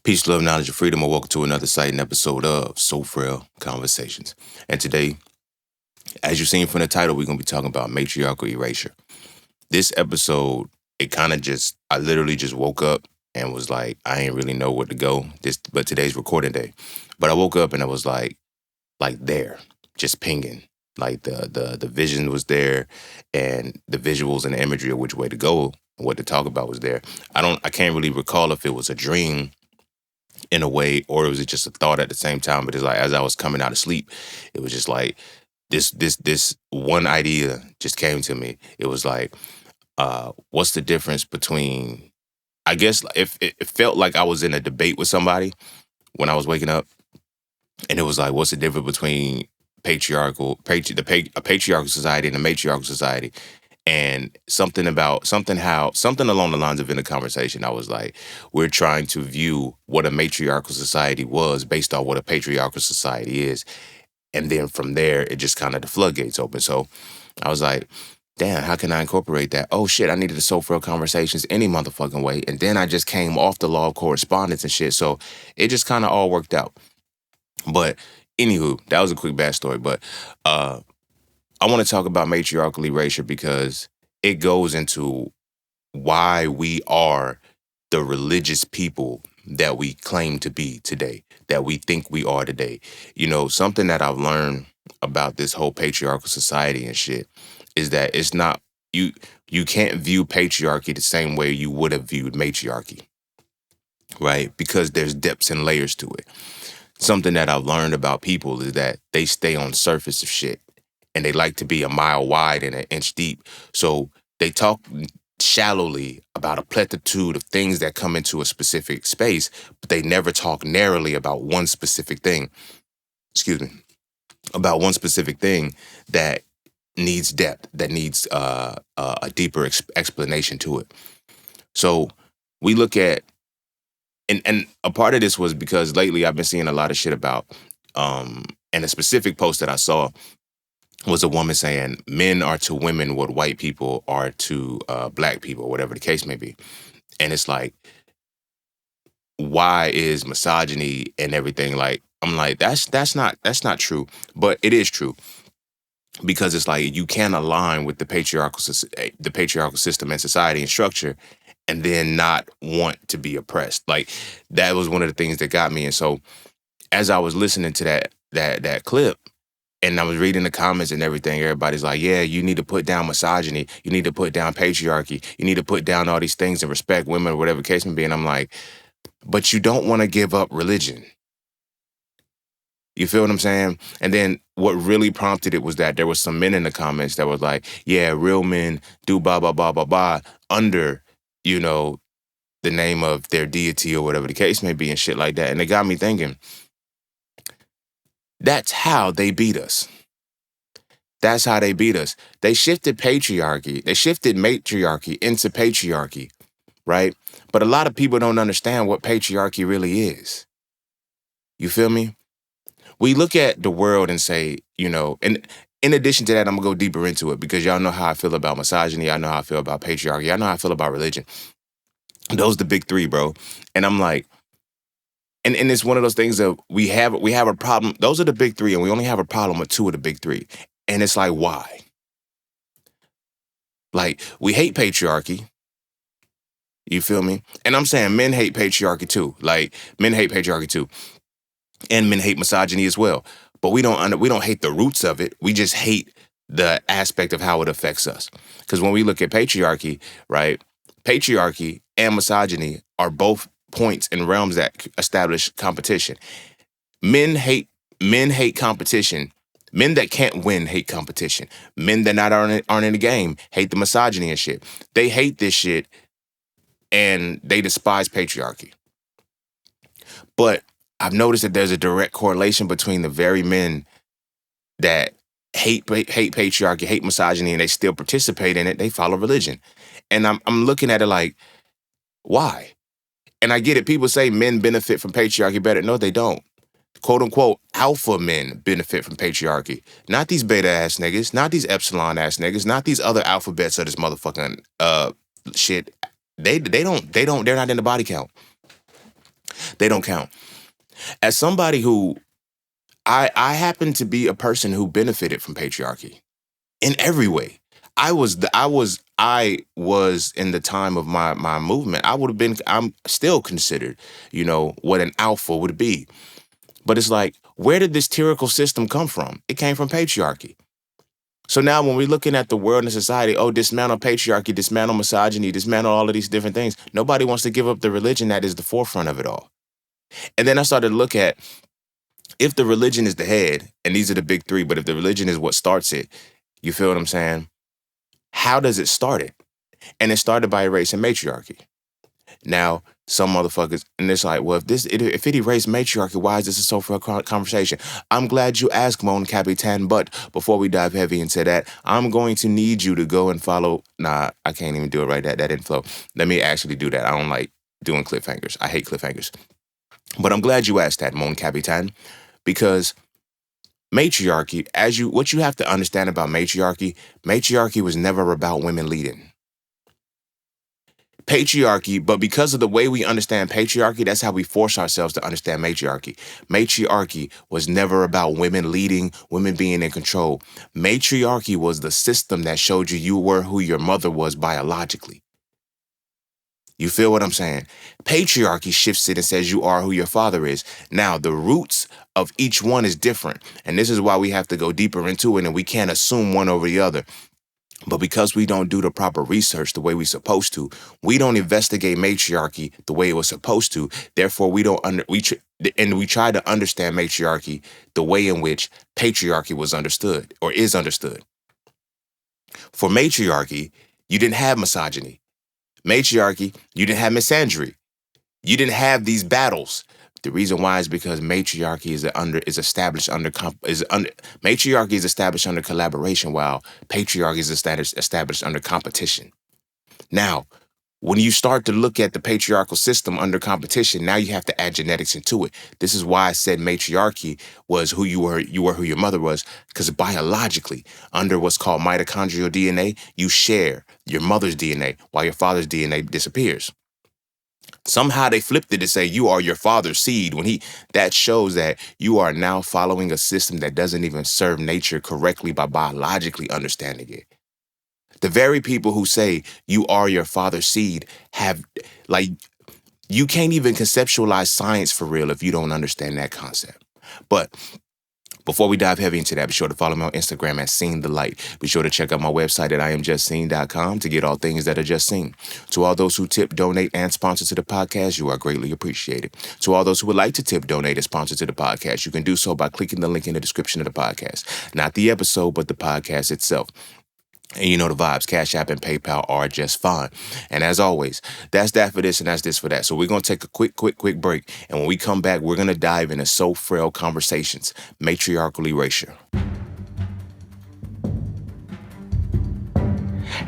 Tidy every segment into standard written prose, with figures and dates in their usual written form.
Peace, love, knowledge, and freedom, and welcome to another exciting episode of Frail Conversations. And today, as you've seen from the title, we're going to be talking about matriarchal erasure. This episode, I literally just woke up and was like, I ain't really know where to go. But today's recording day. But I woke up and I was like there, just pinging. Like the vision was there, and the visuals and the imagery of which way to go, and what to talk about was there. I can't really recall if it was a dream in a way, or was it just a thought at the same time? But it's like as I was coming out of sleep, it was just like this one idea just came to me. It was like, what's the difference between? I guess if it felt like I was in a debate with somebody when I was waking up, and it was like, what's the difference between a patriarchal society and a matriarchal society? And something along the lines of in the conversation, I was like, we're trying to view what a matriarchal society was based on what a patriarchal society is. And then from there, it just kind of the floodgates open. So I was like, damn, how can I incorporate that? Oh shit, I needed the soul frail conversations any motherfucking way. And then I just came off the law of correspondence and shit. So it just kind of all worked out. But anywho, that was a quick backstory. But I want to talk about matriarchal erasure because it goes into why we are the religious people that we claim to be today, that we think we are today. You know, something that I've learned about this whole patriarchal society and shit is that it's not, you can't view patriarchy the same way you would have viewed matriarchy, right? Because there's depths and layers to it. Something that I've learned about people is that they stay on the surface of shit, and they like to be a mile wide and an inch deep. So they talk shallowly about a plethitude of things that come into a specific space, but they never talk narrowly about one specific thing. Excuse me. About one specific thing that needs depth, that needs a deeper explanation to it. So we look at, and a part of this was because lately I've been seeing a lot of shit about, and a specific post that I saw was a woman saying men are to women what white people are to black people, whatever the case may be. And it's like, why is misogyny and everything like, I'm like, that's not true, but it is true. Because it's like you can't align with the patriarchal system and society and structure and then not want to be oppressed. Like that was one of the things that got me. And so as I was listening to that clip, and I was reading the comments and everything, everybody's like, yeah, you need to put down misogyny. You need to put down patriarchy. You need to put down all these things and respect women or whatever the case may be. And I'm like, but you don't want to give up religion. You feel what I'm saying? And then what really prompted it was that there was some men in the comments that was like, yeah, real men do blah, blah, blah, blah, blah under, you know, the name of their deity or whatever the case may be and shit like that. And it got me thinking, that's how they beat us. That's how they beat us. They shifted patriarchy. They shifted matriarchy into patriarchy, right? But a lot of people don't understand what patriarchy really is. You feel me? We look at the world and say, you know, and in addition to that, I'm going to go deeper into it because y'all know how I feel about misogyny. I know how I feel about patriarchy. I know how I feel about religion. Those are the big three, bro. And I'm like, and it's one of those things that we have a problem. Those are the big three, and we only have a problem with two of the big three. And it's like, why? Like, we hate patriarchy. You feel me? And I'm saying men hate patriarchy too. Like, men hate patriarchy too. And men hate misogyny as well. But we don't hate the roots of it. We just hate the aspect of how it affects us. Because when we look at patriarchy, right? Patriarchy and misogyny are both points and realms that establish competition. Men hate competition. Men that can't win hate competition. Men that aren't in the game hate the misogyny and shit. They hate this shit and they despise patriarchy. But I've noticed that there's a direct correlation between the very men that hate patriarchy, hate misogyny, and they still participate in it. They follow religion. And I'm looking at it like, why? And I get it. People say men benefit from patriarchy better. No, they don't. Quote unquote, alpha men benefit from patriarchy. Not these beta ass niggas, not these epsilon ass niggas, not these other alphabets of this motherfucking shit. They're not in the body count. They don't count. As somebody who I happen to be a person who benefited from patriarchy in every way. I was in the time of my movement. I would have been. I'm still considered, what an alpha would be. But it's like, where did this tyrannical system come from? It came from patriarchy. So now when we're looking at the world and society, dismantle patriarchy, dismantle misogyny, dismantle all of these different things. Nobody wants to give up the religion that is the forefront of it all. And then I started to look at, if the religion is the head, and these are the big three, but if the religion is what starts it, you feel what I'm saying? How does it start it? And it started by erasing matriarchy. Now, some motherfuckers, and it's like, well, if it erased matriarchy, why is this a social conversation? I'm glad you asked, Mon Capitan, but before we dive heavy into that, I'm going to need you to go and follow. Nah, I can't even do it right. That didn't flow. Let me actually do that. I don't like doing cliffhangers. I hate cliffhangers. But I'm glad you asked that, Mon Capitan, because matriarchy, what you have to understand about matriarchy was never about women leading. Patriarchy, but because of the way we understand patriarchy, that's how we force ourselves to understand matriarchy. Matriarchy was never about women leading, women being in control. Matriarchy was the system that showed you were who your mother was biologically. You feel what I'm saying? Patriarchy shifts it and says you are who your father is. Now, the roots of each one is different. And this is why we have to go deeper into it, and we can't assume one over the other. But because we don't do the proper research the way we're supposed to, we don't investigate matriarchy the way it was supposed to. Therefore, we try to understand matriarchy the way in which patriarchy was understood or is understood. For matriarchy, you didn't have misogyny. Matriarchy, you didn't have misandry. You didn't have these battles. The reason why is because matriarchy is established under collaboration, while patriarchy is established under competition. Now, when you start to look at the patriarchal system under competition, now you have to add genetics into it. This is why I said matriarchy was who you were who your mother was, because biologically, under what's called mitochondrial DNA, you share your mother's DNA while your father's DNA disappears. Somehow they flipped it to say you are your father's seed. That shows that you are now following a system that doesn't even serve nature correctly by biologically understanding it. The very people who say you are your father's seed you can't even conceptualize science for real if you don't understand that concept. But before we dive heavy into that, be sure to follow me on Instagram at Seen the Light. Be sure to check out my website at IamJustSeen.com to get all things that are just seen. To all those who tip, donate, and sponsor to the podcast, you are greatly appreciated. To all those who would like to tip, donate, and sponsor to the podcast, you can do so by clicking the link in the description of the podcast. Not the episode, but the podcast itself. And you know the vibes. Cash App and PayPal are just fine. And as always, that's that for this and that's this for that. So we're going to take a quick break. And when we come back, we're going to dive into So Frail Conversations, Matriarchal Erasure.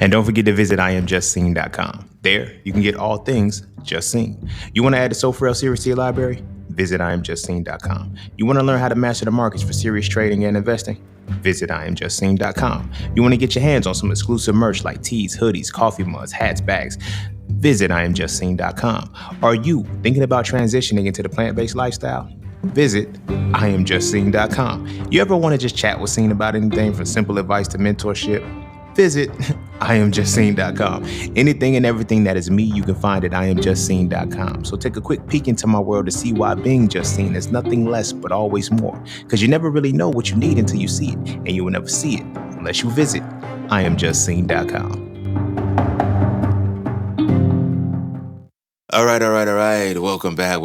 And don't forget to visit IamJustSeen.com. There, you can get all things Just Seen. You want to add the So Frail series to your library? Visit IamJustSeen.com. You want to learn how to master the markets for serious trading and investing? Visit IamJustSeen.com. You want to get your hands on some exclusive merch like tees, hoodies, coffee mugs, hats, bags? Visit IamJustSeen.com. Are you thinking about transitioning into the plant-based lifestyle? Visit IamJustSeen.com. You ever want to just chat with Seen about anything from simple advice to mentorship? Visit IamJustSeen.com. Anything and everything that is me, you can find at IamJustSeen.com. So take a quick peek into my world to see why being just seen is nothing less but always more. Because you never really know what you need until you see it, and you will never see it unless you visit IamJustSeen.com. All right. Welcome back.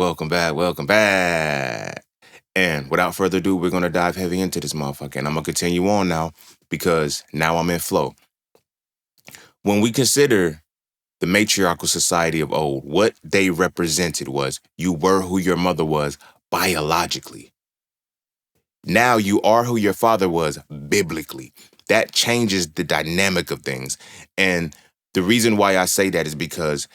And without further ado, we're going to dive heavy into this motherfucker. And I'm going to continue on now because now I'm in flow. When we consider the matriarchal society of old, what they represented was you were who your mother was biologically. Now you are who your father was biblically. That changes the dynamic of things. And the reason why I say that is because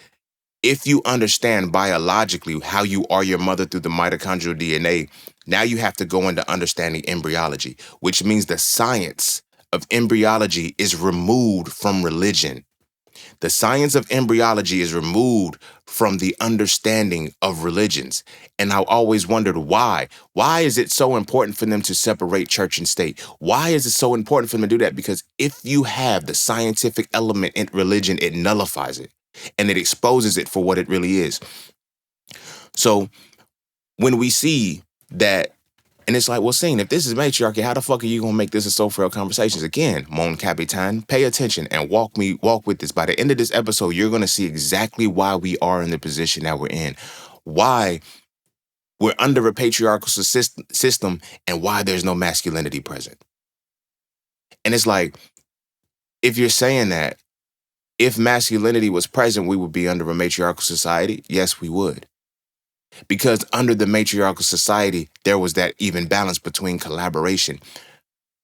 if you understand biologically how you are your mother through the mitochondrial DNA, now you have to go into understanding embryology, which means the science of embryology is removed from religion. The science of embryology is removed from the understanding of religions. And I always wondered why. Why is it so important for them to separate church and state? Why is it so important for them to do that? Because if you have the scientific element in religion, it nullifies it and it exposes it for what it really is. So when we see that, and it's like, well, Scene, if this is matriarchy, how the fuck are you gonna make this a So Frail Conversations? Again, Mon Capitan, pay attention and walk with this. By the end of this episode, you're gonna see exactly why we are in the position that we're in, why we're under a patriarchal system, and why there's no masculinity present. And it's like, if you're saying that, if masculinity was present, we would be under a matriarchal society. Yes, we would. Because under the matriarchal society, there was that even balance between collaboration.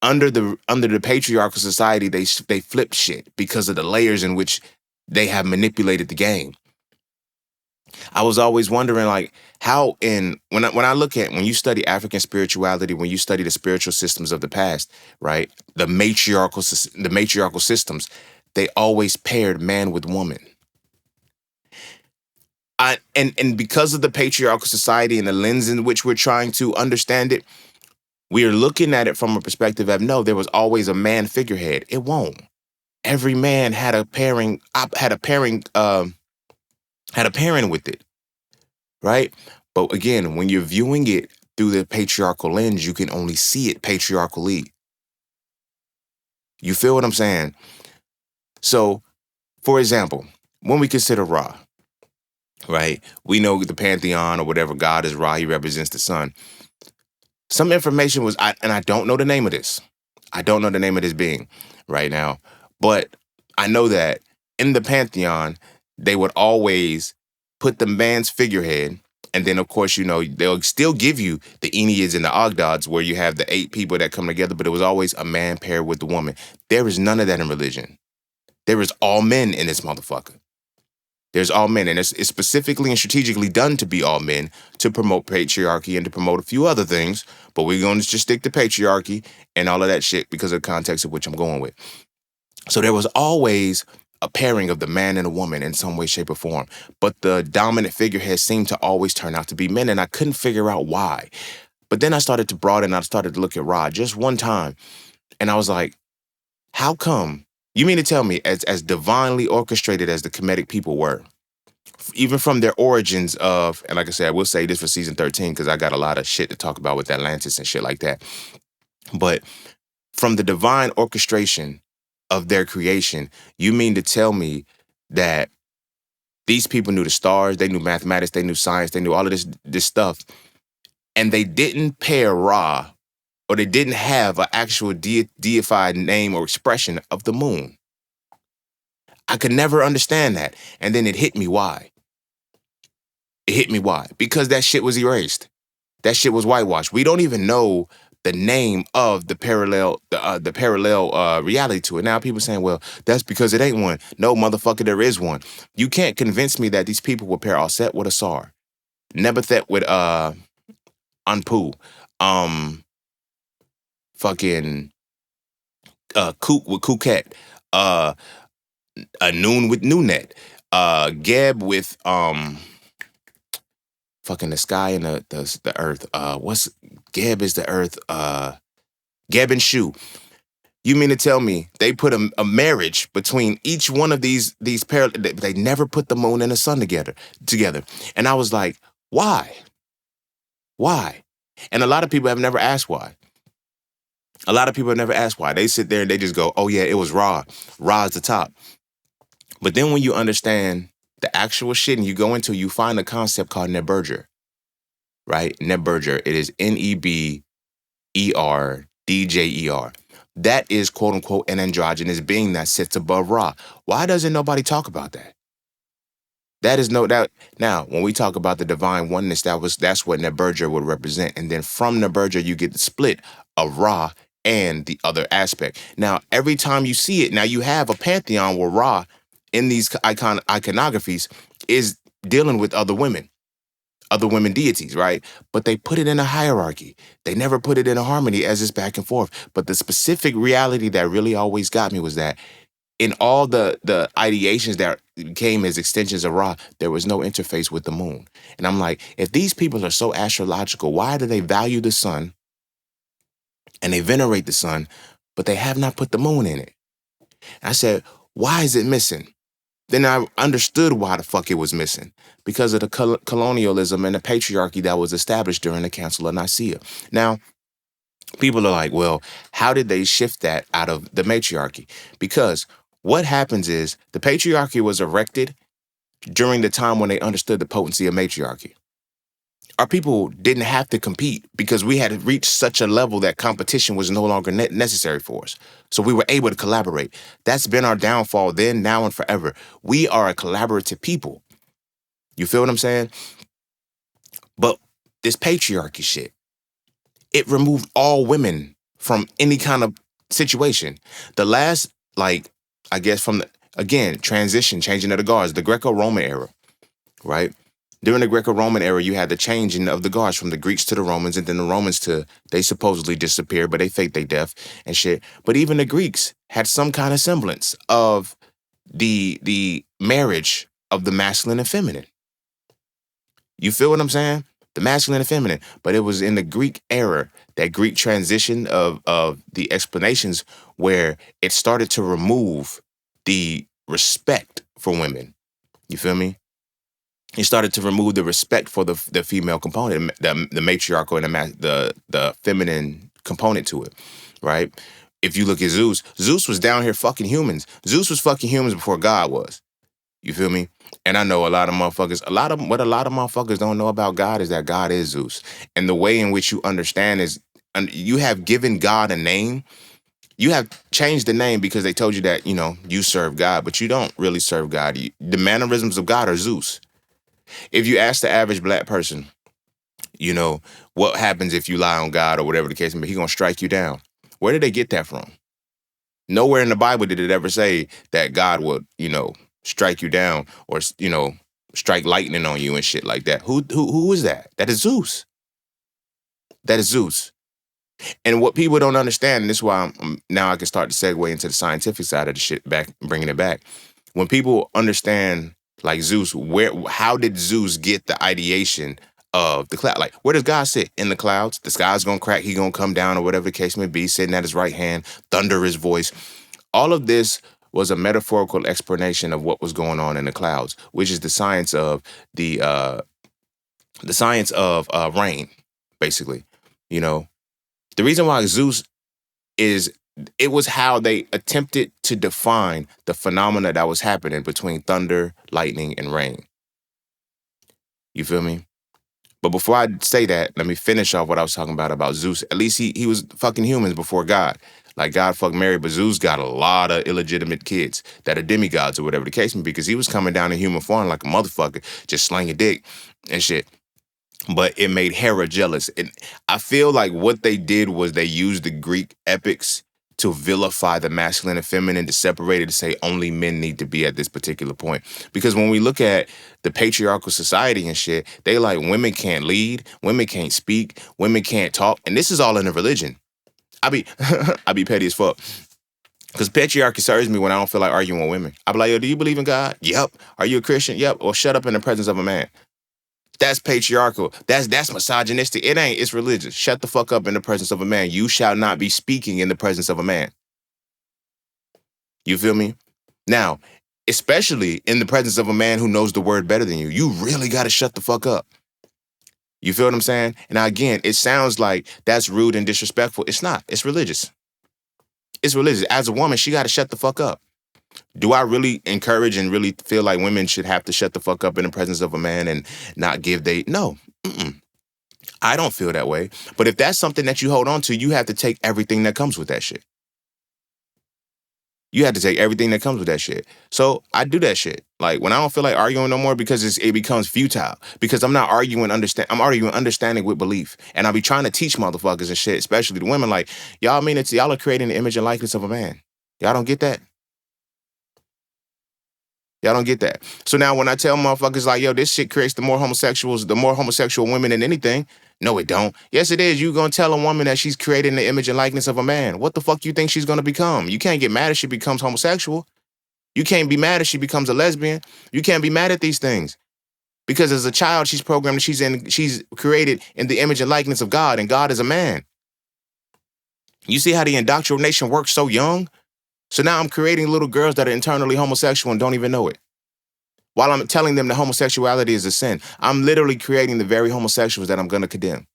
Under the patriarchal society, they flipped shit because of the layers in which they have manipulated the game. I was always wondering, like, how when I look at, when you study African spirituality, when you study the spiritual systems of the past, right, the matriarchal systems, they always paired man with woman. And because of the patriarchal society and the lens in which we're trying to understand it, we are looking at it from a perspective of, no, there was always a man figurehead. It won't. Every man had a pairing with it, right? But again, when you're viewing it through the patriarchal lens, you can only see it patriarchally. You feel what I'm saying? So, for example, when we consider Ra, right? We know the pantheon or whatever god is Ra. He represents the sun. Some information was, and I don't know the name of this. I don't know the name of this being right now, but I know that in the pantheon, they would always put the man's figurehead, and then of course, you know, they'll still give you the Enneads and the Ogdods, where you have the 8 people that come together, but it was always a man paired with the woman. There is none of that in religion. There is all men in this motherfucker. There's all men, and it's specifically and strategically done to be all men, to promote patriarchy and to promote a few other things, but we're going to just stick to patriarchy and all of that shit because of the context of which I'm going with. So there was always a pairing of the man and a woman in some way, shape, or form, but the dominant figurehead seemed to always turn out to be men, and I couldn't figure out why. But then I started to broaden, I started to look at Ra just one time, and I was like, how come? You mean to tell me, as divinely orchestrated as the Kemetic people were, even from their origins of, and like I said, I will say this for season 13, because I got a lot of shit to talk about with Atlantis and shit like that. But from the divine orchestration of their creation, you mean to tell me that these people knew the stars, they knew mathematics, they knew science, they knew all of this stuff, and they didn't pair Ra, or they didn't have an actual deified name or expression of the moon? I could never understand that. And then it hit me why. It hit me why. Because that shit was erased. That shit was whitewashed. We don't even know the name of the parallel reality to it. Now people saying, well, that's because it ain't one. No, motherfucker, there is one. You can't convince me that these people would pair Aset with Asar, Nebathet with Anpu, fucking Kook with Kuket, Noon with Noonet, Geb with fucking the sky and the earth. What's Geb is the earth. Geb and Shu. You mean to tell me they put a marriage between each one of these they never put the moon and the sun together? And I was like, why? Why? And a lot of people have never asked why. A lot of people have never asked why. They sit there and they just go, oh yeah, it was Ra. Ra's the top. But then when you understand the actual shit and you go into, you find a concept called Neberger, right? Neberger. It is Neberdjer. That is, quote unquote, an androgynous being that sits above Ra. Why doesn't nobody talk about that? That is no doubt. Now, when we talk about the divine oneness, that's what Neberger would represent. And then from Neberger, you get the split of Ra and the other aspect. Now, every time you see it, now you have a pantheon where Ra in these iconographies is dealing with other women deities, right? But they put it in a hierarchy. They never put it in a harmony as it's back and forth. But the specific reality that really always got me was that in all the ideations that came as extensions of Ra, there was no interface with the moon. And I'm like, if these people are so astrological, why do they value the sun and they venerate the sun, but they have not put the moon in it? I said, why is it missing? Then I understood why the fuck it was missing. Because of the colonialism and the patriarchy that was established during the Council of Nicaea. Now, people are like, well, how did they shift that out of the matriarchy? Because what happens is the patriarchy was erected during the time when they understood the potency of matriarchy. Our people didn't have to compete because we had reached such a level that competition was no longer necessary for us. So we were able to collaborate. That's been our downfall then, now, and forever. We are a collaborative people. You feel what I'm saying? But this patriarchy shit, it removed all women from any kind of situation. The last, like, I guess from the, again, transition, changing of the guards, the Greco-Roman era, right? During the Greco-Roman era, you had the changing of the guards from the Greeks to the Romans, and then the Romans to, they supposedly disappeared, but they faked they death and shit. But even the Greeks had some kind of semblance of the marriage of the masculine and feminine. You feel what I'm saying? The masculine and feminine. But it was in the Greek era, that Greek transition of the explanations, where it started to remove the respect for women. You feel me? It started to remove the respect for the female component, the matriarchal and the feminine component to it, right? If you look at Zeus, Zeus was down here fucking humans. Zeus was fucking humans before God was. You feel me? And I know what a lot of motherfuckers don't know about God is that God is Zeus. And the way in which you understand is, you have given God a name. You have changed the name because they told you that, you know, you serve God, but you don't really serve God. The mannerisms of God are Zeus. If you ask the average black person, you know, what happens if you lie on God or whatever the case may be, he's going to strike you down. Where did they get that from? Nowhere in the Bible did it ever say that God would, you know, strike you down or, you know, strike lightning on you and shit like that. Who is that? That is Zeus. That is Zeus. And what people don't understand, and this is why now I can start to segue into the scientific side of the shit, back, bringing it back. When people understand, like Zeus, how did Zeus get the ideation of the cloud? Like, where does God sit? In the clouds? The sky's gonna crack, he gonna come down, or whatever the case may be, sitting at his right hand, thunder his voice. All of this was a metaphorical explanation of what was going on in the clouds, which is the science of rain, basically. You know, the reason why Zeus is, it was how they attempted to define the phenomena that was happening between thunder, lightning, and rain. You feel me? But before I say that, let me finish off what I was talking about Zeus. At least he was fucking humans before God. Like, God fucked Mary, but Zeus got a lot of illegitimate kids that are demigods or whatever the case may be, because he was coming down in human form like a motherfucker, just slanging dick and shit. But it made Hera jealous. And I feel like what they did was they used the Greek epics to vilify the masculine and feminine, to separate it, to say only men need to be at this particular point. Because when we look at the patriarchal society and shit, they like, women can't lead, women can't speak, women can't talk. And this is all in the religion. I be petty as fuck. Because patriarchy serves me when I don't feel like arguing with women. I be like, yo, do you believe in God? Yep. Are you a Christian? Yep. Or shut up in the presence of a man. That's patriarchal. That's misogynistic. It ain't. It's religious. Shut the fuck up in the presence of a man. You shall not be speaking in the presence of a man. You feel me? Now, especially in the presence of a man who knows the word better than you, you really got to shut the fuck up. You feel what I'm saying? And now, again, it sounds like that's rude and disrespectful. It's not. It's religious. It's religious. As a woman, she got to shut the fuck up. Do I really encourage and really feel like women should have to shut the fuck up in the presence of a man and not give no. I don't feel that way. But if that's something that you hold on to, you have to take everything that comes with that shit. You have to take everything that comes with that shit. So I do that shit. Like, when I don't feel like arguing no more, because it becomes futile. Because I'm not arguing I'm arguing understanding with belief. And I be trying to teach motherfuckers and shit, especially the women, like, y'all mean it's y'all are creating the image and likeness of a man. Y'all don't get that? Y'all don't get that. So now when I tell motherfuckers like, yo, this shit creates the more homosexual women than anything. No, it don't. Yes, it is. You gonna tell a woman that she's creating the image and likeness of a man. What the fuck you think she's gonna become? You can't get mad if she becomes homosexual. You can't be mad if she becomes a lesbian. You can't be mad at these things. Because as a child, she's programmed, she's created in the image and likeness of God, and God is a man. You see how the indoctrination works so young? So now I'm creating little girls that are internally homosexual and don't even know it. While I'm telling them that homosexuality is a sin, I'm literally creating the very homosexuals that I'm going to condemn.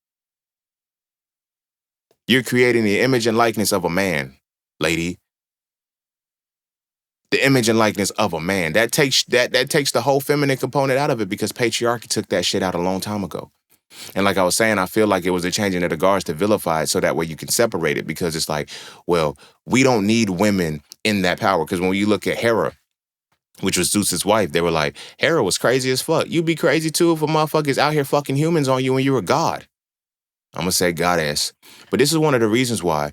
You're creating the image and likeness of a man, lady. The image and likeness of a man. That takes the whole feminine component out of it, because patriarchy took that shit out a long time ago. And like I was saying, I feel like it was a changing of the guards to vilify it so that way you can separate it, because it's like, well, we don't need women in that power. Because when you look at Hera, which was Zeus's wife, they were like, Hera was crazy as fuck. You'd be crazy too if a motherfucker's out here fucking humans on you when you're a god. I'm going to say goddess. But this is one of the reasons why,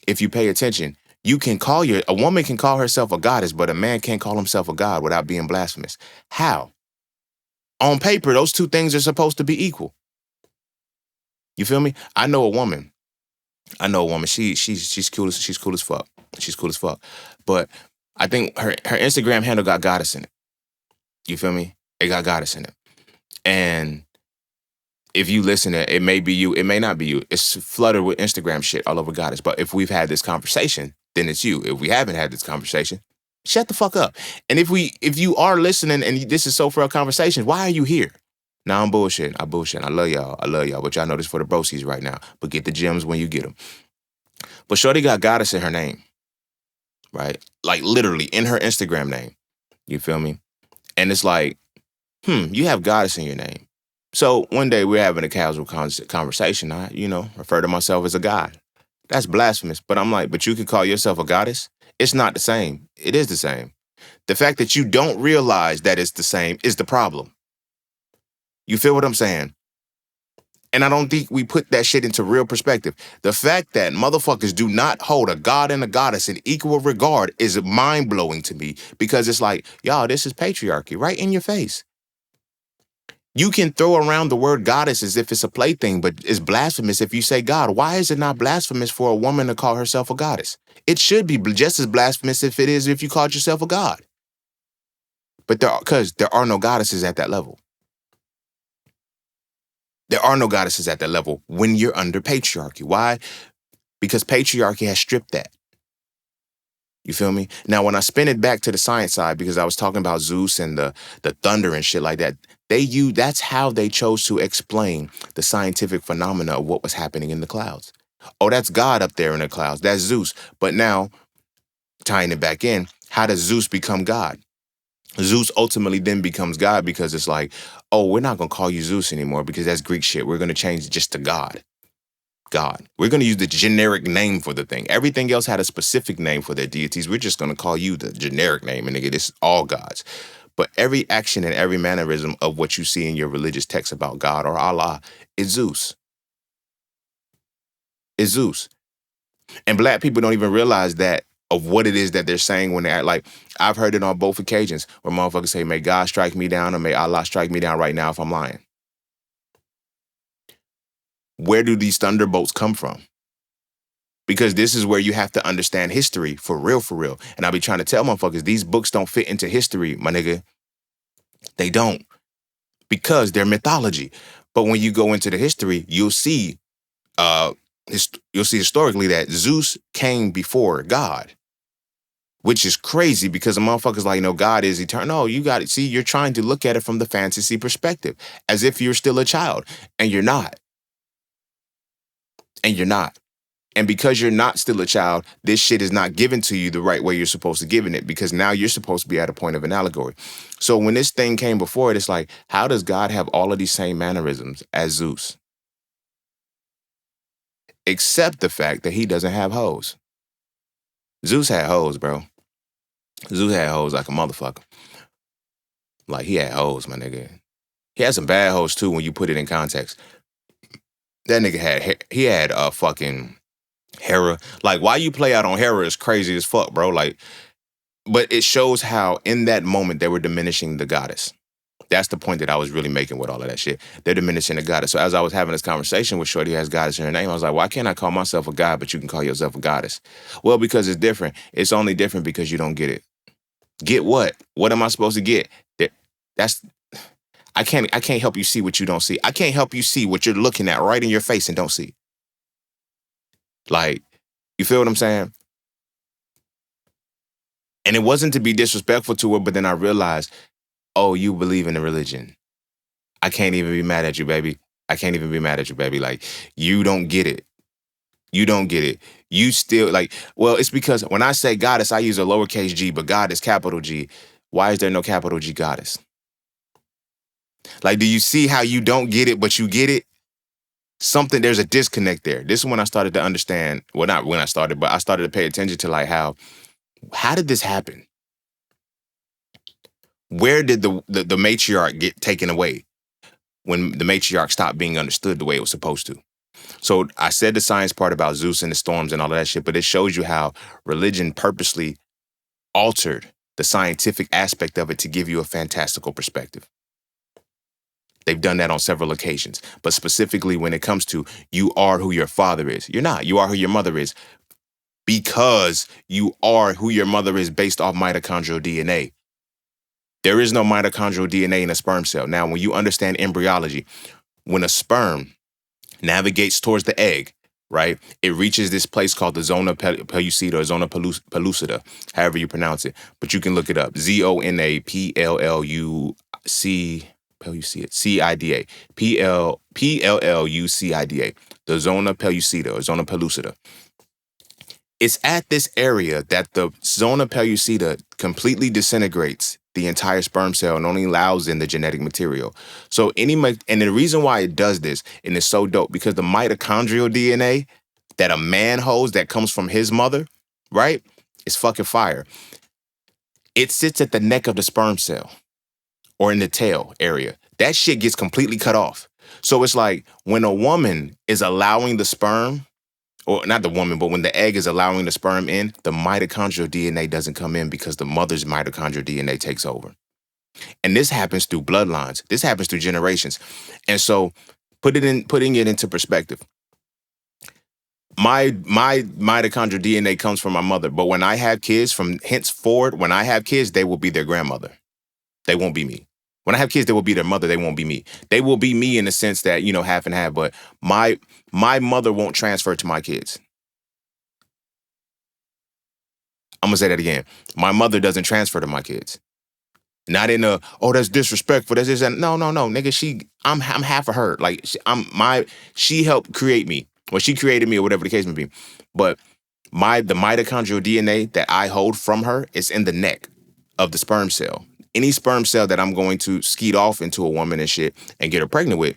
if you pay attention, a woman can call herself a goddess, but a man can't call himself a god without being blasphemous. How? On paper, those two things are supposed to be equal. You feel me? I know a woman. She's cool as fuck. She's cool as fuck. But I think her Instagram handle got goddess in it. You feel me? It got goddess in it. And if you listen to it, it may be you, it may not be you. It's flooded with Instagram shit all over goddess. But if we've had this conversation, then it's you. If we haven't had this conversation, shut the fuck up. And if you are listening and this is so Frail Conversations, why are you here? Nah, I'm bullshitting. I love y'all. But y'all know this for the broskies right now. But get the gems when you get them. But shorty got goddess in her name. Right? Like literally in her Instagram name. You feel me? And it's like, you have goddess in your name. So one day we're having a casual conversation. I, refer to myself as a god. That's blasphemous. But I'm like, but you can call yourself a goddess? It's not the same. It is the same. The fact that you don't realize that it's the same is the problem. You feel what I'm saying? And I don't think we put that shit into real perspective. The fact that motherfuckers do not hold a god and a goddess in equal regard is mind-blowing to me, because it's like, y'all, this is patriarchy right in your face. You can throw around the word goddess as if it's a plaything, but it's blasphemous if you say God. Why is it not blasphemous for a woman to call herself a goddess? It should be just as blasphemous if it is if you called yourself a god. But because there are no goddesses at that level. There are no goddesses at that level when you're under patriarchy. Why? Because patriarchy has stripped that. You feel me? Now, when I spin it back to the science side, because I was talking about Zeus and the thunder and shit like that, that's how they chose to explain the scientific phenomena of what was happening in the clouds. Oh, that's God up there in the clouds. That's Zeus. But now, tying it back in, how does Zeus become God? Zeus ultimately then becomes God because it's like, oh, we're not going to call you Zeus anymore because that's Greek shit. We're going to change it just to God. God. We're going to use the generic name for the thing. Everything else had a specific name for their deities. We're just going to call you the generic name, and nigga, this is all gods. But every action and every mannerism of what you see in your religious texts about God or Allah is Zeus. Is Zeus. And black people don't even realize that of what it is that they're saying when they act like, I've heard it on both occasions where motherfuckers say, may God strike me down or may Allah strike me down right now if I'm lying. Where do these thunderbolts come from? Because this is where you have to understand history for real, for real. And I be trying to tell motherfuckers, these books don't fit into history, my nigga. They don't. Because they're mythology. But when you go into the history, you'll see historically that Zeus came before God. Which is crazy because the motherfucker's like, no, God is eternal. No, you got it. See, you're trying to look at it from the fantasy perspective as if you're still a child, and you're not. And you're not. And because you're not still a child, this shit is not given to you the right way you're supposed to give it, because now you're supposed to be at a point of an allegory. So when this thing came before it, it's like, how does God have all of these same mannerisms as Zeus? Except the fact that he doesn't have hoes. Zeus had hoes, bro. Zeus had hoes like a motherfucker. Like, he had hoes, my nigga. He had some bad hoes, too, when you put it in context. That nigga had a fucking Hera. Like, why you play out on Hera is crazy as fuck, bro. Like, but it shows how, in that moment, they were diminishing the goddess. That's the point that I was really making with all of that shit. They're diminishing the goddess. So as I was having this conversation with shorty who has goddess in her name, I was like, why can't I call myself a god, but you can call yourself a goddess? Well, because it's different. It's only different because you don't get it. Get what? What am I supposed to get? That that's I can't help you see what you don't see. I can't help you see what you're looking at right in your face and don't see. Like, you feel what I'm saying? And it wasn't to be disrespectful to her, but then I realized, oh, you believe in a religion. I can't even be mad at you, baby. I can't even be mad at you, baby. Like, you don't get it. You don't get it. You still like, well, it's because when I say goddess, I use a lowercase g, but God is capital G. Why is there no capital G goddess? Like, do you see how you don't get it, but you get it? There's a disconnect there. This is when I started to understand, well, not when I started, but I started to pay attention to like how did this happen? Where did the matriarch get taken away when the matriarch stopped being understood the way it was supposed to? So I said the science part about Zeus and the storms and all of that shit, but it shows you how religion purposely altered the scientific aspect of it to give you a fantastical perspective. They've done that on several occasions, but specifically when it comes to you are who your father is. You're not. You are who your mother is because you are who your mother is based off mitochondrial DNA. There is no mitochondrial DNA in a sperm cell. Now, when you understand embryology, when a sperm navigates towards the egg, right, it reaches this place called the zona pellucida or zona pellucida, however you pronounce it. But you can look it up. ZONAPLLUC pellucida. PLLUCIDA. The zona pellucida or zona pellucida. It's at this area that the zona pellucida completely disintegrates the entire sperm cell and only allows in the genetic material. So and the reason why it does this, and it's so dope, because the mitochondrial DNA that a man holds that comes from his mother, right, is fucking fire. It sits at the neck of the sperm cell or in the tail area. That shit gets completely cut off. So it's like when a woman is allowing the sperm, or not the woman, but when the egg is allowing the sperm in, the mitochondrial DNA doesn't come in because the mother's mitochondrial DNA takes over. And this happens through bloodlines. This happens through generations. And so putting it into perspective, my mitochondrial DNA comes from my mother, but when I have kids, from henceforward, when I have kids, they will be their grandmother. They won't be me. When I have kids, they will be their mother. They won't be me. They will be me in the sense that, half and half, but my mother won't transfer to my kids. I'm going to say that again. My mother doesn't transfer to my kids. Not in that's disrespectful. That's just, no, nigga, I'm half of her. Like, she helped create me. Well, she created me or whatever the case may be. But the mitochondrial DNA that I hold from her is in the neck of the sperm cell. Any sperm cell that I'm going to skeet off into a woman and shit and get her pregnant with,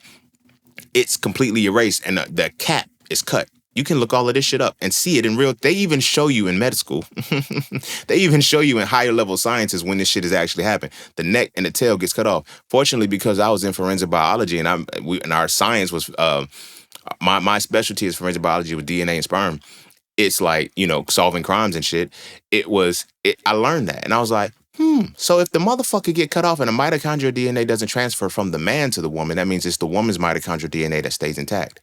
it's completely erased and the cap is cut. You can look all of this shit up and see it in real. They even show you in med school. They even show you in higher level sciences when this shit is actually happening. The neck and the tail gets cut off. Fortunately, because I was in forensic biology and our science was my specialty is forensic biology with DNA and sperm. It's like, solving crimes and shit. I learned that and I was like, so if the motherfucker get cut off and the mitochondrial DNA doesn't transfer from the man to the woman, that means it's the woman's mitochondrial DNA that stays intact.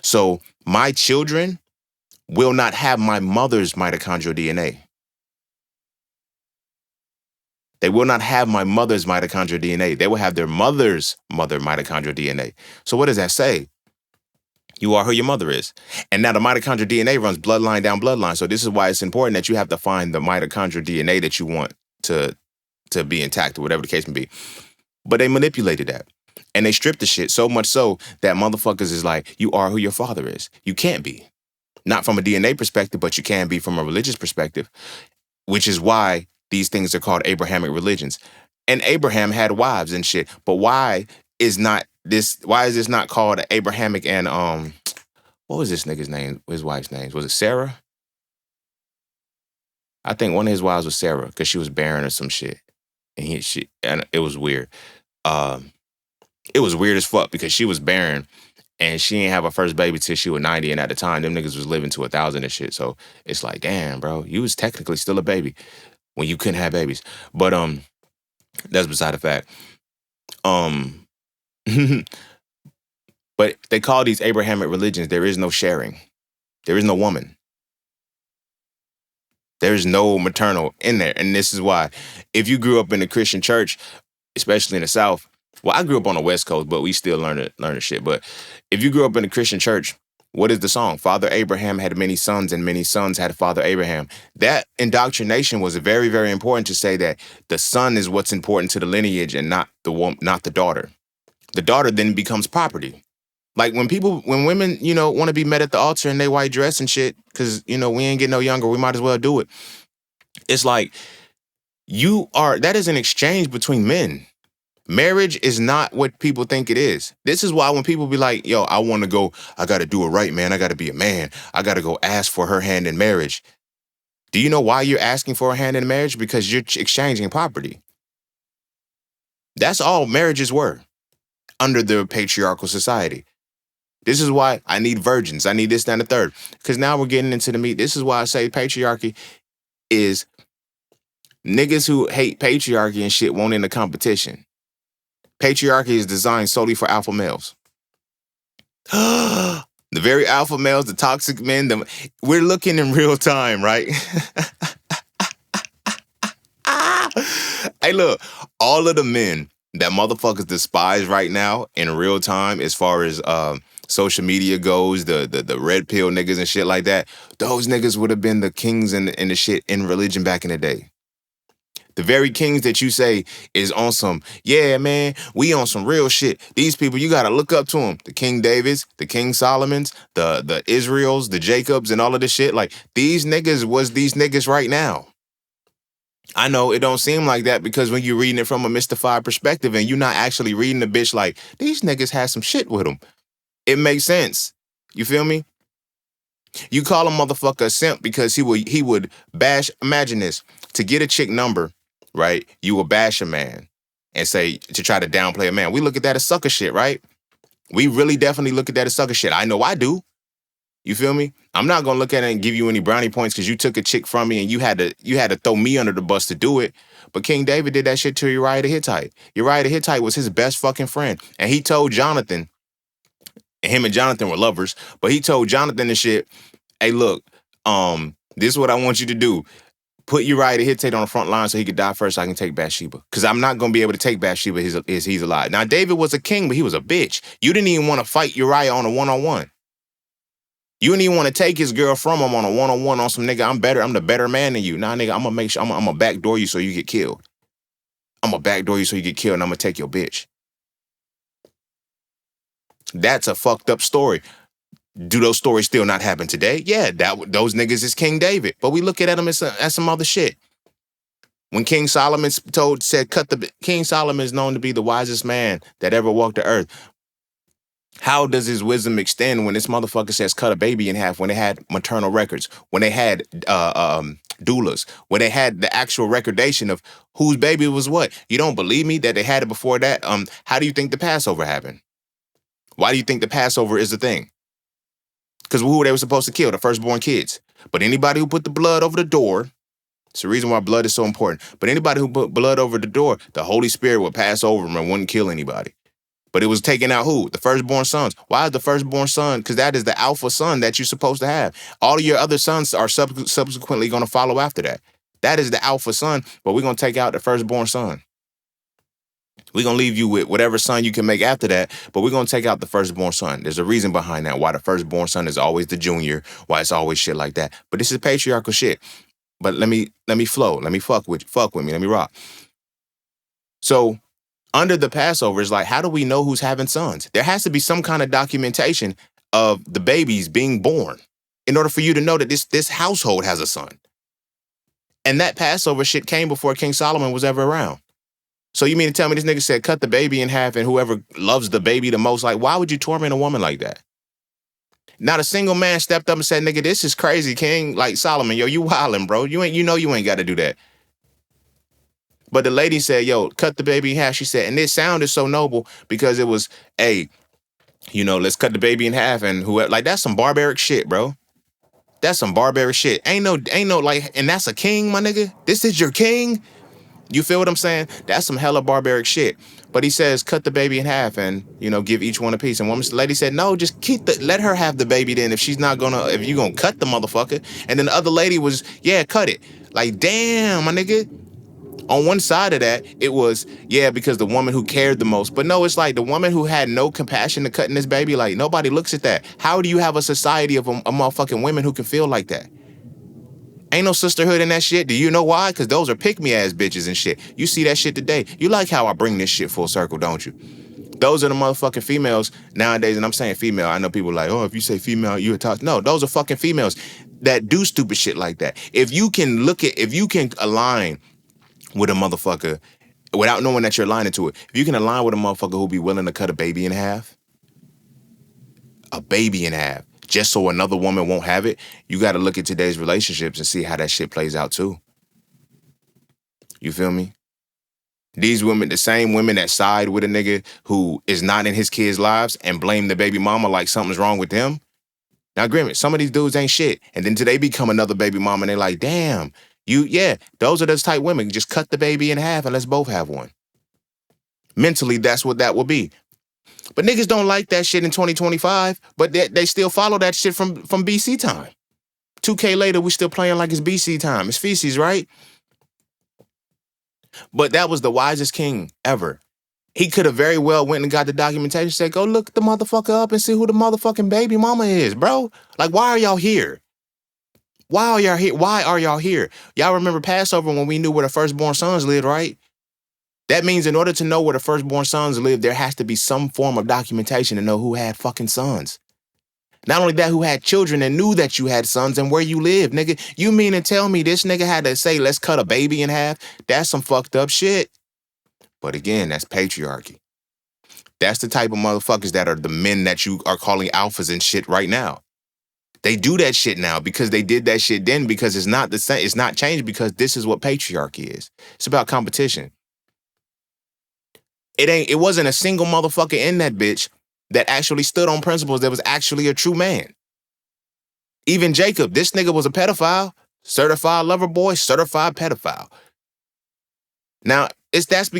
So my children will not have my mother's mitochondrial DNA. They will not have my mother's mitochondrial DNA. They will have their mother's mitochondrial DNA. So what does that say? You are who your mother is. And now the mitochondrial DNA runs bloodline down bloodline. So this is why it's important that you have to find the mitochondrial DNA that you want to be intact or whatever the case may be. But they manipulated that. And they stripped the shit so much so that motherfuckers is like, you are who your father is. You can't be. Not from a DNA perspective, but you can be from a religious perspective, which is why these things are called Abrahamic religions. And Abraham had wives and shit. But why is this not called Abrahamic and what was this nigga's name? His wife's name? Was it Sarah? I think one of his wives was Sarah because she was barren or some shit. And it was weird. It was weird as fuck because she was barren and she didn't have her first baby till she was 90, and at the time them niggas was living to 1,000 and shit. So it's like, damn, bro, you was technically still a baby when you couldn't have babies. But that's beside the fact. But they call these Abrahamic religions, there is no sharing. There is no woman. There's no maternal in there. And this is why, if you grew up in a Christian church, especially in the South, well, I grew up on the West Coast, but we still learn the shit. But if you grew up in a Christian church, what is the song? Father Abraham had many sons, and many sons had Father Abraham. That indoctrination was very, very important to say that the son is what's important to the lineage and not the daughter. The daughter then becomes property. Like when women, want to be met at the altar in they white dress and shit, because, we ain't getting no younger, we might as well do it. It's like, that is an exchange between men. Marriage is not what people think it is. This is why when people be like, yo, I want to go, I got to do it right, man. I got to be a man. I got to go ask for her hand in marriage. Do you know why you're asking for a hand in marriage? Because you're exchanging property. That's all marriages were under the patriarchal society. This is why I need virgins. I need this, that, and the third. Because now we're getting into the meat. This is why I say patriarchy is niggas who hate patriarchy and shit won't end the competition. Patriarchy is designed solely for alpha males. The very alpha males, the toxic men, we're looking in real time, right? Hey, look, all of the men that motherfuckers despise right now in real time, as far as social media goes, the red pill niggas and shit like that, those niggas would have been the kings and the shit in religion back in the day. The very kings that you say is on some, yeah, man, we on some real shit. These people, you got to look up to them. The King Davids, the King Solomons, the Israels, the Jacobs, and all of this shit. Like, these niggas was these niggas right now. I know it don't seem like that because when you're reading it from a mystified perspective and you're not actually reading the bitch like, these niggas had some shit with them. It makes sense. You feel me? You call a motherfucker a simp because he would bash, imagine this, to get a chick number, right? You will bash a man and say, to try to downplay a man. We look at that as sucker shit, right? We really definitely look at that as sucker shit. I know I do. You feel me? I'm not gonna look at it and give you any brownie points because you took a chick from me and you had to throw me under the bus to do it. But King David did that shit to Uriah the Hittite. Uriah the Hittite was his best fucking friend. And he told Jonathan, and him and Jonathan were lovers, but he told Jonathan the shit, hey, look, this is what I want you to do. Put Uriah the Hittite on the front line so he could die first so I can take Bathsheba. Because I'm not going to be able to take Bathsheba he's alive. Now, David was a king, but he was a bitch. You didn't even want to fight Uriah on a one-on-one. You didn't even want to take his girl from him on a one-on-one on some nigga, I'm the better man than you. Nah, nigga, I'm going to make sure, I'm going to backdoor you so you get killed. I'm going to backdoor you so you get killed and I'm going to take your bitch. That's a fucked up story. Do those stories still not happen today? Yeah, those niggas is King David. But we look at them as some other shit. When King Solomon King Solomon is known to be the wisest man that ever walked the earth. How does his wisdom extend when this motherfucker says cut a baby in half, when they had maternal records, when they had doulas, when they had the actual recordation of whose baby was what? You don't believe me that they had it before that? How do you think the Passover happened? Why do you think the Passover is the thing? Because who they were supposed to kill? The firstborn kids. But anybody who put the blood over the door, it's the reason why blood is so important. But anybody who put blood over the door, the Holy Spirit would pass over them and wouldn't kill anybody. But it was taking out who? The firstborn sons. Why is the firstborn son? Because that is the alpha son that you're supposed to have. All of your other sons are subsequently going to follow after that. That is the alpha son, but we're going to take out the firstborn son. We're going to leave you with whatever son you can make after that, but we're going to take out the firstborn son. There's a reason behind that, why the firstborn son is always the junior, why it's always shit like that. But this is patriarchal shit. But let me flow. Let me fuck with me. Let me rock. So under the Passover, it's like, how do we know who's having sons? There has to be some kind of documentation of the babies being born in order for you to know that this household has a son. And that Passover shit came before King Solomon was ever around. So you mean to tell me this nigga said cut the baby in half and whoever loves the baby the most, like, why would you torment a woman like that? Not a single man stepped up and said, nigga, this is crazy, King. Like, Solomon, yo, you wildin', bro. You ain't got to do that. But the lady said, yo, cut the baby in half. She said, and it sounded so noble because it was, hey, let's cut the baby in half and whoever, like, that's some barbaric shit, bro. That's some barbaric shit. Ain't no, like, and that's a king, my nigga. This is your king. You feel what I'm saying? That's some hella barbaric shit. But he says, cut the baby in half and, give each one a piece. And one lady said, no, just let her have the baby then if if you gonna cut the motherfucker. And then the other lady was, yeah, cut it. Like, damn, my nigga. On one side of that, it was, yeah, because the woman who cared the most. But no, it's like the woman who had no compassion to cutting this baby, like, nobody looks at that. How do you have a society of a motherfucking women who can feel like that? Ain't no sisterhood in that shit. Do you know why? Because those are pick-me-ass bitches and shit. You see that shit today. You like how I bring this shit full circle, don't you? Those are the motherfucking females nowadays, and I'm saying female. I know people are like, oh, if you say female, you're a toxic. No, those are fucking females that do stupid shit like that. If you can align with a motherfucker without knowing that you're aligning to it, if you can align with a motherfucker who'll be willing to cut a baby in half, just so another woman won't have it, you got to look at today's relationships and see how that shit plays out too. You feel me? These women, the same women that side with a nigga who is not in his kids' lives and blame the baby mama like something's wrong with them. Now, granted, some of these dudes ain't shit. And then today become another baby mama and they like, damn, those are those type women. Just cut the baby in half and let's both have one. Mentally, that's what that will be. But niggas don't like that shit in 2025, but they still follow that shit from BC time. 2K later, we still playing like it's BC time. It's feces, right? But that was the wisest king ever. He could have very well went and got the documentation, said, go look the motherfucker up and see who the motherfucking baby mama is, bro. Like, why are y'all here? Why are y'all here? Why are y'all here? Y'all remember Passover when we knew where the firstborn sons lived, right? That means in order to know where the firstborn sons live, there has to be some form of documentation to know who had fucking sons. Not only that, who had children and knew that you had sons and where you live, nigga. You mean to tell me this nigga had to say, let's cut a baby in half? That's some fucked up shit. But again, that's patriarchy. That's the type of motherfuckers that are the men that you are calling alphas and shit right now. They do that shit now because they did that shit then, because it's not the same. It's not changed because this is what patriarchy is. It's about competition. It wasn't a single motherfucker in that bitch that actually stood on principles that was actually a true man. Even Jacob, this nigga was a pedophile, certified lover boy, certified pedophile. Now, that's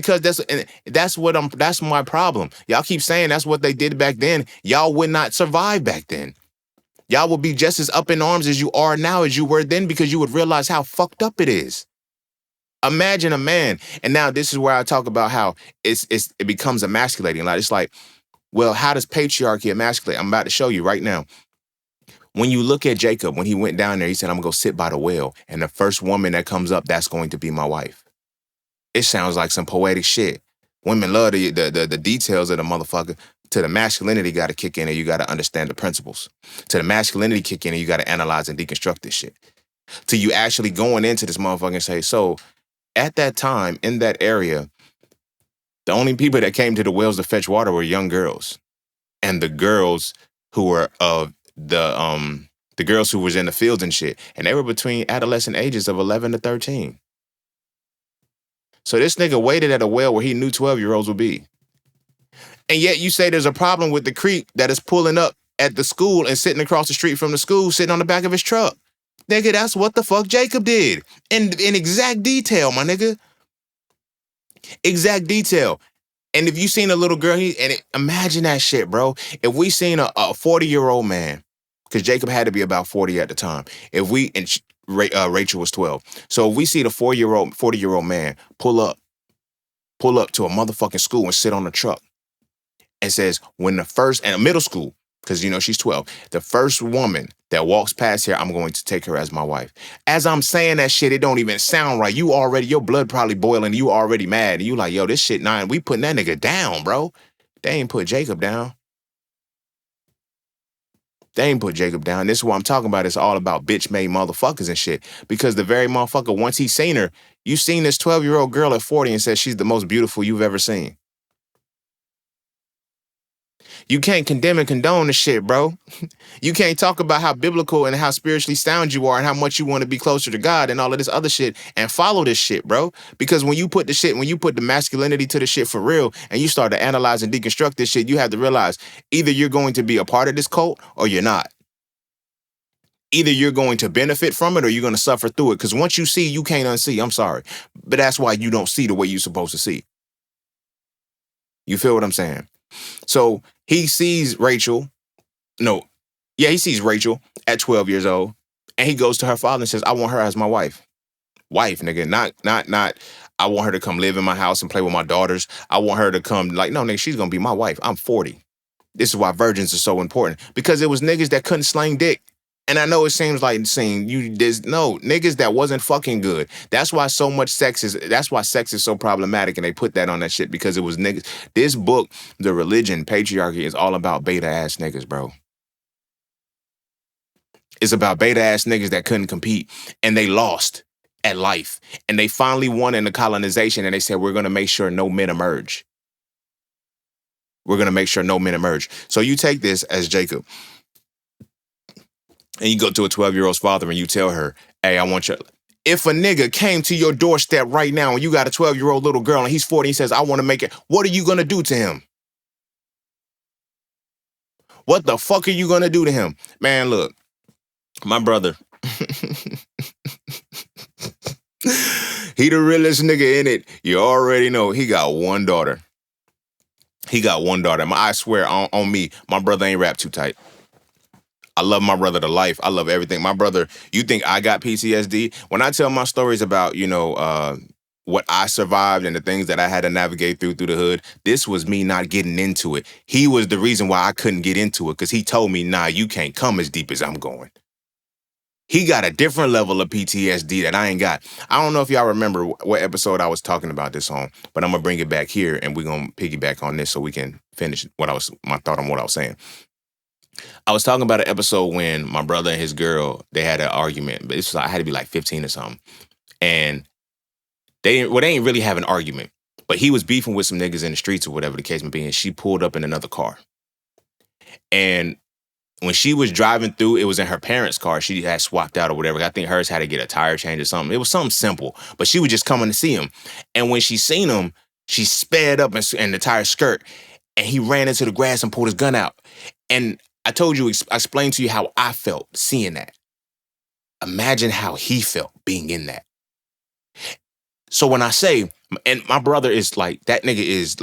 my problem. Y'all keep saying that's what they did back then. Y'all would not survive back then. Y'all would be just as up in arms as you are now as you were then, because you would realize how fucked up it is. Imagine a man, and now this is where I talk about how it becomes emasculating. Like, it's like, well, how does patriarchy emasculate? I'm about to show you right now. When you look at Jacob, when he went down there, he said, I'm gonna go sit by the well, and the first woman that comes up, that's going to be my wife. It sounds like some poetic shit. Women love the details of the motherfucker. To the masculinity got to kick in, and you got to understand the principles. To the masculinity kick in, and you got to analyze and deconstruct this shit. To you actually going into this motherfucker and say, so at that time, in that area, the only people that came to the wells to fetch water were young girls. And the girls who were of the girls who was in the fields and shit. And they were between adolescent ages of 11 to 13. So this nigga waited at a well where he knew 12-year-olds would be. And yet you say there's a problem with the creep that is pulling up at the school and sitting across the street from the school, sitting on the back of his truck. Nigga, that's what the fuck Jacob did. In exact detail, my nigga. Exact detail. And if you seen a little girl, imagine that shit, bro. If we seen a 40-year-old man, because Jacob had to be about 40 at the time. Rachel was 12. So if we see the 40-year-old man pull up to a motherfucking school and sit on the truck and says, and a middle school, because she's 12, the first woman that walks past here, I'm going to take her as my wife. As I'm saying that shit, it don't even sound right. Your blood probably boiling, you already mad. And you like, yo, this shit, we putting that nigga down, bro. They ain't put Jacob down. This is what I'm talking about. It's all about bitch-made motherfuckers and shit. Because the very motherfucker, once he's seen her, you seen this 12-year-old girl at 40 and says she's the most beautiful you've ever seen. You can't condemn and condone the shit, bro. You can't talk about how biblical and how spiritually sound you are and how much you want to be closer to God and all of this other shit and follow this shit, bro. Because when you put the masculinity to the shit for real and you start to analyze and deconstruct this shit, you have to realize either you're going to be a part of this cult or you're not. Either you're going to benefit from it or you're going to suffer through it. Because once you see, you can't unsee. I'm sorry. But that's why you don't see the way you're supposed to see. You feel what I'm saying? So he sees Rachel. No, yeah, he sees Rachel at 12 years old. And he goes to her father and says, I want her as my wife. Wife, nigga. Not, I want her to come live in my house and play with my daughters. I want her to come, like, no, nigga, she's going to be my wife. I'm 40. This is why virgins are so important. Because it was niggas that couldn't sling dick. And I know it seems like there's no niggas that wasn't fucking good. That's why that's why sex is so problematic, and they put that on that shit because it was niggas. This book, The Religion, Patriarchy, is all about beta ass niggas, bro. It's about beta ass niggas that couldn't compete and they lost at life. And they finally won in the colonization and they said, we're gonna make sure no men emerge. We're gonna make sure no men emerge. So you take this as Jacob. And you go to a 12-year-old's father and you tell her, hey, I want you. If a nigga came to your doorstep right now and you got a 12-year-old little girl and he's 40, he says, I want to make it. What are you going to do to him? What the fuck are you going to do to him? Man, look, my brother, he the realest nigga in it. You already know he got one daughter. I swear on me, my brother ain't wrapped too tight. I love my brother to life. I love everything. My brother, you think I got PTSD? When I tell my stories about, what I survived and the things that I had to navigate through the hood, this was me not getting into it. He was the reason why I couldn't get into it because he told me, nah, you can't come as deep as I'm going. He got a different level of PTSD that I ain't got. I don't know if y'all remember what episode I was talking about this on, but I'm going to bring it back here and we're going to piggyback on this so we can finish my thought on what I was saying. I was talking about an episode when my brother and his girl, they had an argument, but I had to be like 15 or something. And they ain't really have an argument, but he was beefing with some niggas in the streets or whatever the case may be, and she pulled up in another car. And when she was driving through, it was in her parents' car. She had swapped out or whatever. I think hers had to get a tire change or something. It was something simple, but she was just coming to see him. And when she seen him, she sped up in the tire skirt, and he ran into the grass and pulled his gun out. And I told you, I explained to you how I felt seeing that. Imagine how he felt being in that. So when I say, and my brother is like, that nigga's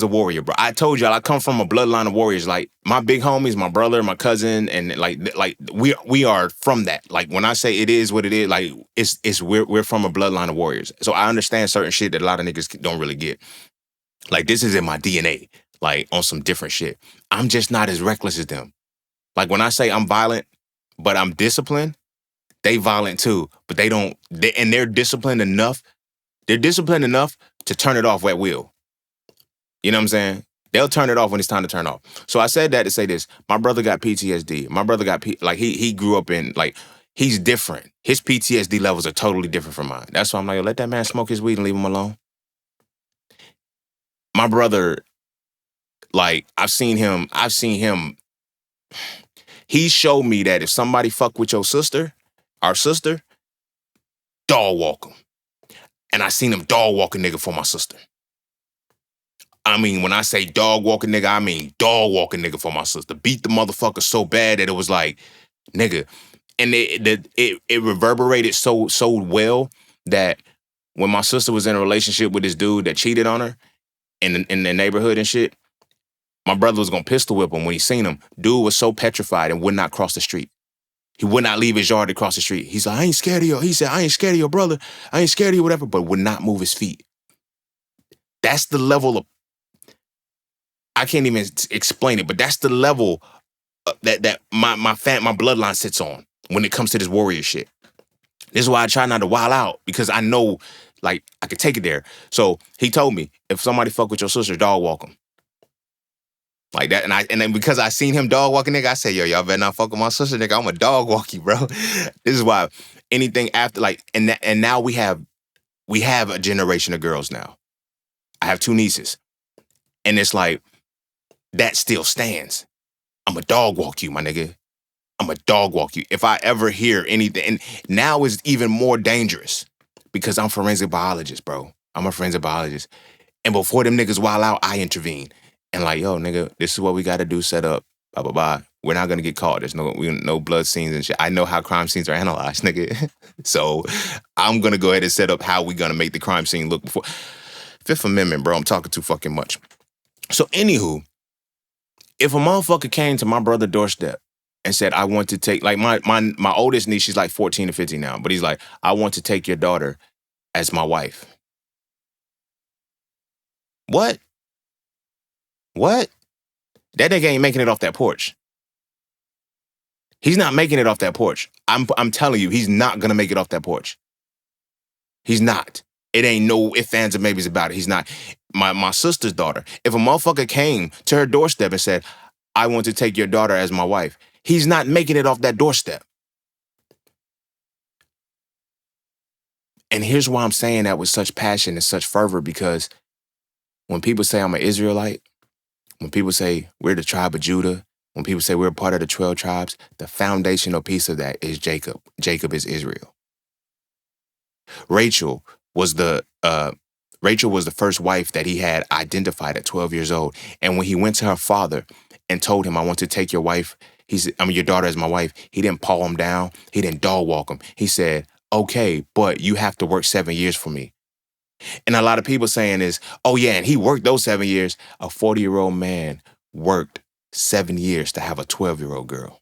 a warrior, bro. I told y'all I come from a bloodline of warriors. Like my big homies, my brother, my cousin, and like we are from that. Like when I say it is what it is, like we're from a bloodline of warriors. So I understand certain shit that a lot of niggas don't really get. Like this is in my DNA. Like on some different shit. I'm just not as reckless as them. Like when I say I'm violent, but I'm disciplined, they violent too, but they're disciplined enough. They're disciplined enough to turn it off at will. You know what I'm saying? They'll turn it off when it's time to turn off. So I said that to say this. My brother got PTSD. My brother got, he grew up in, he's different. His PTSD levels are totally different from mine. That's why I'm like, let that man smoke his weed and leave him alone. My brother, I've seen him, he showed me that if somebody fuck with your sister, our sister, dog walk him. And I seen him dog walk a nigga for my sister. I mean, when I say dog walk a nigga, I mean dog walk a nigga for my sister. Beat the motherfucker so bad that it was like, nigga. And it reverberated so well that when my sister was in a relationship with this dude that cheated on her in the neighborhood and shit, my brother was gonna pistol whip him when he seen him. Dude was so petrified and would not cross the street. He would not leave his yard to cross the street. He's like, I ain't scared of you. He said, I ain't scared of your brother. I ain't scared of you, whatever, but would not move his feet. That's the level of, I can't even explain it, but that's the level that my bloodline sits on when it comes to this warrior shit. This is why I try not to wild out, because I know, I could take it there. So he told me, if somebody fuck with your sister, dog walk them. Like that, and then because I seen him dog walking, nigga, I said, yo, y'all better not fuck with my sister, nigga. I'm a dog walk you, bro. This is why anything after, and now we have a generation of girls now. I have 2 nieces. And it's like, that still stands. I'm a dog walk you, my nigga. I'm a dog walk you. If I ever hear anything, and now is even more dangerous because I'm a forensic biologist, bro. I'm a forensic biologist. And before them niggas wild out, I intervene. And yo, nigga, this is what we got to do, set up, blah, blah, blah. we're not gonna get caught. There's no blood scenes and shit. I know how crime scenes are analyzed, nigga. So I'm gonna go ahead and set up how we gonna make the crime scene look before. Fifth Amendment, bro. I'm talking too fucking much. So anywho, if a motherfucker came to my brother's doorstep and said, I want to take, like my oldest niece, she's like 14 or 15 now, but he's like, I want to take your daughter as my wife. What? What? That nigga ain't making it off that porch. He's not making it off that porch. I'm telling you, he's not gonna make it off that porch. He's not. It ain't no ifs, ands, or maybes about it. He's not. My sister's daughter, if a motherfucker came to her doorstep and said, I want to take your daughter as my wife, he's not making it off that doorstep. And here's why I'm saying that with such passion and such fervor, because when people say I'm an Israelite, when people say we're the tribe of Judah, when people say we're a part of the 12 tribes, the foundational piece of that is Jacob. Jacob is Israel. Rachel was the first wife that he had identified at 12 years old. And when he went to her father and told him, I want to take your wife, your daughter as my wife, he didn't paw him down. He didn't dog walk him. He said, okay, but you have to work 7 years for me. And a lot of people saying is, oh yeah, and he worked those 7 years. A 40-year-old man worked 7 years to have a 12-year-old girl.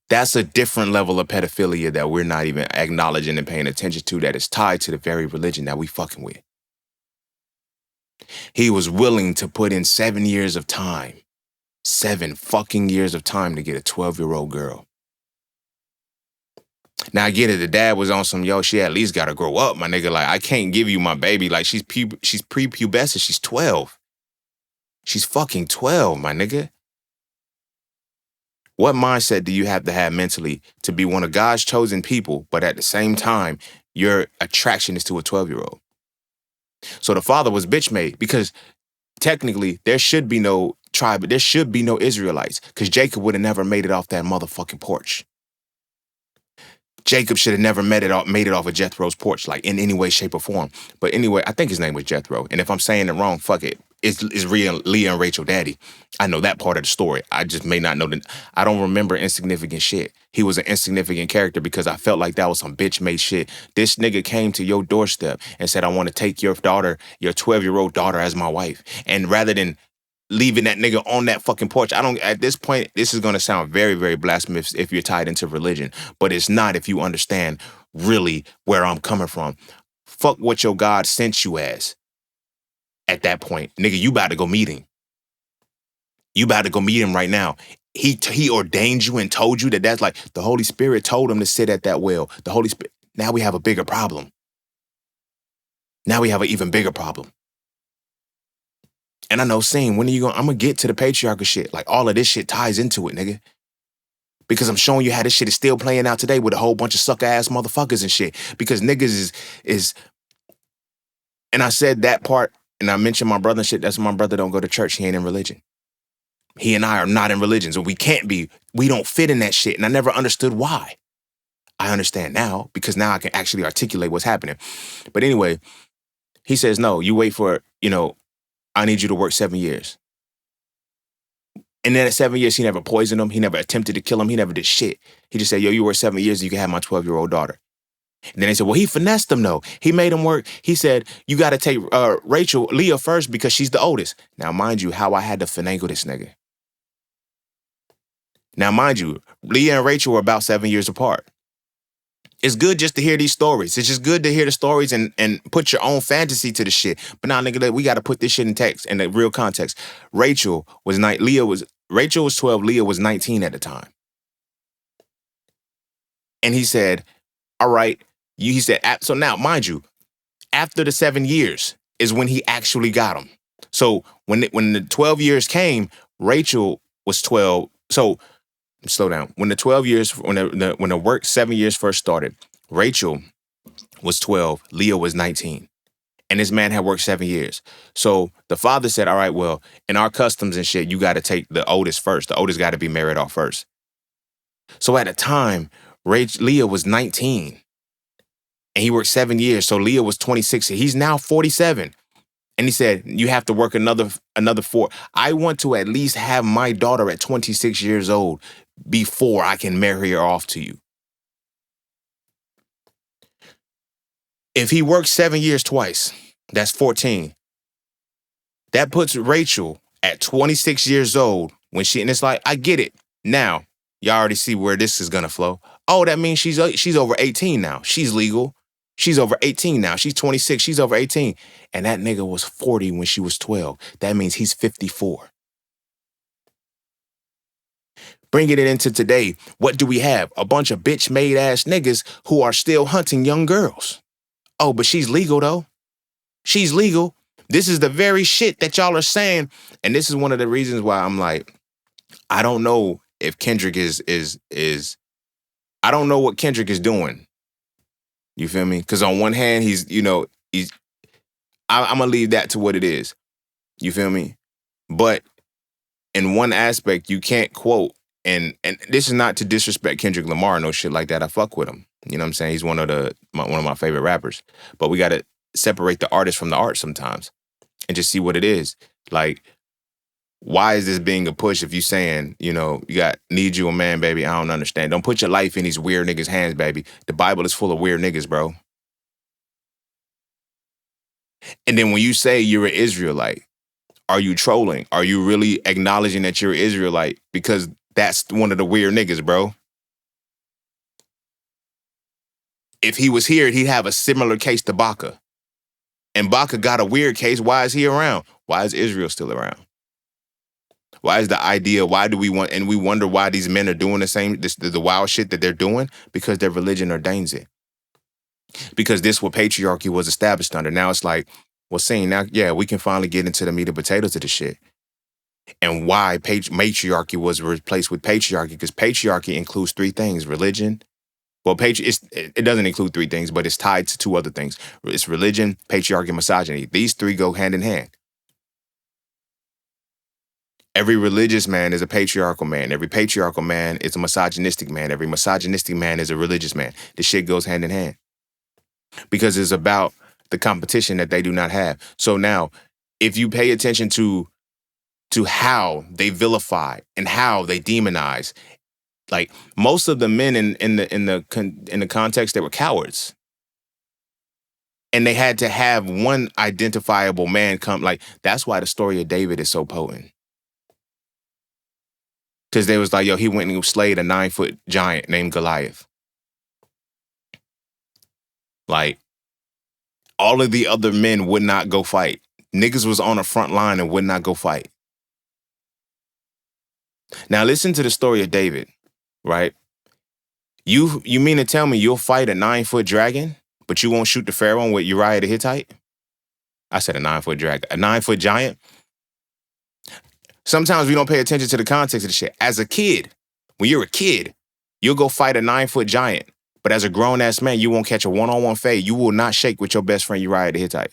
That's a different level of pedophilia that we're not even acknowledging and paying attention to, that is tied to the very religion that we fucking with. He was willing to put in 7 years of time, 7 fucking years of time to get a 12-year-old girl. Now I get it, the dad was on some, yo, she at least gotta grow up, my nigga. Like, I can't give you my baby. Like, she's prepubescent, she's 12. She's fucking 12, my nigga. What mindset do you have to have mentally to be one of God's chosen people, but at the same time, your attraction is to a 12-year-old? So the father was bitch made, because technically there should be no tribe, but there should be no Israelites, because Jacob would have never made it off that motherfucking porch. Jacob should have never made it off of Jethro's porch, like in any way, shape, or form. But anyway, I think his name was Jethro. And if I'm saying it wrong, fuck it. It's Leah and Rachel daddy. I know that part of the story. I just may not know I don't remember insignificant shit. He was an insignificant character because I felt like that was some bitch made shit. This nigga came to your doorstep and said, I want to take your daughter, your 12-year-old daughter, as my wife. And rather than leaving that nigga on that fucking porch, at this point, this is going to sound very, very blasphemous if you're tied into religion, but it's not if you understand really where I'm coming from. Fuck what your God sent you as. At that point, nigga, you about to go meet him. You about to go meet him right now. He ordained you and told you that's like, the Holy Spirit told him to sit at that well. The Holy Spirit, now we have a bigger problem. Now we have an even bigger problem. And I know, when are you going? I'm going to get to the patriarchal shit. Like, all of this shit ties into it, nigga. Because I'm showing you how this shit is still playing out today with a whole bunch of sucker-ass motherfuckers and shit. Because niggas is... And I said that part, and I mentioned my brother and shit. That's why my brother don't go to church. He ain't in religion. He and I are not in religion, so we can't be. We don't fit in that shit. And I never understood why. I understand now, because now I can actually articulate what's happening. But anyway, he says, no, you wait for, I need you to work 7 years. And then at 7 years, he never poisoned him. He never attempted to kill him. He never did shit. He just said, yo, you work 7 years and you can have my 12-year-old daughter. And then they said, well, he finessed him, though. He made him work. He said, you got to take Leah first because she's the oldest. Now, mind you, how I had to finagle this nigga. Now, mind you, Leah and Rachel were about 7 years apart. It's good just to hear these stories. It's just good to hear the stories and put your own fantasy to the shit. But now, nigga, we got to put this shit in text, in the real context. Rachel was 12, Leah was 19 at the time. And he said, all right, he said, so now, mind you, after the 7 years is when he actually got him. So when the 12 years came, Rachel was 12. So slow down. When the 12 years, when the work 7 years first started, Rachel was 12, Leah was 19. And this man had worked 7 years. So the father said, all right, well, in our customs and shit, you got to take the oldest first. The oldest got to be married off first. So at the time, Leah was 19. And he worked 7 years. So Leah was 26. He's now 47. And he said, you have to work another 4. I want to at least have my daughter at 26 years old before I can marry her off to you. If he works 7 years twice, that's 14. That puts Rachel at 26 years old when and it's like, I get it. Now, y'all already see where this is gonna flow. Oh, that means she's over 18 now. She's legal. She's over 18 now. She's 26. She's over 18. And that nigga was 40 when she was 12. That means he's 54. Bringing it into today, what do we have? A bunch of bitch-made ass niggas who are still hunting young girls. Oh, but she's legal though. She's legal. This is the very shit that y'all are saying. And this is one of the reasons why I'm like, I don't know if Kendrick is I don't know what Kendrick is doing. You feel me? Because on one hand, I'm gonna leave that to what it is. You feel me? But in one aspect, you can't quote, and this is not to disrespect Kendrick Lamar, no shit like that. I fuck with him. You know what I'm saying? He's one of my favorite rappers. But we gotta separate the artist from the art sometimes and just see what it is. Like, why is this being a push if you saying, you need you a man, baby? I don't understand. Don't put your life in these weird niggas' hands, baby. The Bible is full of weird niggas, bro. And then when you say you're an Israelite, are you trolling? Are you really acknowledging that you're an Israelite? Because that's one of the weird niggas, bro. If he was here, he'd have a similar case to Baca. And Baca got a weird case. Why is he around? Why is Israel still around? Why is the idea, why do we want, and we wonder why these men are doing the wild shit that they're doing? Because their religion ordains it. Because this what patriarchy was established under. Now it's like, well, seeing now, yeah, we can finally get into the meat and potatoes of the shit. And why matriarchy was replaced with patriarchy, because patriarchy includes 3 things: religion. Well, it doesn't include 3 things, but it's tied to 2 other things. It's religion, patriarchy, and misogyny. These 3 go hand in hand. Every religious man is a patriarchal man. Every patriarchal man is a misogynistic man. Every misogynistic man is a religious man. This shit goes hand in hand. Because it's about the competition that they do not have. So now, if you pay attention to how they vilify and how they demonize, like most of the men in the context, they were cowards. And they had to have one identifiable man come. Like, that's why the story of David is so potent. Because they was like, yo, he went and slayed a 9-foot giant named Goliath. Like, all of the other men would not go fight. Niggas was on the front line and would not go fight. Now listen to the story of David, right? You mean to tell me you'll fight a 9-foot dragon, but you won't shoot the Pharaoh with Uriah the Hittite? I said a 9-foot dragon. A 9-foot giant? Sometimes we don't pay attention to the context of the shit. As a kid, when you're a kid, you'll go fight a 9-foot giant. But as a grown-ass man, you won't catch a one-on-one fade. You will not shake with your best friend Uriah the Hittite.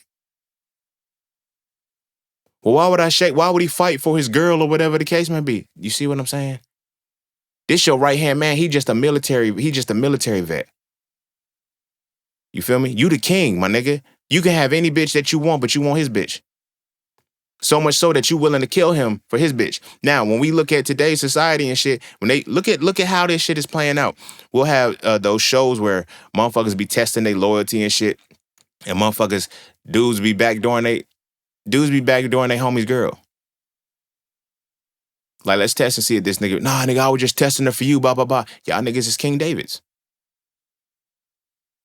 Well, why would I shake? Why would he fight for his girl or whatever the case may be? You see what I'm saying? This your right-hand man. He just a military vet. You feel me? You the king, my nigga. You can have any bitch that you want, but you want his bitch. So much so that you willing to kill him for his bitch. Now, when we look at today's society and shit, when they look at how this shit is playing out, we'll have those shows where motherfuckers be testing their loyalty and shit, and dudes be backdooring their homie's girl. Like, let's test and see if this nigga, nah, nigga, I was just testing her for you, blah, blah, blah. Y'all niggas is King Davids.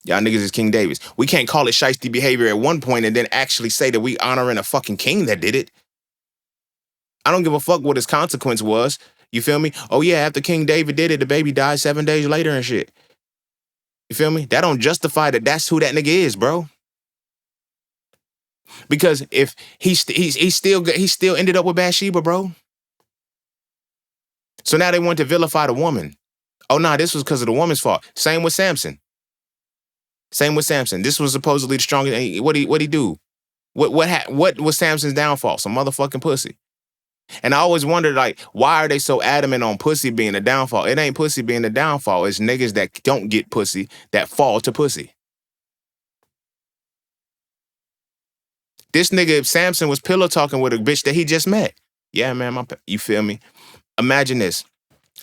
Y'all niggas is King Davids. We can't call it shiesty behavior at one point and then actually say that we honoring a fucking king that did it. I don't give a fuck what his consequence was. You feel me? Oh yeah, after King David did it, the baby died 7 days later and shit. You feel me? That don't justify that that's who that nigga is, bro. Because if he still ended up with Bathsheba, bro. So now they want to vilify the woman. Oh nah, this was because of the woman's fault. Same with Samson. This was supposedly the strongest. What'd he do? What was Samson's downfall? Some motherfucking pussy. And I always wondered, like, why are they so adamant on pussy being the downfall? It ain't pussy being the downfall. It's niggas that don't get pussy that fall to pussy. This nigga Samson was pillow talking with a bitch that he just met. Yeah, man, you feel me? Imagine this.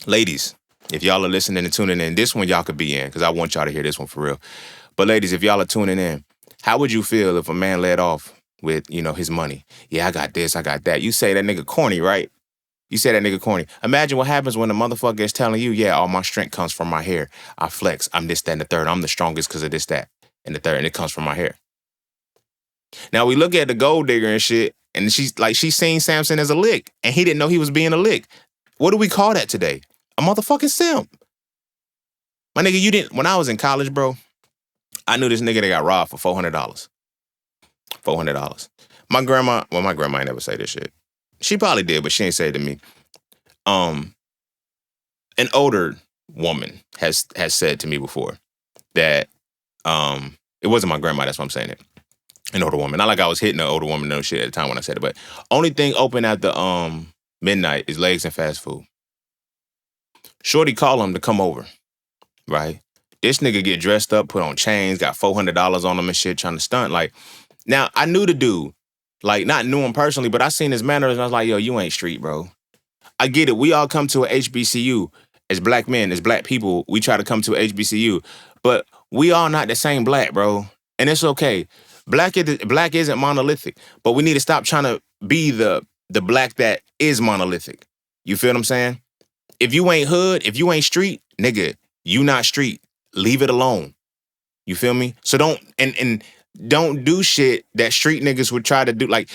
Ladies, if y'all are listening and tuning in, this one y'all could be in, because I want y'all to hear this one for real. But ladies, if y'all are tuning in, how would you feel if a man led off with, his money? Yeah, I got this, I got that. You say that nigga corny, right? You say that nigga corny. Imagine what happens when a motherfucker is telling you, yeah, all my strength comes from my hair. I flex. I'm this, that, and the third. I'm the strongest because of this, that, and the third, and it comes from my hair. Now we look at the gold digger and shit, and she's seen Samson as a lick, and he didn't know he was being a lick. What do we call that today? A motherfucking simp. My nigga, when I was in college, bro, I knew this nigga that got robbed for $400. $400. My grandma ain't never say this shit. She probably did, but she ain't say it to me. An older woman has said to me before that it wasn't my grandma, that's why I'm saying it. An older woman. Not like I was hitting an older woman, no shit at the time when I said it, but only thing open at the midnight is legs and fast food. Shorty call him to come over, right? This nigga get dressed up, put on chains, got $400 on him and shit, trying to stunt. Like, now I knew the dude. Like, not knew him personally, but I seen his manners and I was like, yo, you ain't street, bro. I get it. We all come to a HBCU as black men, as black people. We try to come to a HBCU, but we all not the same black, bro. And it's okay. Black isn't monolithic, but we need to stop trying to be the black that is monolithic. You feel what I'm saying? If you ain't hood, if you ain't street, nigga, you not street. Leave it alone. You feel me? So don't do shit that street niggas would try to do. Like,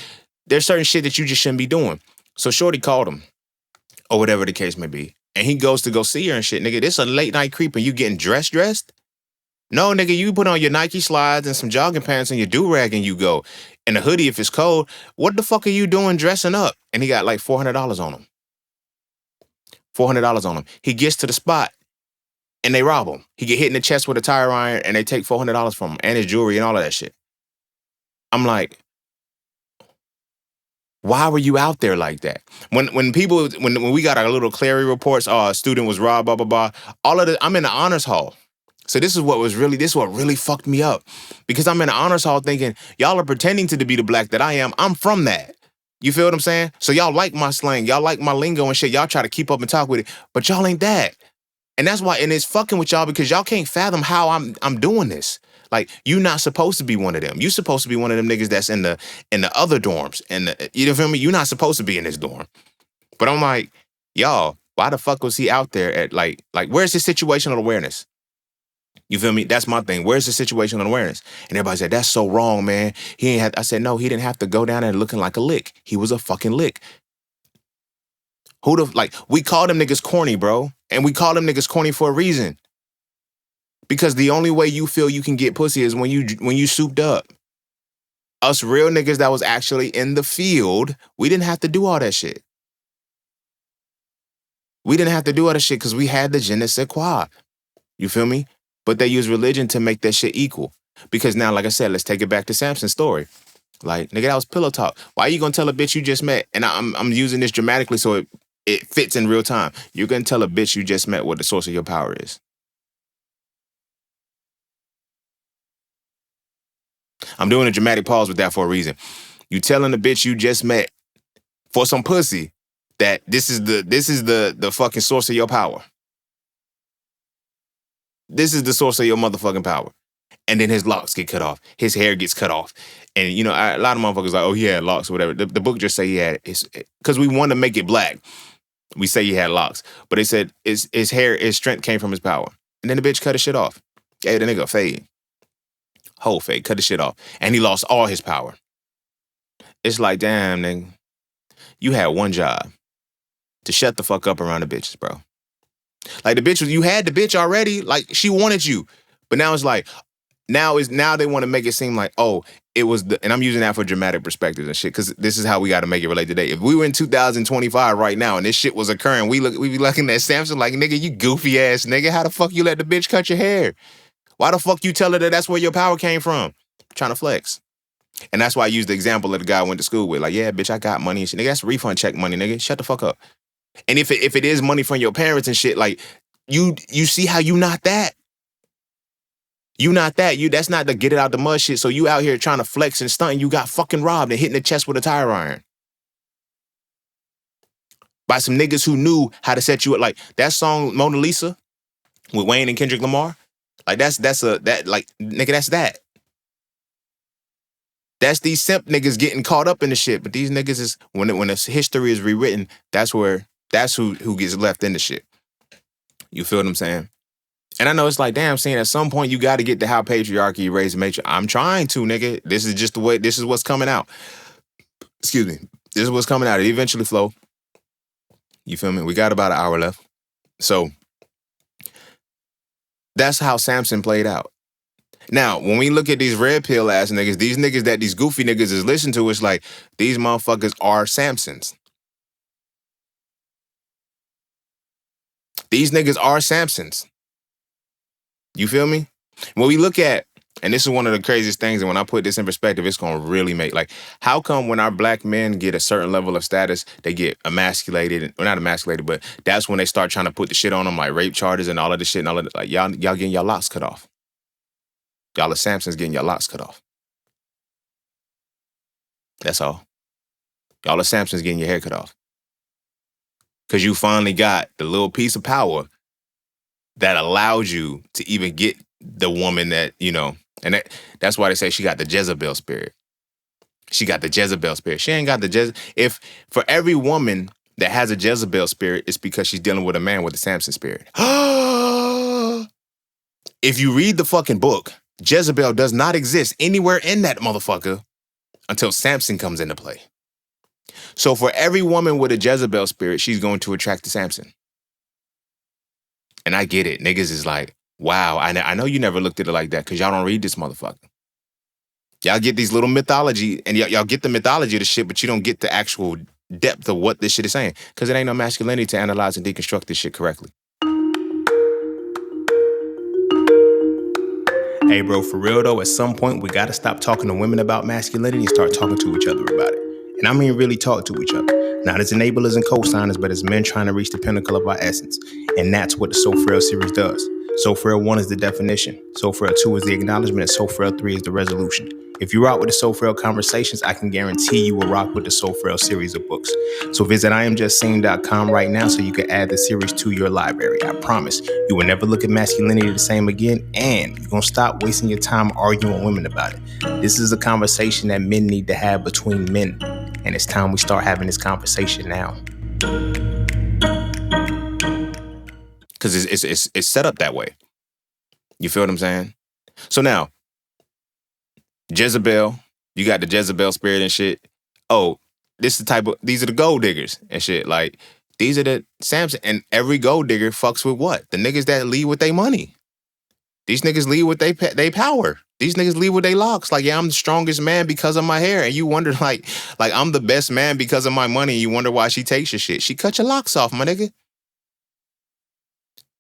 there's certain shit that you just shouldn't be doing. So shorty called him, or whatever the case may be. And he goes to go see her and shit. Nigga, this a late night creep and you getting dressed? No, nigga, you put on your Nike slides and some jogging pants and your do-rag and you go. And a hoodie if it's cold. What the fuck are you doing dressing up? And he got like $400 on him. $400 on him. He gets to the spot and they rob him. He get hit in the chest with a tire iron and they take $400 from him and his jewelry and all of that shit. I'm like, why were you out there like that? When we got our little Clary reports, a student was robbed, blah, blah, blah, all of I'm in the honors hall. So this is what really fucked me up. Because I'm in the honors hall thinking, y'all are pretending to be the black that I am. I'm from that. You feel what I'm saying? So y'all like my slang, y'all like my lingo and shit. Y'all try to keep up and talk with it, but y'all ain't that. And that's why, and it's fucking with y'all because y'all can't fathom how I'm doing this. Like, you not supposed to be one of them. You supposed to be one of them niggas that's in the other dorms. And you feel me? You're not supposed to be in this dorm. But I'm like, y'all, why the fuck was he out there at like where's his situational awareness? You feel me? That's my thing. Where's the situational awareness? And everybody said, that's so wrong, man. I said, no, he didn't have to go down there looking like a lick. He was a fucking lick. We call them niggas corny, bro. And we call them niggas corny for a reason. Because the only way you feel you can get pussy is when you souped up. Us real niggas that was actually in the field, we didn't have to do all that shit. We didn't have to do all that shit because we had the je ne sais quoi. You feel me? But they use religion to make that shit equal. Because now, like I said, let's take it back to Samson's story. Like, nigga, that was pillow talk. Why are you gonna tell a bitch you just met? And I'm using this dramatically so it fits in real time. You're gonna tell a bitch you just met what the source of your power is. I'm doing a dramatic pause with that for a reason. You telling a bitch you just met for some pussy that this is the fucking source of your power. This is the source of your motherfucking power. And then his locks get cut off. His hair gets cut off. And, a lot of motherfuckers like, oh, he had locks or whatever. The book just say he had because we want to make it black. We say he had locks. But they said his hair, his strength came from his power. And then the bitch cut his shit off. Gave the nigga a fade. Whole fade. Cut his shit off. And he lost all his power. It's like, damn, nigga. You had one job. To shut the fuck up around the bitches, bro. Like, you had the bitch already. Like, she wanted you. But now it's like, now they want to make it seem like, oh, it was and I'm using that for dramatic perspectives and shit, because this is how we got to make it relate today. If we were in 2025 right now and this shit was occurring, we be looking at Samson like, nigga, you goofy ass nigga. How the fuck you let the bitch cut your hair? Why the fuck you tell her that that's where your power came from? Trying to flex. And that's why I used the example that the guy I went to school with. Like, yeah, bitch, I got money and shit. Nigga, that's refund check money, nigga. Shut the fuck up. And if it is money from your parents and shit, like, you see how you not that? You not that. That's not the get it out the mud shit. So you out here trying to flex and stunt and you got fucking robbed and hit in the chest with a tire iron. By some niggas who knew how to set you up. Like that song Mona Lisa with Wayne and Kendrick Lamar. Like that's nigga, that's that. That's these simp niggas getting caught up in the shit. But these niggas is when the history is rewritten, that's who gets left in the shit. You feel what I'm saying? And I know it's like, damn, saying at some point you got to get to how patriarchy erased matriarchy. I'm trying to, nigga. This is just the way. This is what's coming out. Excuse me. This is what's coming out. It eventually flow. You feel me? We got about an hour left. So that's how Samson played out. Now, when we look at these red pill ass niggas, these niggas that these goofy niggas is listening to, it's like, these motherfuckers are Samsons. These niggas are Samsons. You feel me? When we look at, and this is one of the craziest things, and when I put this in perspective, it's going to really make, like, how come when our black men get a certain level of status, they get emasculated, well, not emasculated, but that's when they start trying to put the shit on them, like rape charges and all of this shit, and all of that. Like, y'all getting your locks cut off. Y'all are Samsons getting your locks cut off. That's all. Y'all are Samsons getting your hair cut off. Because you finally got the little piece of power that allowed you to even get the woman that, you know, and that's why they say she got the Jezebel spirit. She got the Jezebel spirit. She ain't got the Jezebel. If for every woman that has a Jezebel spirit, it's because she's dealing with a man with a Samson spirit. If you read the fucking book, Jezebel does not exist anywhere in that motherfucker until Samson comes into play. So for every woman with a Jezebel spirit, she's going to attract to Samson. And I get it. Niggas is like, wow, I know you never looked at it like that because y'all don't read this motherfucker. Y'all get these little mythology, and y'all get the mythology of the shit, but you don't get the actual depth of what this shit is saying because it ain't no masculinity to analyze and deconstruct this shit correctly. Hey, bro, for real, though, at some point, we got to stop talking to women about masculinity and start talking to each other about it. And I mean really talk to each other. Not as enablers and co-signers, but as men trying to reach the pinnacle of our essence. And that's what the So Frail series does. So Frail 1 is the definition. So Frail 2 is the acknowledgement. And So Frail 3 is the resolution. If you rock with the So Frail conversations, I can guarantee you will rock with the So Frail series of books. So visit IamJustSaying.com right now so you can add the series to your library. I promise you will never look at masculinity the same again, and you're going to stop wasting your time arguing with women about it. This is a conversation that men need to have between men, and it's time we start having this conversation now. Because it's set up that way. You feel what I'm saying? So now, Jezebel, you got the Jezebel spirit and shit. Oh, these are the gold diggers and shit. Like, these are the Samson, and every gold digger fucks with what? The niggas that lead with their money. These niggas lead with they power. These niggas lead with their locks. Like, yeah, I'm the strongest man because of my hair. And you wonder, like I'm the best man because of my money. And you wonder why she takes your shit. She cut your locks off, my nigga.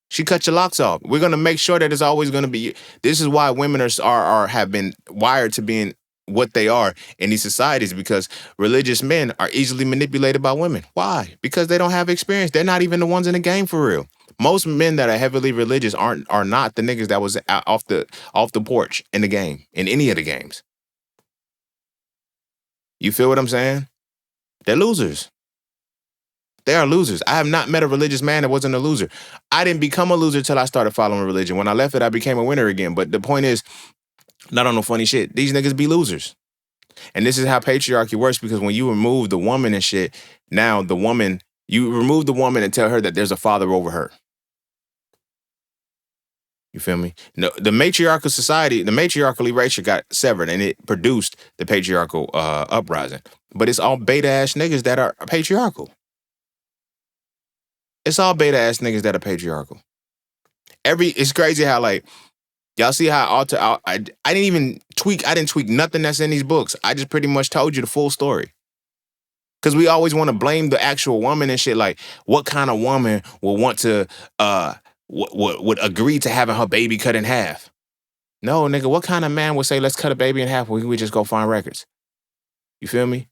She cut your locks off. We're gonna make sure that it's always gonna be. This is why women have been wired to being what they are in these societies, because religious men are easily manipulated by women. Why? Because they don't have experience. They're not even the ones in the game for real. Most men that are heavily religious are not the niggas that was off the porch in the game, in any of the games. You feel what I'm saying? They're losers. They are losers. I have not met a religious man that wasn't a loser. I didn't become a loser till I started following religion. When I left it, I became a winner again. But the point is, not on no funny shit. These niggas be losers. And this is how patriarchy works, because when you remove the woman and shit, now you remove the woman and tell her that there's a father over her. You feel me? No, the matriarchal society, the matriarchal erasure got severed, and it produced the patriarchal uprising. But it's all beta-ass niggas that are patriarchal. It's all beta-ass niggas that are patriarchal. It's crazy how, like, y'all see how I didn't tweak nothing that's in these books. I just pretty much told you the full story. Because we always want to blame the actual woman and shit. Like, what kind of woman will want to, would agree to having her baby cut in half? No, nigga, what kind of man would say, let's cut a baby in half when we just go find records? You feel me?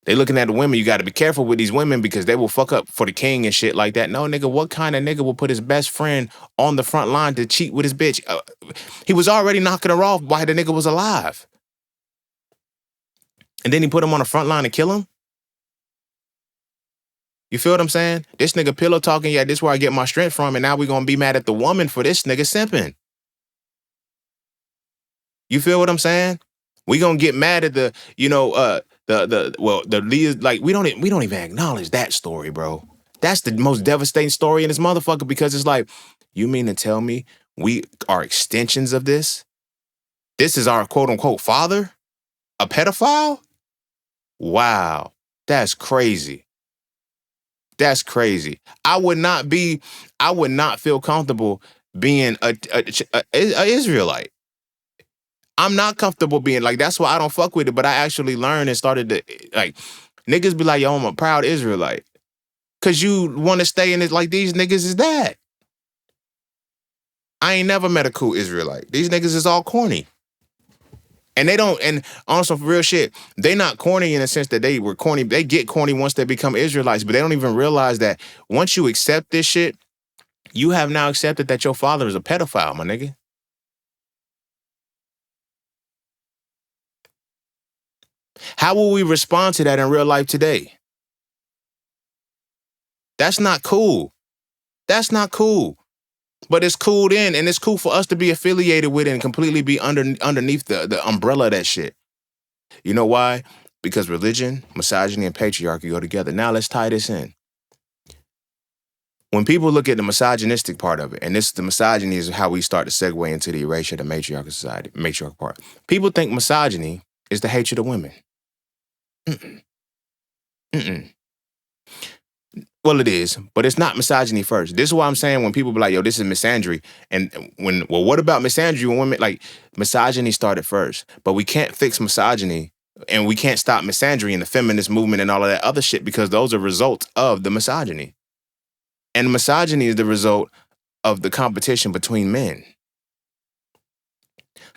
They looking at the women. You got to be careful with these women because they will fuck up for the king and shit like that. No, nigga, what kind of nigga will put his best friend on the front line to cheat with his bitch? He was already knocking her off while the nigga was alive. And then he put him on the front line and kill him? You feel what I'm saying? This nigga pillow talking, yeah, this is where I get my strength from, and now we gonna be mad at the woman for this nigga simping. You feel what I'm saying? We gonna get mad at the, the leaders, like we don't even acknowledge that story, bro. That's the most devastating story in this motherfucker because it's like, you mean to tell me we are extensions of this? This is our quote unquote father? A pedophile? Wow. That's crazy. That's crazy. I would not feel comfortable being a Israelite. I'm not comfortable being like, that's why I don't fuck with it. But I actually learned and started to like, niggas be like, yo, I'm a proud Israelite. Cause you want to stay in it like these niggas is that. I ain't never met a cool Israelite. These niggas is all corny. And they don't, and also for real shit, they not corny in the sense that they were corny. They get corny once they become Israelites, but they don't even realize that once you accept this shit, you have now accepted that your father is a pedophile, my nigga. How will we respond to that in real life today? That's not cool. That's not cool. But it's cool then, and it's cool for us to be affiliated with it and completely be underneath the umbrella of that shit. You know why? Because religion, misogyny, and patriarchy go together. Now let's tie this in. When people look at the misogynistic part of it, and the misogyny is how we start to segue into the erasure of the matriarchal society, matriarchal part. People think misogyny is the hatred of women. Mm-mm. Mm-mm. Well, it is, but it's not misogyny first. This is why I'm saying when people be like, yo, this is misandry. And what about misandry when women, like, misogyny started first, but we can't fix misogyny and we can't stop misandry and the feminist movement and all of that other shit because those are results of the misogyny. And misogyny is the result of the competition between men.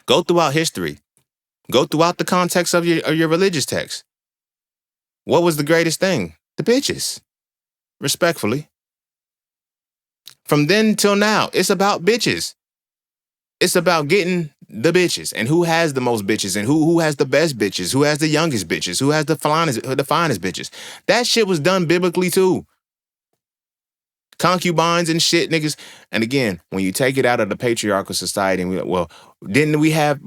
Go throughout history. Go throughout the context of your religious text. What was the greatest thing? The bitches. Respectfully. From then till now, it's about bitches. It's about getting the bitches and who has the most bitches and who has the best bitches, who has the youngest bitches, who has the finest bitches. That shit was done biblically too. Concubines and shit, niggas. And again, when you take it out of the patriarchal society, and didn't we have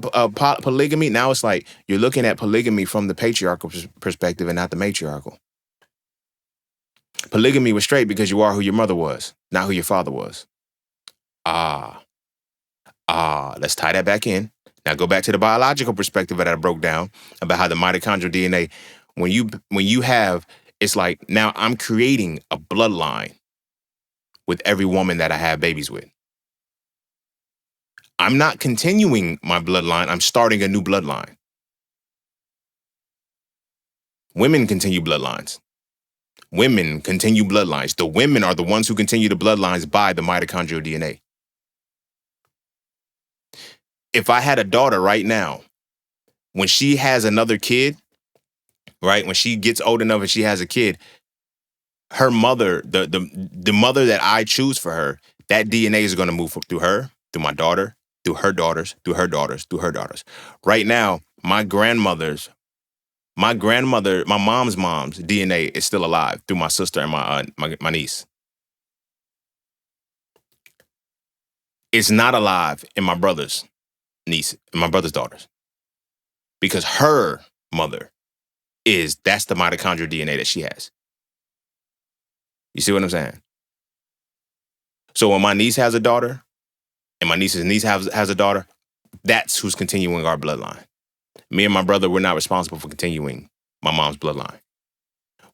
polygamy? Now it's like you're looking at polygamy from the patriarchal perspective and not the matriarchal. Polygamy was straight because you are who your mother was, not who your father was. Let's tie that back in. Now go back to the biological perspective that I broke down about how the mitochondrial DNA, when you have, it's like now I'm creating a bloodline with every woman that I have babies with. I'm not continuing my bloodline. I'm starting a new bloodline. Women continue bloodlines. Women continue bloodlines. The women are the ones who continue the bloodlines by the mitochondrial DNA. If I had a daughter right now, when she has another kid, right, when she gets old enough and she has a kid, her mother, the mother that I choose for her, that DNA is going to move through her, through my daughter, through her daughters, through her daughters, through her daughters. Right now, my mom's DNA is still alive through my sister and my niece. It's not alive in my brother's niece and my brother's daughters. Because her mother that's the mitochondrial DNA that she has. You see what I'm saying? So when my niece has a daughter and my niece's niece has a daughter, that's who's continuing our bloodline. Me and my brother, we're not responsible for continuing my mom's bloodline.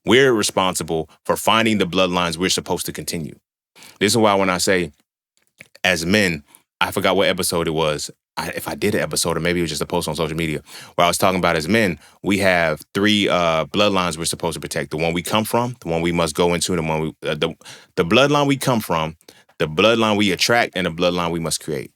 We're responsible for finding the bloodlines we're supposed to continue. This is why when I say, as men, I forgot what episode it was. If I did an episode, or maybe it was just a post on social media, where I was talking about as men, we have 3 bloodlines we're supposed to protect. The one we come from, the one we must go into, the one the bloodline we come from, the bloodline we attract, and the bloodline we must create.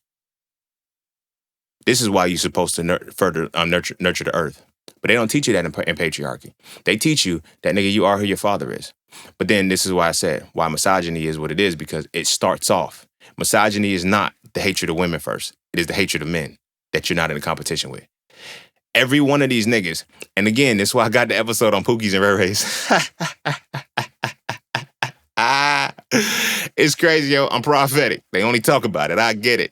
This is why you're supposed to nurture the earth. But they don't teach you that in patriarchy. They teach you that, nigga, you are who your father is. But then this is why I said why misogyny is what it is, because it starts off. Misogyny is not the hatred of women first. It is the hatred of men that you're not in a competition with. Every one of these niggas, and again, this is why I got the episode on Pookies and Ray Rays. It's crazy, yo. I'm prophetic. They only talk about it. I get it.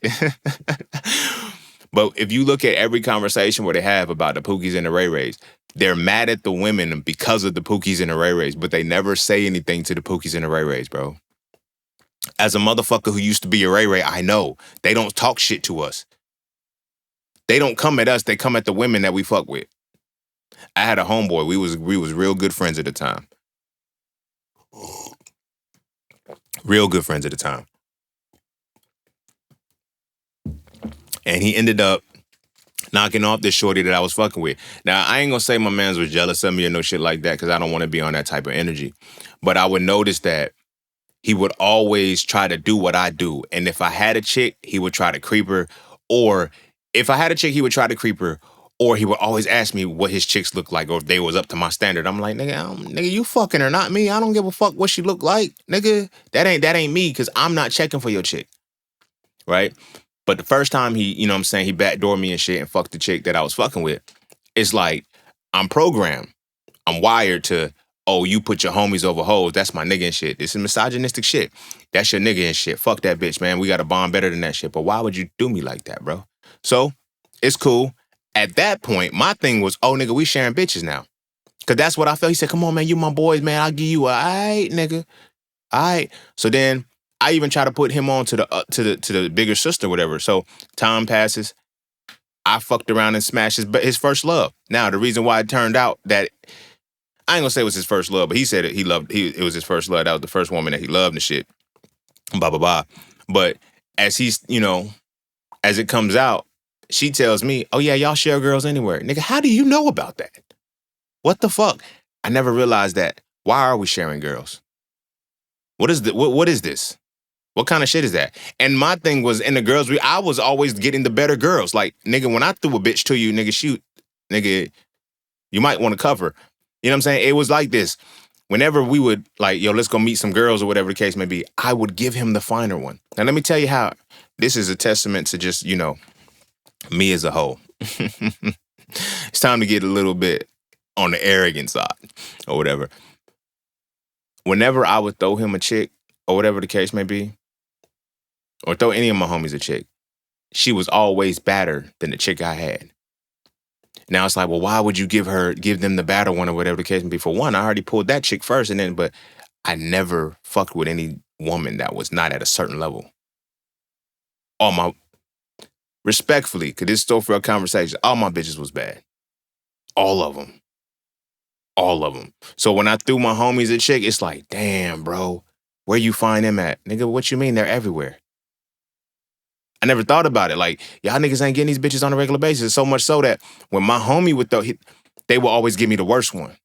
But if you look at every conversation where they have about the Pookies and the Ray Rays, they're mad at the women because of the Pookies and the Ray Rays, but they never say anything to the Pookies and the Ray Rays, bro. As a motherfucker who used to be a Ray Ray, I know they don't talk shit to us. They don't come at us. They come at the women that we fuck with. I had a homeboy. We was real good friends at the time. Real good friends at the time. And he ended up knocking off this shorty that I was fucking with. Now, I ain't gonna say my mans was jealous of me or no shit like that, because I don't want to be on that type of energy. But I would notice that he would always try to do what I do. And if I had a chick, he would try to creep her. Or if I had a chick, he would try to creep her. Or he would always ask me what his chicks look like or if they was up to my standard. I'm like, nigga, you fucking her, not me. I don't give a fuck what she look like. Nigga, that ain't me, because I'm not checking for your chick. Right? But the first time he, you know what I'm saying, he backdoored me and shit and fucked the chick that I was fucking with, it's like, I'm programmed. I'm wired to, oh, you put your homies over hoes. That's my nigga and shit. This is misogynistic shit. That's your nigga and shit. Fuck that bitch, man. We got to bond better than that shit. But why would you do me like that, bro? So, it's cool. At that point, my thing was, oh, nigga, we sharing bitches now. Because that's what I felt. He said, come on, man, you my boys, man. I'll give you a, all right, nigga. All right. So then I even try to put him on to the bigger sister, whatever. So time passes. I fucked around and smashed his first love. Now, the reason why it turned out that, I ain't gonna say it was his first love, but he said it was his first love. That was the first woman that he loved and shit. Blah, blah, blah. But as he's, as it comes out, she tells me, oh yeah, y'all share girls anywhere. Nigga, how do you know about that? What the fuck? I never realized that. Why are we sharing girls? What is this? What kind of shit is that? And my thing was, in the girls, I was always getting the better girls. Like, nigga, when I threw a bitch to you, nigga, you might want to cover. You know what I'm saying? It was like this. Whenever we would, like, yo, let's go meet some girls or whatever the case may be, I would give him the finer one. Now, let me tell you how this is a testament to just, me as a whole. It's time to get a little bit on the arrogant side or whatever. Whenever I would throw him a chick or whatever the case may be, or throw any of my homies a chick, she was always badder than the chick I had. Now it's like, well, why would you give them the badder one or whatever the case may be? For one, I already pulled that chick first, but I never fucked with any woman that was not at a certain level. Respectfully, because this is still for a conversation, all my bitches was bad. All of them. All of them. So when I threw my homies a chick, it's like, damn, bro, where you find them at? Nigga, what you mean? They're everywhere. I never thought about it. Like, y'all niggas ain't getting these bitches on a regular basis. So much so that when my homie would throw, they would always give me the worst one.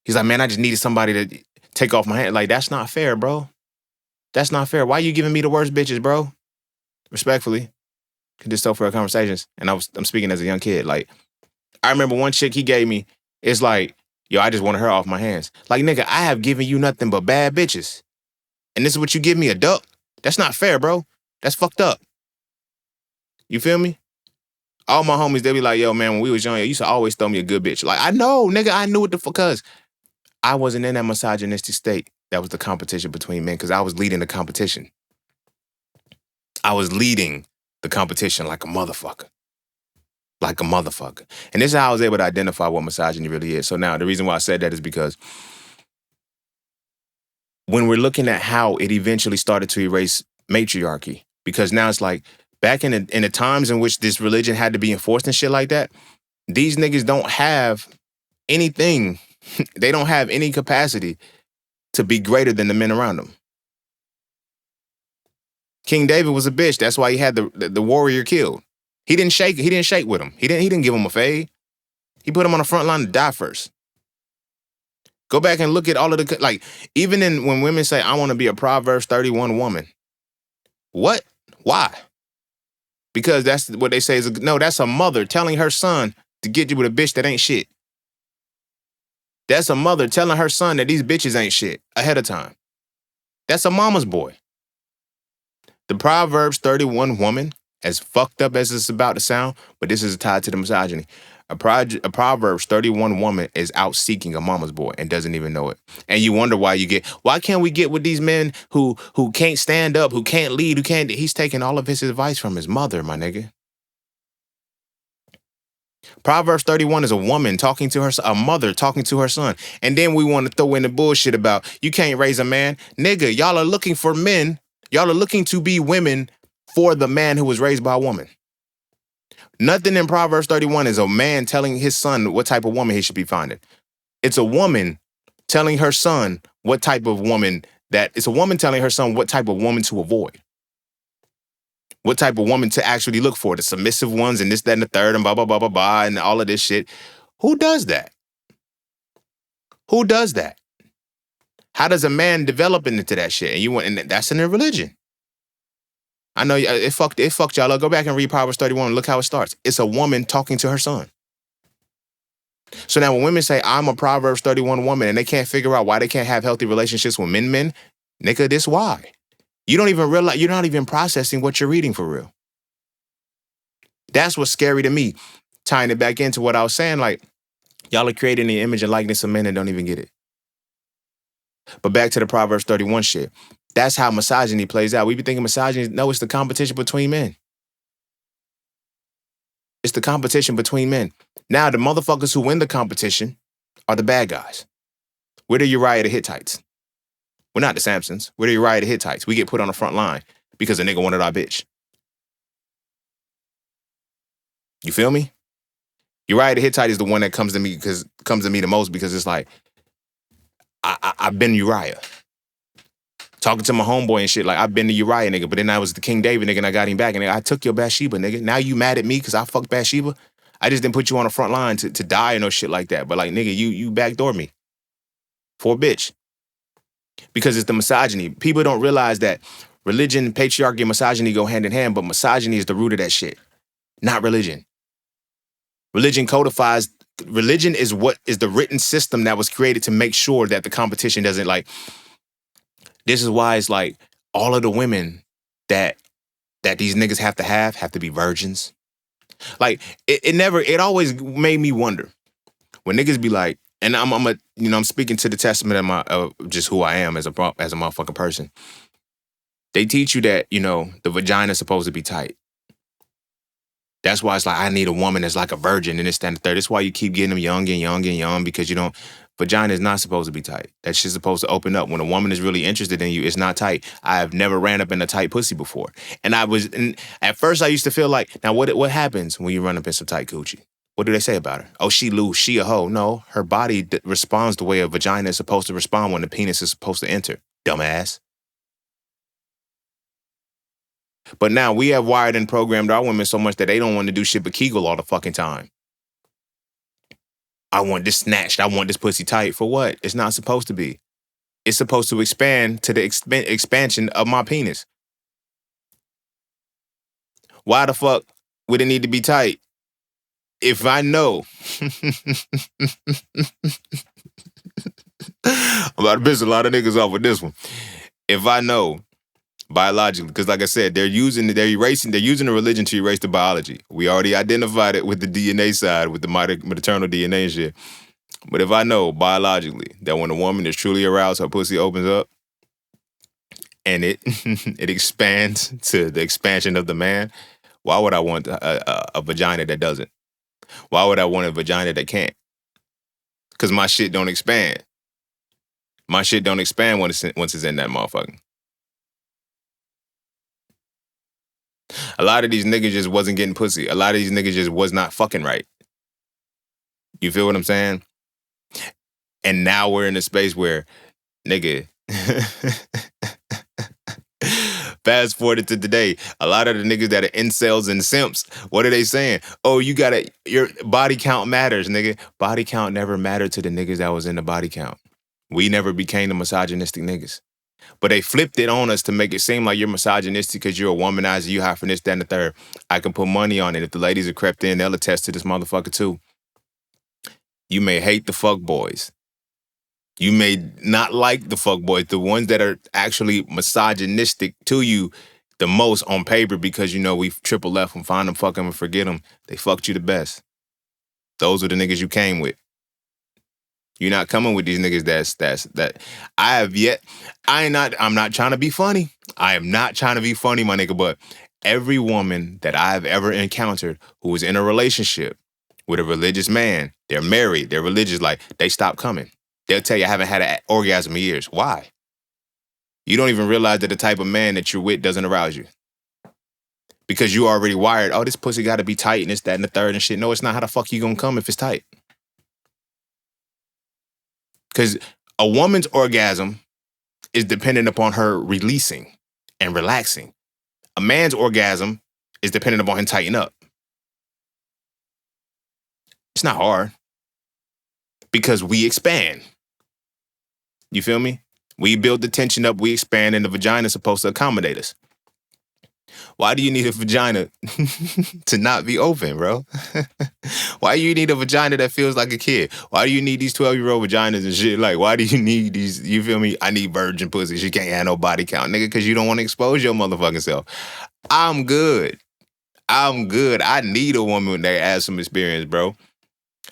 He's like, man, I just needed somebody to take off my hand. Like, that's not fair, bro. That's not fair. Why you giving me the worst bitches, bro? Respectfully. Could just tell for our conversations. And I'm speaking as a young kid. Like, I remember one chick he gave me, it's like, yo, I just wanted her off my hands. Like, nigga, I have given you nothing but bad bitches. And this is what you give me, a duck? That's not fair, bro. That's fucked up. You feel me? All my homies, they be like, yo, man, when we was young, you used to always throw me a good bitch. Like, I know, nigga, I knew it because I wasn't in that misogynistic state. That was the competition between men, because I was leading the competition. I was leading the competition like a motherfucker. Like a motherfucker. And this is how I was able to identify what misogyny really is. So now, the reason why I said that is because when we're looking at how it eventually started to erase matriarchy, because now it's like, back in the times in which this religion had to be enforced and shit like that, these niggas don't have anything. They don't have any capacity to be greater than the men around them. King David was a bitch. That's why he had the warrior killed. He didn't shake with him. He didn't give him a fade. He put him on the front line to die first. Go back and look at all of the, like, even when women say, I want to be a Proverbs 31 woman. What? Why? Because that's what they say is, no, that's a mother telling her son to get you with a bitch that ain't shit. That's a mother telling her son that these bitches ain't shit ahead of time. That's a mama's boy. The Proverbs 31 woman, as fucked up as it's about to sound, but this is tied to the misogyny. A Proverbs 31 woman is out seeking a mama's boy and doesn't even know it. And you wonder why can't we get with these men who can't stand up, who can't lead, he's taking all of his advice from his mother, my nigga. Proverbs 31 is a woman talking to a mother talking to her son. And then we want to throw in the bullshit about you can't raise a man. Nigga, y'all are looking for men. Y'all are looking to be women for the man who was raised by a woman. Nothing in Proverbs 31 is a man telling his son what type of woman he should be finding. It's a woman telling her son what type of woman it's a woman telling her son what type of woman to avoid. What type of woman to actually look for, the submissive ones and this, that, and the third and blah, blah, blah, blah, blah, and all of this shit. Who does that? Who does that? How does a man develop into that shit? And that's in their religion. I know it fucked y'all up. Go back and read Proverbs 31 and look how it starts. It's a woman talking to her son. So now when women say, I'm a Proverbs 31 woman, and they can't figure out why they can't have healthy relationships with men, nigga, this why. You don't even realize, you're not even processing what you're reading for real. That's what's scary to me. Tying it back into what I was saying, like, y'all are creating the image and likeness of men and don't even get it. But back to the Proverbs 31 shit. That's how misogyny plays out. We be thinking misogyny, no, it's the competition between men. It's the competition between men. Now, the motherfuckers who win the competition are the bad guys. We're the Uriah the Hittites. We're not the Samsons. We're the Uriah the Hittites. We get put on the front line because a nigga wanted our bitch. You feel me? Uriah the Hittite is the one that comes to me the most because it's like, I've been Uriah. Talking to my homeboy and shit, like, I've been the Uriah nigga, but then I was the King David nigga and I got him back and I took your Bathsheba nigga. Now you mad at me because I fucked Bathsheba? I just didn't put you on the front line to die or no shit like that. But like, nigga, you backdoor me for a bitch. Because it's the misogyny. People don't realize that religion, patriarchy, and misogyny go hand in hand, but misogyny is the root of that shit, not religion. Religion is what is the written system that was created to make sure that the competition doesn't like. This is why it's like all of the women that these niggas have to be virgins. Like it always made me wonder when niggas be like, and I'm speaking to the testament of just who I am as a motherfucking person. They teach you that, the vagina is supposed to be tight. That's why it's like, I need a woman that's like a virgin and this, that, and the third. That's why you keep getting them young and young and young because vagina is not supposed to be tight. That shit's supposed to open up. When a woman is really interested in you, it's not tight. I have never ran up in a tight pussy before. And at first I used to feel like, now what happens when you run up in some tight coochie? What do they say about her? Oh, she loose, she a hoe. No, her body responds the way a vagina is supposed to respond when the penis is supposed to enter. Dumbass. But now we have wired and programmed our women so much that they don't want to do shit but Kegel all the fucking time. I want this snatched. I want this pussy tight. For what? It's not supposed to be. It's supposed to expand to the expansion of my penis. Why the fuck would it need to be tight? If I know. I'm about to piss a lot of niggas off with this one. If I know biologically, because like I said, they're using the religion to erase the biology. We already identified it with the DNA side, with the maternal DNA and shit. But if I know biologically that when a woman is truly aroused, her pussy opens up and it it expands to the expansion of the man, why would I want a vagina that doesn't? Why would I want a vagina that can't? Because my shit don't expand. My shit don't expand once it's in that motherfucker. A lot of these niggas just wasn't getting pussy. A lot of these niggas just was not fucking right. You feel what I'm saying? And now we're in a space where, nigga, fast forward to today, a lot of the niggas that are incels and simps, what are they saying? Oh, your body count matters, nigga. Body count never mattered to the niggas that was in the body count. We never became the misogynistic niggas. But they flipped it on us to make it seem like you're misogynistic because you're a womanizer, you high for this, that, and the third. I can put money on it. If the ladies have crept in, they'll attest to this motherfucker too. You may hate the fuck boys. You may not like the fuckboys, the ones that are actually misogynistic to you the most on paper because you know we triple left them, find them, fuck them, and forget them. They fucked you the best. Those are the niggas you came with. You're not coming with these niggas that I have yet. I'm not trying to be funny. I am not trying to be funny, my nigga, but every woman that I've ever encountered who was in a relationship with a religious man, they're married, they're religious, like they stop coming. They'll tell you I haven't had an orgasm in years. Why? You don't even realize that the type of man that you're with doesn't arouse you. Because you already wired, oh, this pussy gotta be tight and this, that, and the third and shit. No, it's not. How the fuck you gonna come if it's tight? Because a woman's orgasm is dependent upon her releasing and relaxing. A man's orgasm is dependent upon him tightening up. It's not hard because we expand. You feel me? We build the tension up, we expand, and the vagina is supposed to accommodate us. Why do you need a vagina to not be open, bro? Why do you need a vagina that feels like a kid? Why do you need these 12-year-old vaginas and shit? Like, why do you need these, you feel me? I need virgin pussy. She can't have no body count, nigga, because you don't want to expose your motherfucking self. I'm good. I need a woman that has some experience, bro.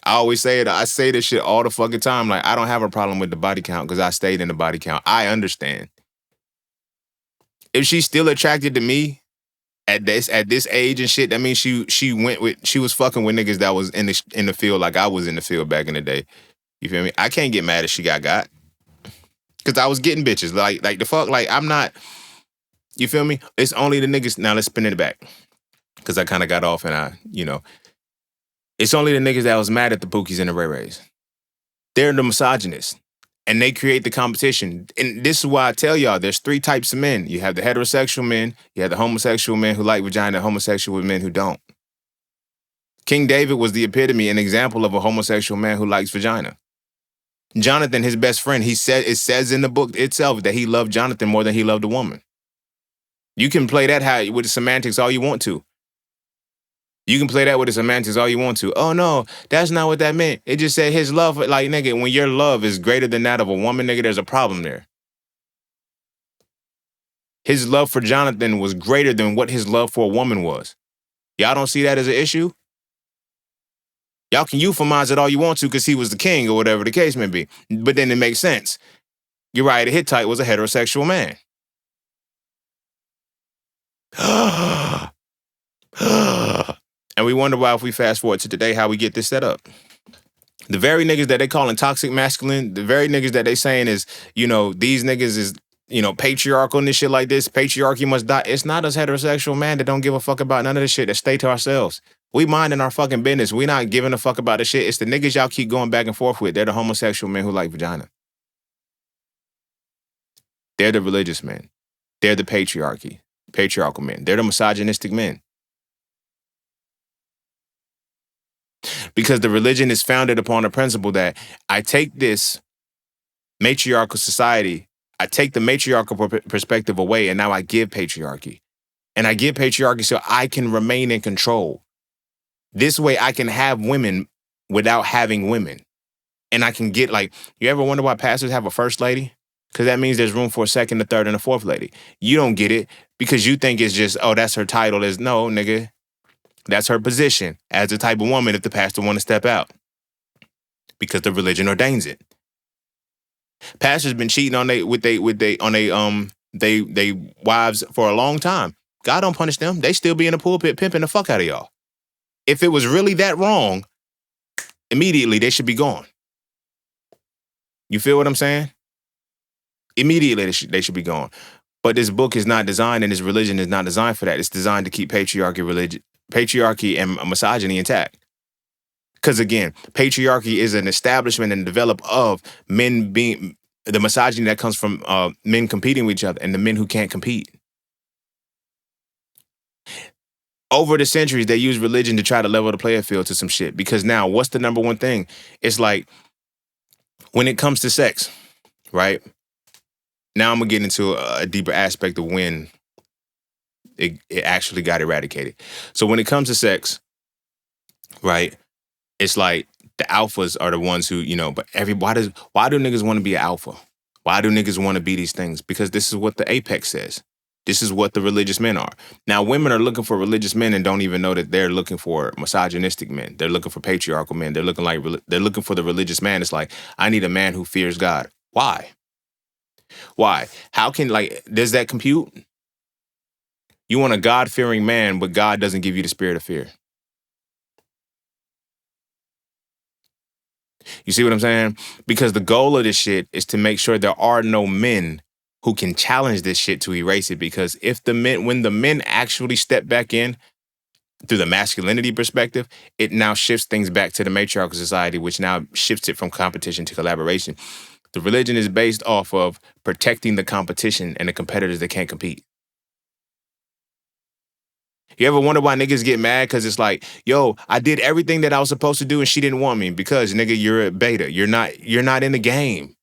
I always say it. I say this shit all the fucking time. Like, I don't have a problem with the body count because I stayed in the body count. I understand. If she's still attracted to me at this age and shit, that means she was fucking with niggas that was in the field like I was in the field back in the day. You feel me? I can't get mad if she got. Cause I was getting bitches. Like the fuck, like I'm not, you feel me? It's only the niggas. Now let's spin it back. Cause I kind of got off and it's only the niggas that was mad at the Pookies and the Ray Rays. They're the misogynists. And they create the competition. And this is why I tell y'all, there's 3 types of men. You have the heterosexual men, you have the homosexual men who like vagina, homosexual men who don't. King David was the epitome, an example of a homosexual man who likes vagina. Jonathan, his best friend, it says in the book itself that he loved Jonathan more than he loved a woman. You can play that with the semantics all you want to. You can play that with the semantics all you want to. Oh, no, that's not what that meant. It just said his love, like, nigga, when your love is greater than that of a woman, nigga, there's a problem there. His love for Jonathan was greater than what his love for a woman was. Y'all don't see that as an issue? Y'all can euphemize it all you want to because he was the king or whatever the case may be. But then it makes sense. Uriah the Hittite was a heterosexual man. And we wonder why, if we fast forward to today, how we get this set up. The very niggas that they calling toxic masculine, the very niggas that they saying is, these niggas is, patriarchal and this shit like this, patriarchy must die. It's not us heterosexual man that don't give a fuck about none of this shit, that stay to ourselves. We minding our fucking business. We not giving a fuck about the shit. It's the niggas y'all keep going back and forth with. They're the homosexual men who like vagina. They're the religious men. They're the patriarchal men. They're the misogynistic men. Because the religion is founded upon the principle that I take this matriarchal society, I take the matriarchal perspective away, and now I give patriarchy. And I give patriarchy so I can remain in control. This way I can have women without having women. And I can get, like, you ever wonder why pastors have a first lady? Because that means there's room for a second, a third, and a fourth lady. You don't get it because you think it's just, oh, that's her title. No, nigga. That's her position as the type of woman if the pastor want to step out. Because the religion ordains it. Pastors been cheating on they wives for a long time. God don't punish them. They still be in the pulpit pimping the fuck out of y'all. If it was really that wrong, immediately they should be gone. You feel what I'm saying? Immediately they should be gone. But this book is not designed, and this religion is not designed for that. It's designed to keep patriarchy and misogyny intact. Because again, patriarchy is an establishment and develop of men being, the misogyny that comes from men competing with each other and the men who can't compete. Over the centuries, they use religion to try to level the playing field to some shit. Because now, what's the number one thing? It's like, when it comes to sex, right? Now I'm going to get into a deeper aspect of when it actually got eradicated. So when it comes to sex, right, it's like The alphas are the ones who, but why do niggas want to be an alpha? Why do niggas want to be these things? Because this is what the apex says. This is what the religious men are. Now, women are looking for religious men and don't even know that they're looking for misogynistic men. They're looking for patriarchal men. They're looking for the religious man. It's like, I need a man who fears God. Why? Why? How can, does that compute? You want a God-fearing man, but God doesn't give you the spirit of fear. You see what I'm saying? Because the goal of this shit is to make sure there are no men who can challenge this shit to erase it. Because when the men actually step back in through the masculinity perspective, it now shifts things back to the matriarchal society, which now shifts it from competition to collaboration. The religion is based off of protecting the competition and the competitors that can't compete. You ever wonder why niggas get mad? Because it's like, yo, I did everything that I was supposed to do and she didn't want me. Because, nigga, you're a beta. You're not in the game.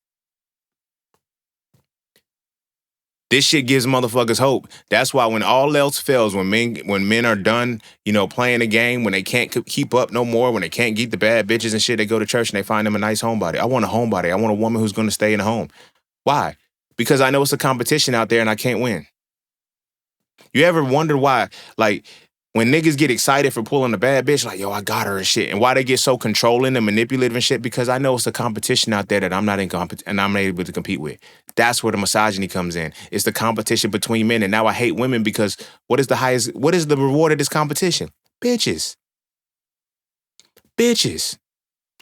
This shit gives motherfuckers hope. That's why when all else fails, when men are done, playing the game, when they can't keep up no more, when they can't get the bad bitches and shit, they go to church and they find them a nice homebody. I want a homebody. I want a woman who's going to stay in the home. Why? Because I know it's a competition out there and I can't win. You ever wonder why, when niggas get excited for pulling a bad bitch, yo, I got her and shit, and why they get so controlling and manipulative and shit? Because I know it's a competition out there that I'm not in and I'm not able to compete with. That's where the misogyny comes in. It's the competition between men, and now I hate women because what is the reward of this competition? Bitches. Bitches.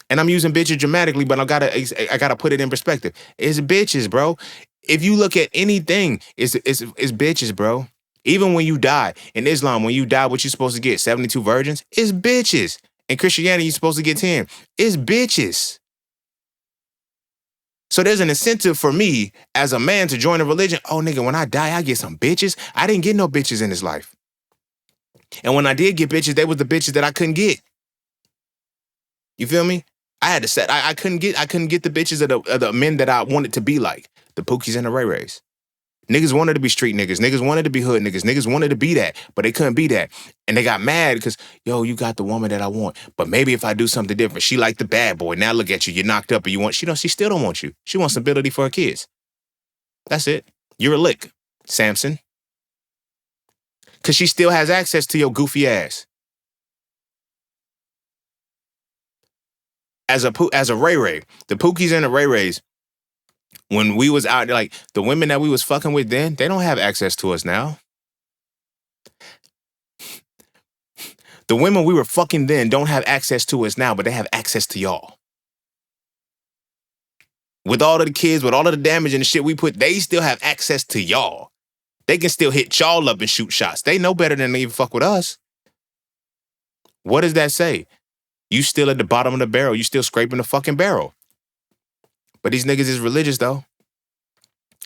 And I'm using bitches dramatically, but I gotta put it in perspective. It's bitches, bro. If you look at anything, it's bitches, bro. Even when you die, in Islam, when you die, what you supposed to get? 72 virgins? It's bitches. In Christianity, you're supposed to get 10. It's bitches. So there's an incentive for me as a man to join a religion. Oh, nigga, when I die, I get some bitches. I didn't get no bitches in this life. And when I did get bitches, they was the bitches that I couldn't get. You feel me? I had to set. I couldn't get the bitches of the men that I wanted to be like. The Pookies and the Ray Rays. Niggas wanted to be street niggas. Niggas wanted to be hood niggas. Niggas wanted to be that, but they couldn't be that. And they got mad because, yo, you got the woman that I want. But maybe if I do something different, she like the bad boy. Now look at you. You're knocked up and you want, she still don't want you. She wants stability for her kids. That's it. You're a lick, Samson. Because she still has access to your goofy ass. As a Ray Ray, the Pookies and the Ray Rays, when we was out there, the women that we was fucking with then, they don't have access to us now. The women we were fucking then don't have access to us now, but they have access to y'all. With all of the kids, with all of the damage and the shit we put, they still have access to y'all. They can still hit y'all up and shoot shots. They know better than to even fuck with us. What does that say? You still at the bottom of the barrel. You still scraping the fucking barrel. But these niggas is religious, though.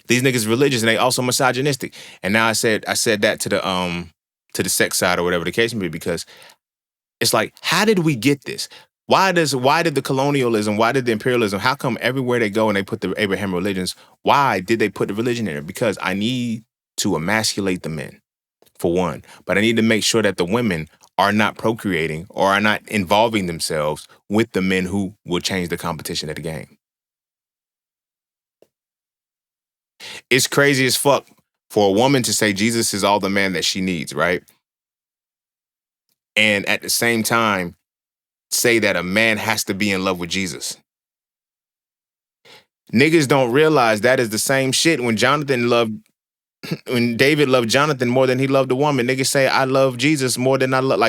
These niggas religious, and they also misogynistic. And now I said that to the sex side or whatever the case may be, because it's like, how did we get this? Why did the colonialism, why did the imperialism, how come everywhere they go and they put the Abraham religions, why did they put the religion in there? Because I need to emasculate the men, for one. But I need to make sure that the women are not procreating or are not involving themselves with the men who will change the competition of the game. It's crazy as fuck for a woman to say Jesus is all the man that she needs, right? And at the same time, say that a man has to be in love with Jesus. Niggas don't realize that is the same shit when David loved Jonathan more than he loved the woman. Niggas say, I love Jesus more than I love,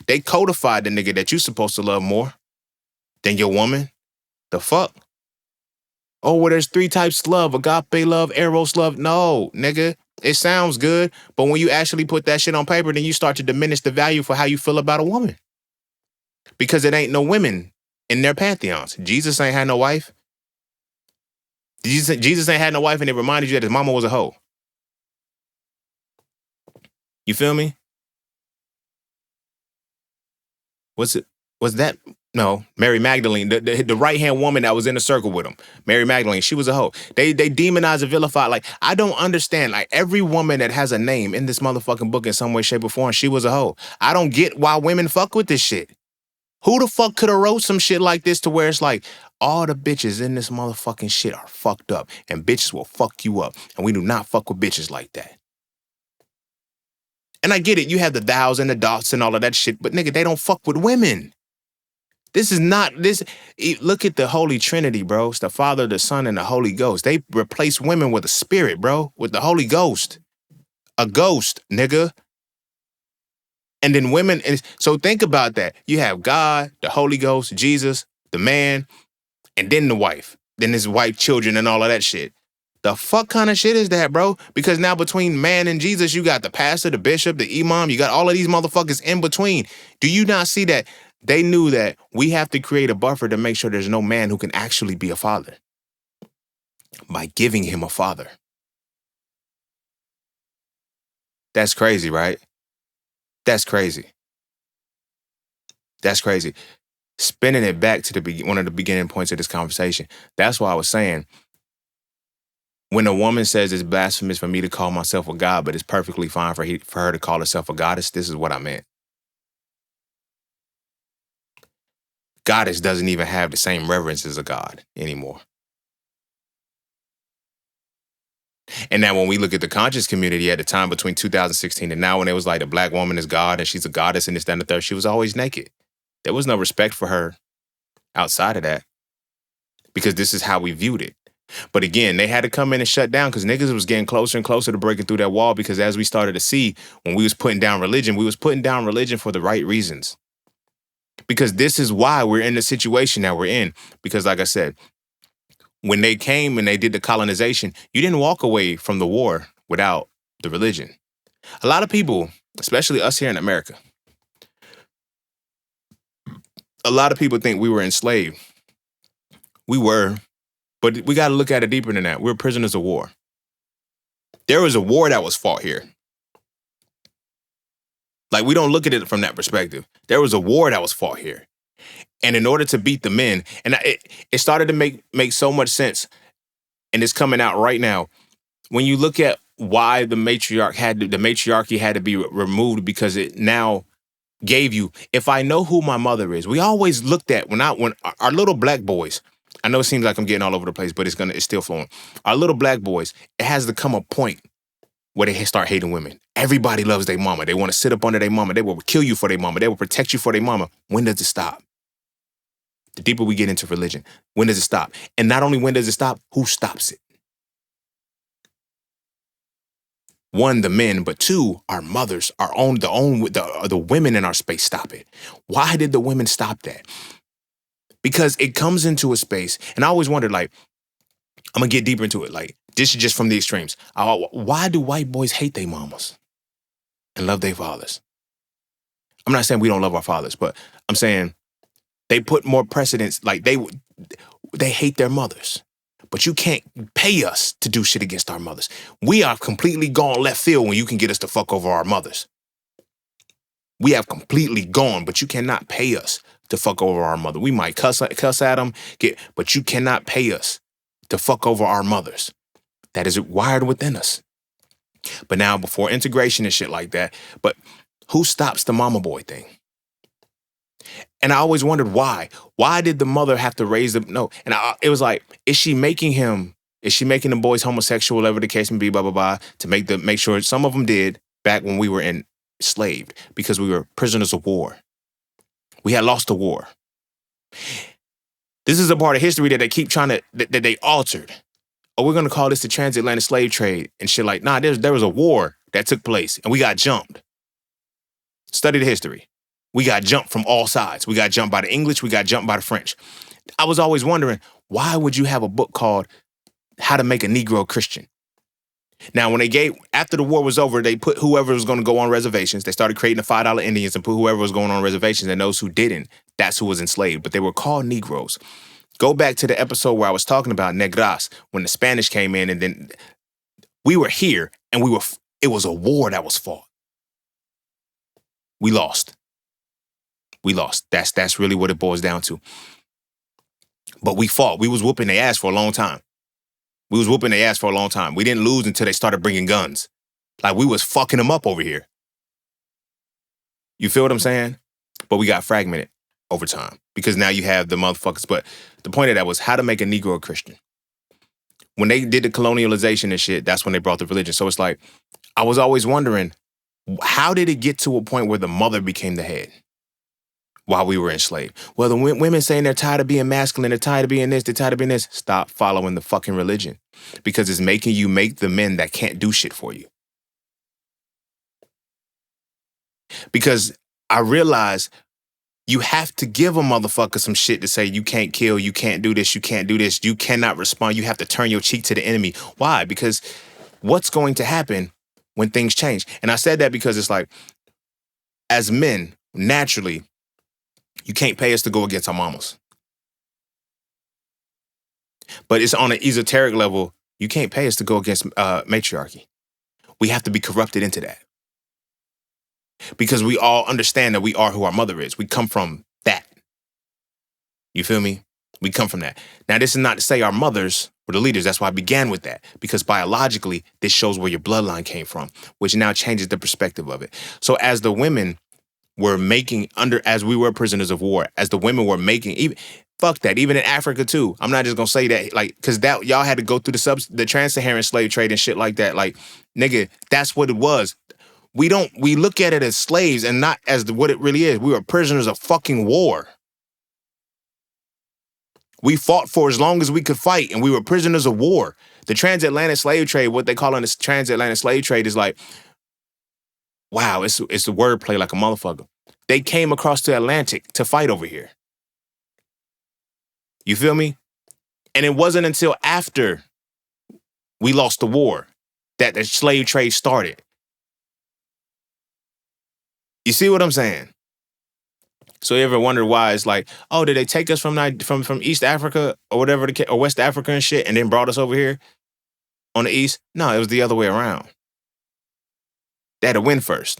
they codified the nigga that you supposed to love more than your woman. The fuck? Oh, well, there's 3 types of love: agape love, eros love. No, nigga, it sounds good, but when you actually put that shit on paper, then you start to diminish the value for how you feel about a woman. Because it ain't no women in their pantheons. Jesus ain't had no wife. Jesus ain't had no wife, and it reminded you that his mama was a hoe. You feel me? Was that? No, Mary Magdalene, the right-hand woman that was in the circle with him. Mary Magdalene, she was a hoe. They demonize and vilify. I don't understand. Every woman that has a name in this motherfucking book in some way, shape, or form, she was a hoe. I don't get why women fuck with this shit. Who the fuck could have wrote some shit like this to where it's like, all the bitches in this motherfucking shit are fucked up and bitches will fuck you up. And we do not fuck with bitches like that. And I get it. You have the thous and the dots and all of that shit, but nigga, they don't fuck with women. This is not this. Look at the Holy Trinity, bro. It's the Father, the Son, and the Holy Ghost. They replace women with a spirit, bro, with the Holy Ghost. A ghost, nigga. And then women, so think about that. You have God, the Holy Ghost, Jesus, the man, and then the wife. Then his wife, children, and all of that shit. The fuck kind of shit is that, bro? Because now between man and Jesus, you got the pastor, the bishop, the imam, you got all of these motherfuckers in between. Do you not see that? They knew that we have to create a buffer to make sure there's no man who can actually be a father by giving him a father. That's crazy, right? That's crazy. That's crazy. Spinning it back to one of the beginning points of this conversation. That's why I was saying, when a woman says it's blasphemous for me to call myself a god, but it's perfectly fine for her to call herself a goddess, this is what I meant. Goddess doesn't even have the same reverence as a god anymore. And now when we look at the conscious community at the time between 2016 and now, when it was like a black woman is God and she's a goddess and this, that, and the third, she was always naked. There was no respect for her outside of that because this is how we viewed it. But again, they had to come in and shut down because niggas was getting closer and closer to breaking through that wall, because as we started to see, when we was putting down religion, we was putting down religion for the right reasons. Because this is why we're in the situation that we're in. Because like I said, when they came and they did the colonization, you didn't walk away from the war without the religion. A lot of people, especially us here in America, a lot of people think we were enslaved. We were, but we got to look at it deeper than that. We're prisoners of war. There was a war that was fought here. Like, we don't look at it from that perspective. There was a war that was fought here. And in order to beat the men, and it started to make so much sense, and it's coming out right now. When you look at why the matriarchy had to be removed, because it now gave you, if I know who my mother is, we always looked at when our little black boys, I know it seems like I'm getting all over the place, but it's still flowing. Our little black boys, it has to come a point where they start hating women. Everybody loves their mama. They want to sit up under their mama. They will kill you for their mama. They will protect you for their mama. When does it stop? The deeper we get into religion, when does it stop? And not only when does it stop, who stops it? One, the men, but two, our mothers, the women in our space stop it. Why did the women stop that? Because it comes into a space, and I always wondered, like, I'm gonna get deeper into it. Like, this is just from the extremes. Why do white boys hate their mamas and love their fathers? I'm not saying we don't love our fathers, but I'm saying they put more precedence. Like, they hate their mothers, but you can't pay us to do shit against our mothers. We are completely gone left field when you can get us to fuck over our mothers. We have completely gone, but you cannot pay us to fuck over our mother. We might cuss at them, but you cannot pay us to fuck over our mothers. That is wired within us. But now, before integration and shit like that, but who stops the mama boy thing? And I always wondered why. Why did the mother have to raise them? No. And it was like, is she making the boys homosexual, whatever the case may be, blah, blah, blah, to make sure some of them did back when we were enslaved, because we were prisoners of war. We had lost the war. This is a part of history that they keep that they altered. Oh, we're going to call this the transatlantic slave trade and shit like, nah, there was a war that took place and we got jumped. Study the history. We got jumped from all sides. We got jumped by the English. We got jumped by the French. I was always wondering, why would you have a book called How to Make a Negro Christian? Now, after the war was over, they put whoever was going to go on reservations. They started creating the $5 Indians and put whoever was going on reservations, and those who didn't, that's who was enslaved. But they were called Negroes. Go back to the episode where I was talking about negras, when the Spanish came in, and then we were here, and it was a war that was fought. We lost. That's really what it boils down to. But we fought. We was whooping their ass for a long time. We didn't lose until they started bringing guns. Like, we was fucking them up over here. You feel what I'm saying? But we got fragmented. over time because now you have the motherfuckers. But the point of that was how to make a Negro a Christian. When they did the colonialization and shit, that's when they brought the religion. So it's like, I was always wondering, how did it get to a point where the mother became the head while we were enslaved? Well, the women saying they're tired of being masculine, they're tired of being this, they're tired of being this. Stop following the fucking religion because it's making you make the men that can't do shit for you. Because I realize you have to give a motherfucker some shit to say you can't kill, you can't do this, you can't do this, you cannot respond, you have to turn your cheek to the enemy. Why? Because what's going to happen when things change? And I said that because it's like, as men, naturally, you can't pay us to go against our mamas. But it's on an esoteric level, you can't pay us to go against matriarchy. We have to be corrupted into that. Because we all understand that we are who our mother is. We come from that. You feel me? We come from that. Now, this is not to say our mothers were the leaders. That's why I began with that. Because biologically, this shows where your bloodline came from, which now changes the perspective of it. So as the women were making, as we were prisoners of war, as the women were making, even fuck that, even in Africa too. I'm not just gonna say that, like, because that y'all had to go through the trans-Saharan slave trade and shit like that. Like, nigga, that's what it was. We look at it as slaves and not as what it really is. We were prisoners of fucking war. We fought for as long as we could fight, and we were prisoners of war. The transatlantic slave trade, what they call on the transatlantic slave trade, is like, wow, it's the wordplay like a motherfucker. They came across the Atlantic to fight over here. You feel me? And it wasn't until after we lost the war that the slave trade started. You see what I'm saying? So you ever wonder why it's like, oh, did they take us from East Africa or whatever, or West Africa and shit, and then brought us over here on the East? No, it was the other way around. They had to win first.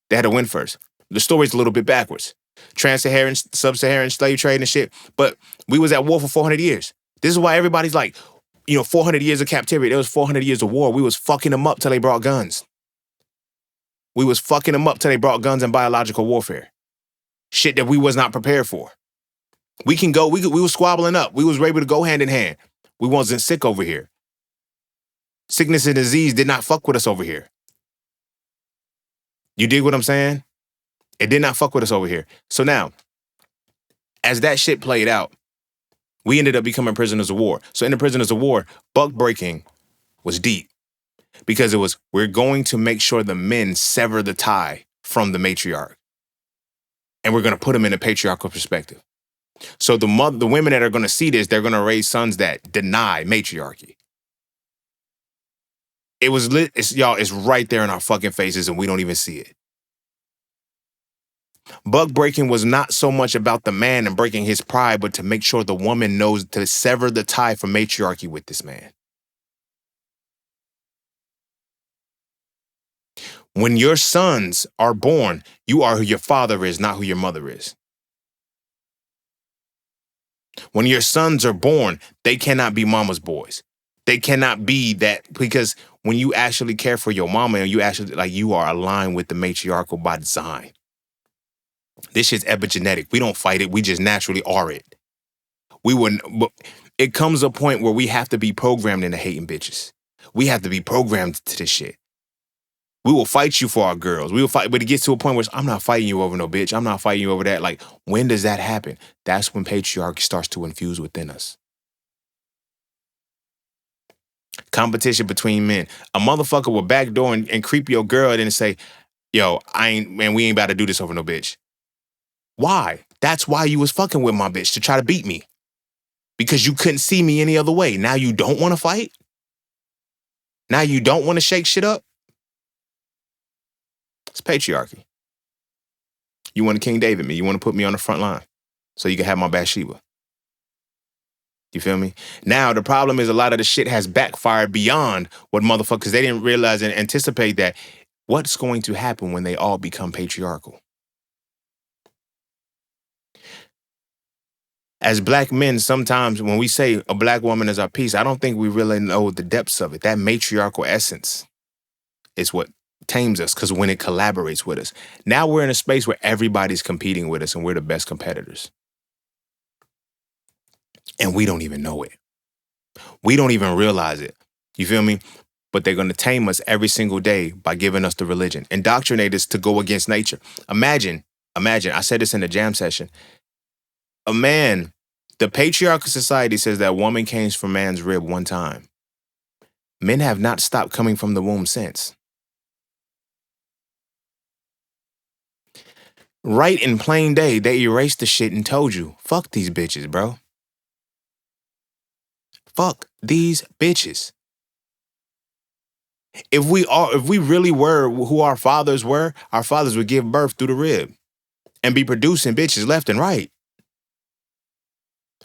The story's a little bit backwards. Trans-Saharan, Sub-Saharan slave trade and shit, but we was at war for 400 years. This is why everybody's like, 400 years of captivity. There was 400 years of war. We was fucking them up till they brought guns. We was fucking them up till they brought guns and biological warfare. Shit that we was not prepared for. We was squabbling up. We was able to go hand in hand. We wasn't sick over here. Sickness and disease did not fuck with us over here. You dig what I'm saying? It did not fuck with us over here. So now, as that shit played out, we ended up becoming prisoners of war. So in the prisoners of war, buck breaking was deep. Because it was, we're going to make sure the men sever the tie from the matriarch. And we're going to put them in a patriarchal perspective. So the women that are going to see this, they're going to raise sons that deny matriarchy. It was lit. It's right there in our fucking faces and we don't even see it. Buck breaking was not so much about the man and breaking his pride, but to make sure the woman knows to sever the tie from matriarchy with this man. When your sons are born, you are who your father is, not who your mother is. When your sons are born, they cannot be mama's boys. They cannot be that, because when you actually care for your mama and you are aligned with the matriarchal by design. This shit's epigenetic. We don't fight it. We just naturally are it. It comes a point where we have to be programmed into hating bitches. We have to be programmed to this shit. We will fight you for our girls. We will fight, but it gets to a point where I'm not fighting you over no bitch. I'm not fighting you over that. Like, when does that happen? That's when patriarchy starts to infuse within us. Competition between men. A motherfucker will backdoor and creep your girl and say, yo, we ain't about to do this over no bitch. Why? That's why you was fucking with my bitch, to try to beat me. Because you couldn't see me any other way. Now you don't want to fight? Now you don't want to shake shit up? It's patriarchy. You want to King David me. You want to put me on the front line so you can have my Bathsheba. You feel me? Now, the problem is a lot of the shit has backfired beyond what motherfuckers, they didn't realize and anticipate that what's going to happen when they all become patriarchal. As black men, sometimes when we say a black woman is our piece, I don't think we really know the depths of it. That matriarchal essence is what tames us because when it collaborates with us. Now we're in a space where everybody's competing with us and we're the best competitors. And we don't even know it. We don't even realize it. You feel me? But they're going to tame us every single day by giving us the religion, indoctrinate us to go against nature. Imagine, I said this in the jam session. A man, the patriarchal society says that woman came from man's rib one time. Men have not stopped coming from the womb since. Right in plain day, they erased the shit and told you, fuck these bitches, bro. Fuck these bitches. If we really were who our fathers were, our fathers would give birth through the rib and be producing bitches left and right.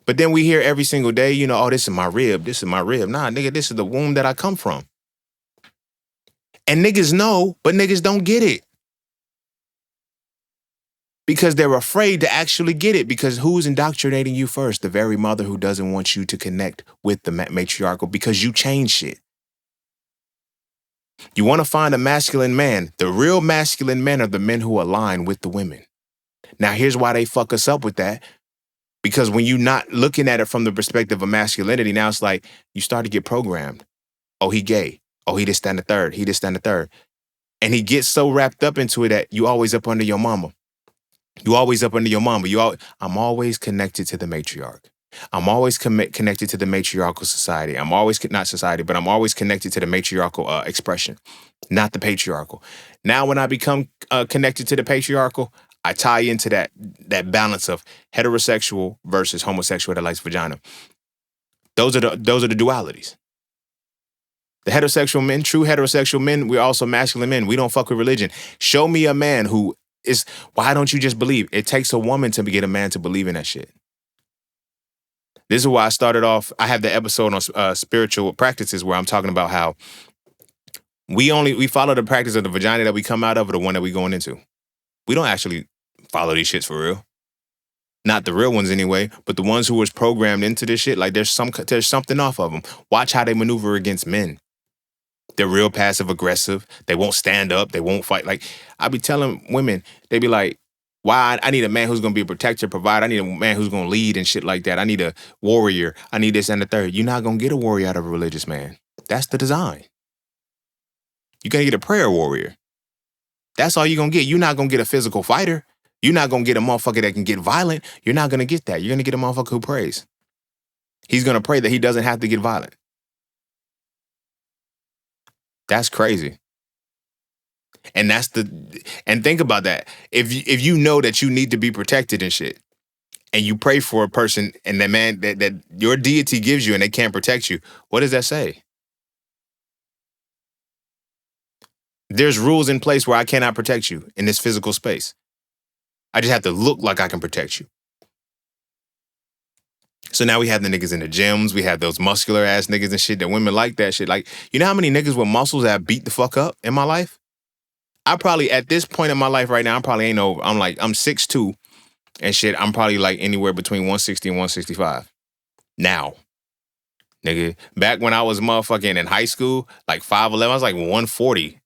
But then we hear every single day, you know, oh, this is my rib. This is my rib. Nah, nigga, this is the womb that I come from. And niggas know, but niggas don't get it. Because they're afraid to actually get it. Because who's indoctrinating you first? The very mother who doesn't want you to connect with the matriarchal because you change shit. You want to find a masculine man. The real masculine men are the men who align with the women. Now, here's why they fuck us up with that. Because when you're not looking at it from the perspective of masculinity, now it's like you start to get programmed. Oh, he gay. Oh, he this, that, and the third. He this, that, and the third. And he gets so wrapped up into it that you always up under your mama. You always up under your mama. I'm always connected to the matriarch. I'm always connected to the matriarchal society. I'm always, not society, but I'm always connected to the matriarchal expression, not the patriarchal. Now, when I become connected to the patriarchal, I tie into that balance of heterosexual versus homosexual that likes vagina. Those are the dualities. The heterosexual men, true heterosexual men, we're also masculine men. We don't fuck with religion. Show me a man who is, why don't you just believe? It takes a woman to get a man to believe in that shit. This is why I started off, I have the episode on spiritual practices where I'm talking about how we follow the practice of the vagina that we come out of or the one that we going into. We don't actually follow these shits for real. Not the real ones anyway, but the ones who was programmed into this shit, like there's something off of them. Watch how they maneuver against men. They're real passive aggressive. They won't stand up. They won't fight. Like I be telling women, they be like, why? I need a man who's going to be a protector, provider. I need a man who's going to lead and shit like that. I need a warrior. I need this and the third. You're not going to get a warrior out of a religious man. That's the design. You're going to get a prayer warrior. That's all you're going to get. You're not going to get a physical fighter. You're not going to get a motherfucker that can get violent. You're not going to get that. You're going to get a motherfucker who prays. He's going to pray that he doesn't have to get violent. That's crazy. And think about that. If you know that you need to be protected and shit, and you pray for a person and that man that your deity gives you and they can't protect you, what does that say? There's rules in place where I cannot protect you in this physical space. I just have to look like I can protect you. So now we have the niggas in the gyms. We have those muscular ass niggas and shit that women like that shit. Like, you know how many niggas with muscles that I beat the fuck up in my life? I probably, at this point in my life right now, I'm 6'2", and shit, I'm probably like anywhere between 160 and 165. Now, nigga, back when I was motherfucking in high school, like 5'11", I was like 140,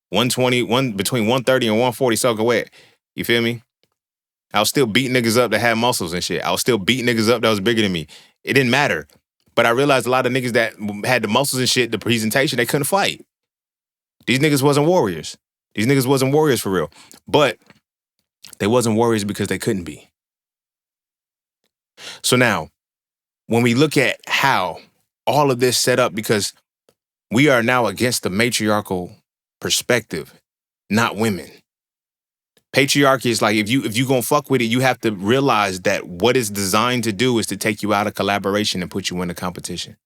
120, between 130 and 140 soaking wet. You feel me? I was still beating niggas up that had muscles and shit. I was still beating niggas up that was bigger than me. It didn't matter. But I realized a lot of niggas that had the muscles and shit, the presentation, they couldn't fight. These niggas wasn't warriors. These niggas wasn't warriors for real. But they wasn't warriors because they couldn't be. So now, when we look at how all of this set up, because we are now against the matriarchal perspective, not women. Patriarchy is like, if you gonna fuck with it, you have to realize that what it's designed to do is to take you out of collaboration and put you in a competition.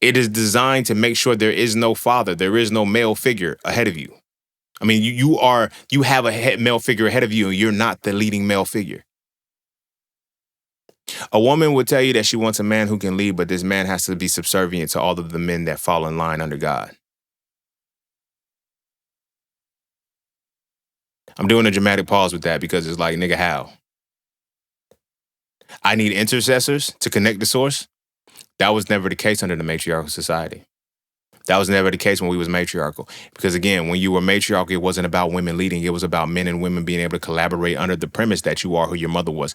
It is designed to make sure there is no father, there is no male figure ahead of you. I mean, you have a male figure ahead of you and you're not the leading male figure. A woman would tell you that she wants a man who can lead, but this man has to be subservient to all of the men that fall in line under God. I'm doing a dramatic pause with that because it's like, nigga, how? I need intercessors to connect the source. That was never the case under the matriarchal society. That was never the case when we was matriarchal. Because again, when you were matriarchal, it wasn't about women leading. It was about men and women being able to collaborate under the premise that you are who your mother was.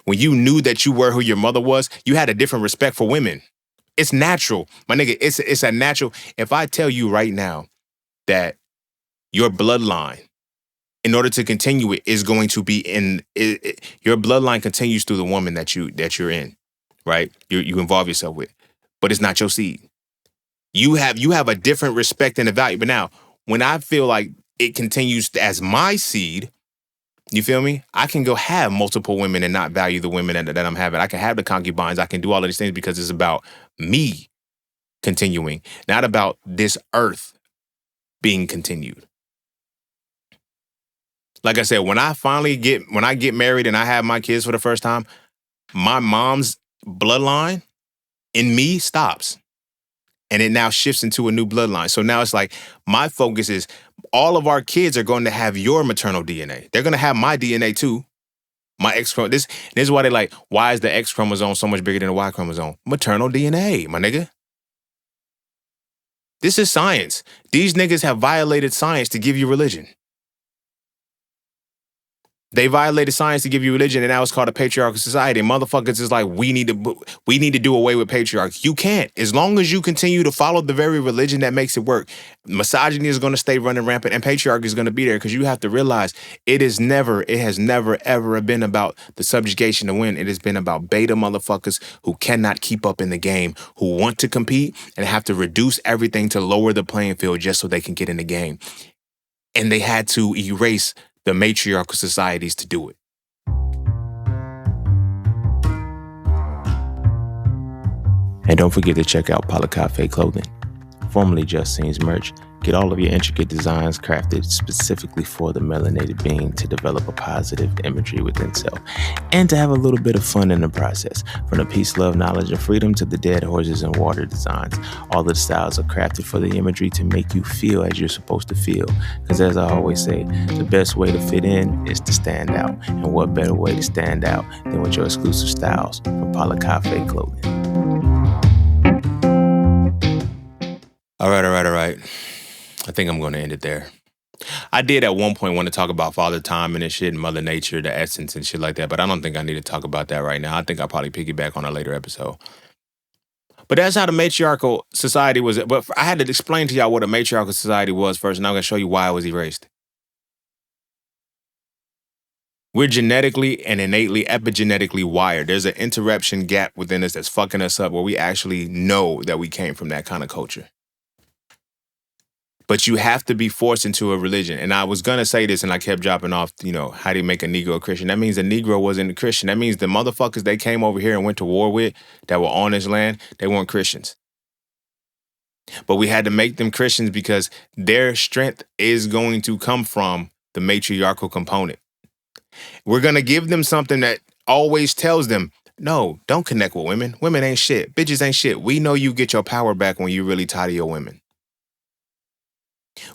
When you knew that you were who your mother was, you had a different respect for women. It's natural. My nigga, it's a natural. If I tell you right now that your bloodline, in order to continue it, is going to be your bloodline continues through the woman that you're in, right? You involve yourself with, but it's not your seed. You have a different respect and a value. But now, when I feel like it continues as my seed, you feel me? I can go have multiple women and not value the women that I'm having. I can have the concubines. I can do all of these things because it's about me continuing, not about this earth being continued. Like I said, when I get married and I have my kids for the first time, my mom's bloodline in me stops. And it now shifts into a new bloodline. So now it's like my focus is all of our kids are going to have your maternal DNA. They're going to have my DNA too. My X chromosome. This is why they like, why is the X chromosome so much bigger than the Y chromosome? Maternal DNA, my nigga. This is science. These niggas have violated science to give you religion. They violated science to give you religion, and now it's called a patriarchal society. Motherfuckers is like, we need to do away with patriarchy. You can't. As long as you continue to follow the very religion that makes it work, misogyny is going to stay running rampant, and patriarchy is going to be there, because you have to realize it has never, ever been about the subjugation to win. It has been about beta motherfuckers who cannot keep up in the game, who want to compete and have to reduce everything to lower the playing field just so they can get in the game. And they had to erase the matriarchal societies to do it. And don't forget to check out Cafe Clothing, formerly Just Scenes merch. Get all of your intricate designs crafted specifically for the melanated being to develop a positive imagery within self and to have a little bit of fun in the process. From the peace, love, knowledge, and freedom to the dead horses and water designs, all of the styles are crafted for the imagery to make you feel as you're supposed to feel. Because as I always say, the best way to fit in is to stand out. And what better way to stand out than with your exclusive styles from Cafe Clothing. All right. I think I'm going to end it there. I did at one point want to talk about Father Time and this shit and Mother Nature, the essence and shit like that, but I don't think I need to talk about that right now. I think I'll probably piggyback on a later episode. But that's how the matriarchal society was. But I had to explain to y'all what a matriarchal society was first, and I'm going to show you why it was erased. We're genetically and innately, epigenetically wired. There's an interruption gap within us that's fucking us up where we actually know that we came from that kind of culture. But you have to be forced into a religion. And I was going to say this and I kept dropping off, how do you make a Negro a Christian? That means the Negro wasn't a Christian. That means the motherfuckers they came over here and went to war with that were on this land, they weren't Christians. But we had to make them Christians because their strength is going to come from the matriarchal component. We're going to give them something that always tells them, no, don't connect with women. Women ain't shit. Bitches ain't shit. We know you get your power back when you really tired of your women.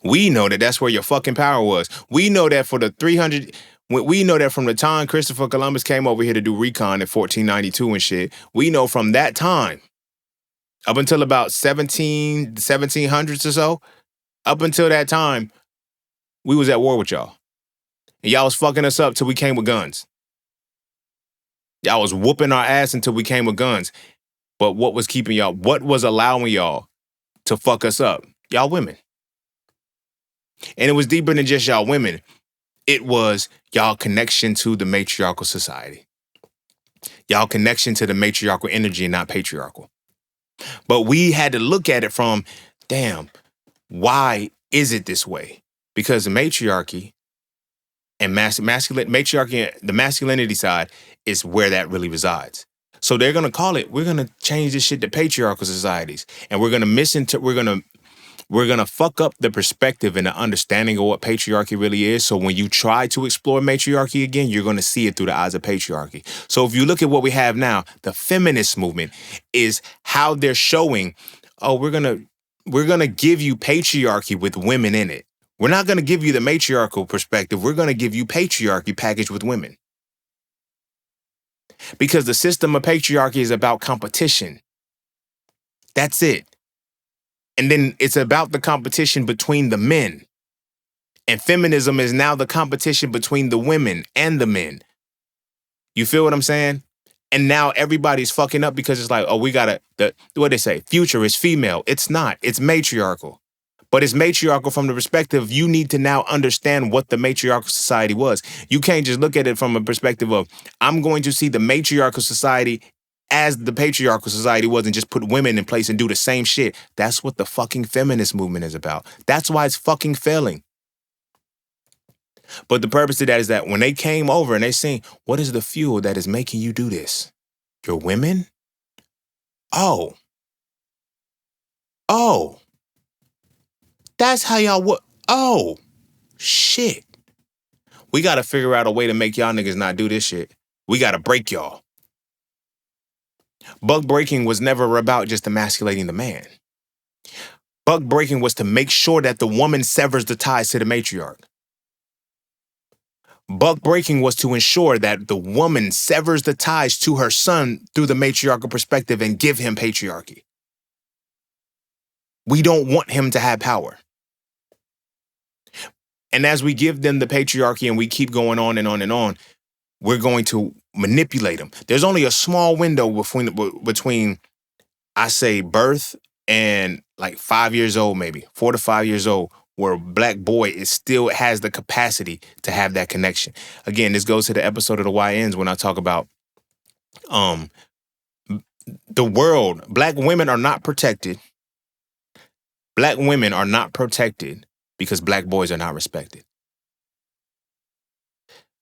We know that that's where your fucking power was. We know that for the 300... We know that from the time Christopher Columbus came over here to do recon in 1492 and shit, we know from that time, up until about 1700s or so, up until that time, we was at war with y'all. And y'all was fucking us up till we came with guns. Y'all was whooping our ass until we came with guns. But what was keeping y'all, what was allowing y'all to fuck us up? Y'all women. And it was deeper than just y'all women. It was y'all connection to the matriarchal society. Y'all connection to the matriarchal energy and not patriarchal. But we had to look at it from, damn, why is it this way? Because the matriarchy and matriarchy, the masculinity side is where that really resides. So they're going to call it, we're going to change this shit to patriarchal societies. And we're going to we're going to fuck up the perspective and the understanding of what patriarchy really is. So when you try to explore matriarchy again, you're going to see it through the eyes of patriarchy. So if you look at what we have now, the feminist movement is how they're showing, oh, we're going to give you patriarchy with women in it. We're not going to give you the matriarchal perspective. We're going to give you patriarchy packaged with women. Because the system of patriarchy is about competition. That's it. And then it's about the competition between the men. And feminism is now the competition between the women and the men. You feel what I'm saying? And now everybody's fucking up because it's like, oh, we gotta, what they say, future is female. It's not. It's matriarchal. But it's matriarchal from the perspective you need to now understand what the matriarchal society was. You can't just look at it from a perspective of, I'm going to see the matriarchal society as the patriarchal society was and just put women in place and do the same shit. That's what the fucking feminist movement is about. That's why it's fucking failing. But the purpose of that is that when they came over and they seen, what is the fuel that is making you do this? Your women? Oh. That's how y'all would. Oh. Shit. We got to figure out a way to make y'all niggas not do this shit. We got to break y'all. Buck breaking was never about just emasculating the man. Buck breaking was to make sure that the woman severs the ties to the matriarch. Buck breaking was to ensure that the woman severs the ties to her son through the matriarchal perspective and give him patriarchy. We don't want him to have power. And as we give them the patriarchy and we keep going on and on and on, we're going to manipulate them. There's only a small window between I say birth and like 5 years old, maybe 4 to 5 years old, where a black boy still has the capacity to have that connection. Again, this goes to the episode of the YNs when I talk about the world. Black women are not protected. Black women are not protected because black boys are not respected.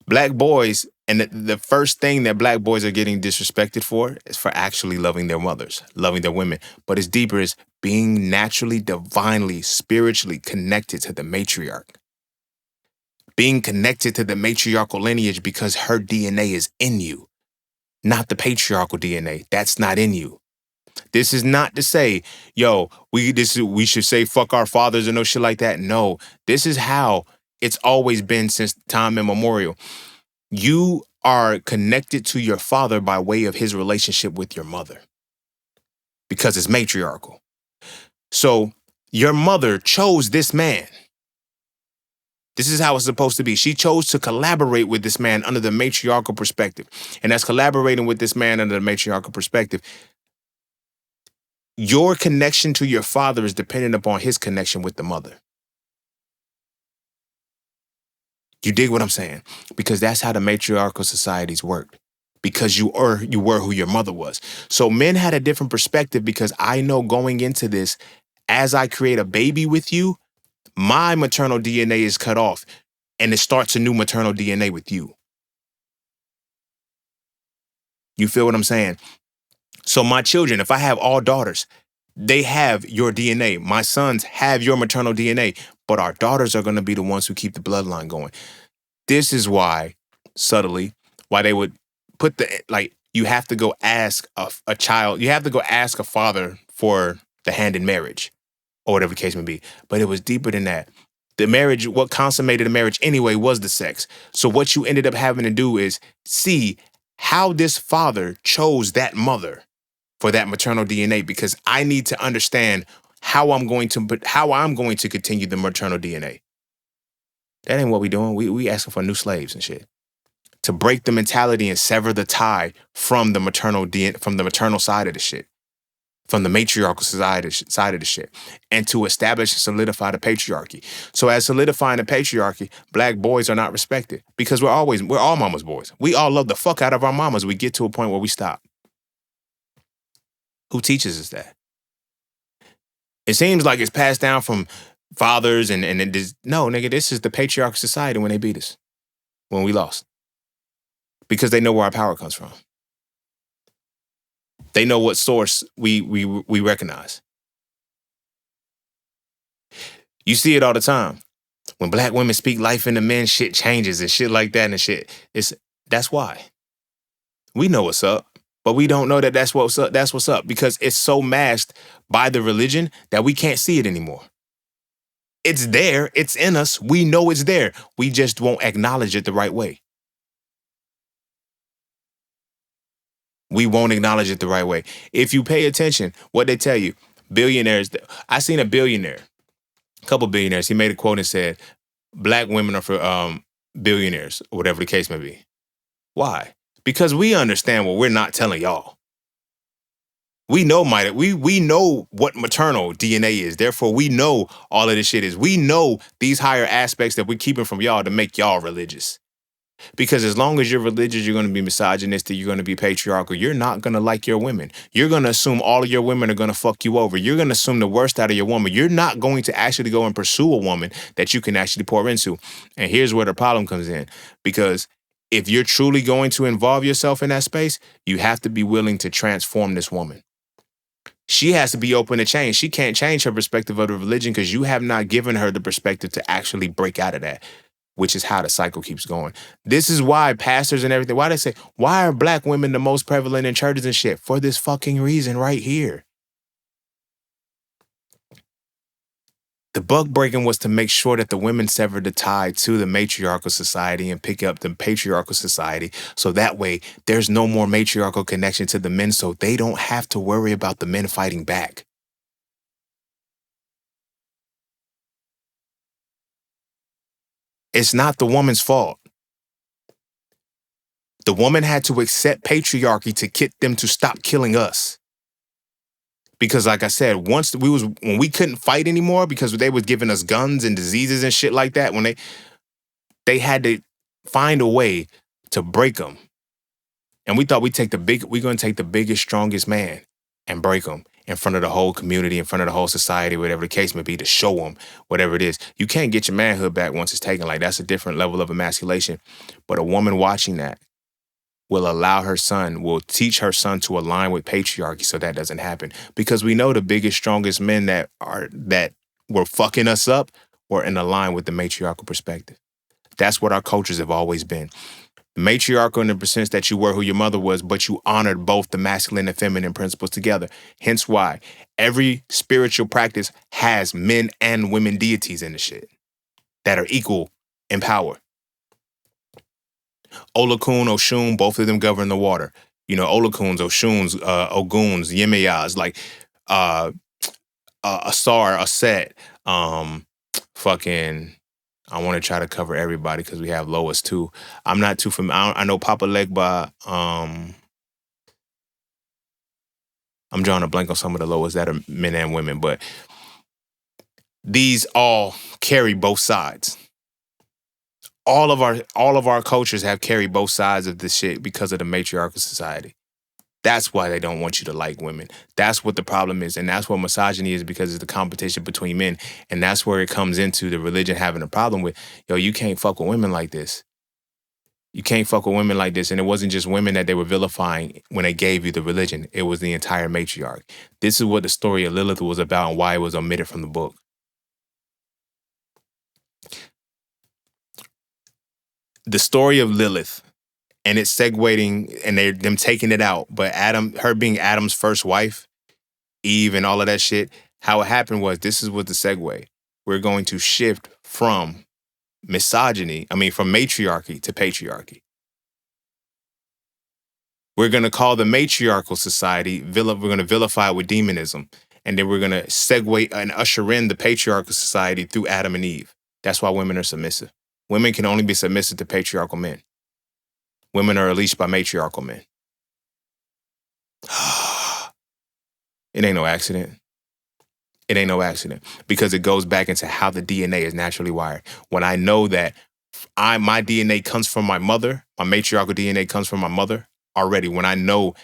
Black boys, and the first thing that black boys are getting disrespected for is for actually loving their mothers, loving their women. But it's deeper, is being naturally, divinely, spiritually connected to the matriarch. Being connected to the matriarchal lineage because her DNA is in you, not the patriarchal DNA. That's not in you. This is not to say, yo, we should say fuck our fathers or no shit like that. No, this is how it's always been since time immemorial. You are connected to your father by way of his relationship with your mother because it's matriarchal. So your mother chose this man. This is how it's supposed to be. She chose to collaborate with this man under the matriarchal perspective. And that's collaborating with this man under the matriarchal perspective. Your connection to your father is dependent upon his connection with the mother. You dig what I'm saying? Because that's how the matriarchal societies worked. Because you were who your mother was. So men had a different perspective because I know going into this, as I create a baby with you, my maternal DNA is cut off and it starts a new maternal DNA with you. You feel what I'm saying? So my children, if I have all daughters, they have your DNA. My sons have your maternal DNA, but our daughters are going to be the ones who keep the bloodline going. This is why, subtly, why they would put you have to go ask a child, you have to go ask a father for the hand in marriage, or whatever the case may be. But it was deeper than that. The marriage, what consummated the marriage anyway, was the sex. So what you ended up having to do is see how this father chose that mother for that maternal DNA, because I need to understand how I'm going to continue the maternal DNA. That ain't what we doing. We asking for new slaves and shit. To break the mentality and sever the tie from the maternal DNA, from the maternal side of the shit, from the matriarchal side of the shit, and to establish and solidify the patriarchy. So as solidifying the patriarchy, black boys are not respected because we're all mama's boys. We all love the fuck out of our mamas. We get to a point where we stop. Who teaches us that? It seems like it's passed down from fathers and it is, no, nigga, this is the patriarchal society when they beat us, when we lost. Because they know where our power comes from. They know what source we recognize. You see it all the time. When black women speak life into men, shit changes and shit like that and shit. That's why. We know what's up. But we don't know that that's what's up. That's what's up because it's so masked by the religion that we can't see it anymore. It's there. It's in us. We know it's there. We just won't acknowledge it the right way. We won't acknowledge it the right way. If you pay attention, what they tell you, Billionaires. I seen a billionaire, a couple billionaires. He made a quote and said, "Black women are for billionaires, or whatever the case may be." Why? Because we understand what we're not telling y'all. We know we know what maternal DNA is. Therefore, we know all of this shit is. We know these higher aspects that we're keeping from y'all to make y'all religious. Because as long as you're religious, you're going to be misogynistic, you're going to be patriarchal, you're not going to like your women. You're going to assume all of your women are going to fuck you over. You're going to assume the worst out of your woman. You're not going to actually go and pursue a woman that you can actually pour into. And here's where the problem comes in. Because if you're truly going to involve yourself in that space, you have to be willing to transform this woman. She has to be open to change. She can't change her perspective of the religion because you have not given her the perspective to actually break out of that, which is how the cycle keeps going. This is why pastors and everything, why they say, why are black women the most prevalent in churches and shit? For this fucking reason right here. The buck breaking was to make sure that the women severed the tie to the matriarchal society and pick up the patriarchal society. So that way there's no more matriarchal connection to the men, so they don't have to worry about the men fighting back. It's not the woman's fault. The woman had to accept patriarchy to get them to stop killing us. Because like I said, when we couldn't fight anymore because they was giving us guns and diseases and shit like that, when they had to find a way to break them. And we thought we're going to take the biggest, strongest man and break him in front of the whole community, in front of the whole society, whatever the case may be, to show them whatever it is. You can't get your manhood back once it's taken. Like, that's a different level of emasculation. But a woman watching that will teach her son to align with patriarchy so that doesn't happen. Because we know the biggest, strongest men that were fucking us up were in line with the matriarchal perspective. That's what our cultures have always been. Matriarchal in the sense that you were who your mother was, but you honored both the masculine and feminine principles together. Hence why every spiritual practice has men and women deities in the shit that are equal in power. Olokun, Oshun, both of them govern the water. You know, Olokuns, Oshuns, Oguns, Yemayas, like Asar, Aset, I want to try to cover everybody because we have Lois too. I'm not too familiar. I know Papa Legba. I'm drawing a blank on some of the Lois that are men and women, but these all carry both sides. All of our cultures have carried both sides of this shit because of the matriarchal society. That's why they don't want you to like women. That's what the problem is. And that's what misogyny is, because it's the competition between men. And that's where it comes into the religion having a problem with, you can't fuck with women like this. You can't fuck with women like this. And it wasn't just women that they were vilifying when they gave you the religion. It was the entire matriarch. This is what the story of Lilith was about and why it was omitted from the book. The story of Lilith, and it's segueing, and them taking it out, but her being Adam's first wife, Eve, and all of that shit, how it happened was, this is what the segue. We're going to shift from from matriarchy to patriarchy. We're going to call the matriarchal society, we're going to vilify it with demonism, and then we're going to segue and usher in the patriarchal society through Adam and Eve. That's why women are submissive. Women can only be submissive to patriarchal men. Women are unleashed by matriarchal men. It ain't no accident. It ain't no accident, because it goes back into how the DNA is naturally wired. When I know that my DNA comes from my mother, my matriarchal DNA comes from my mother already, when I know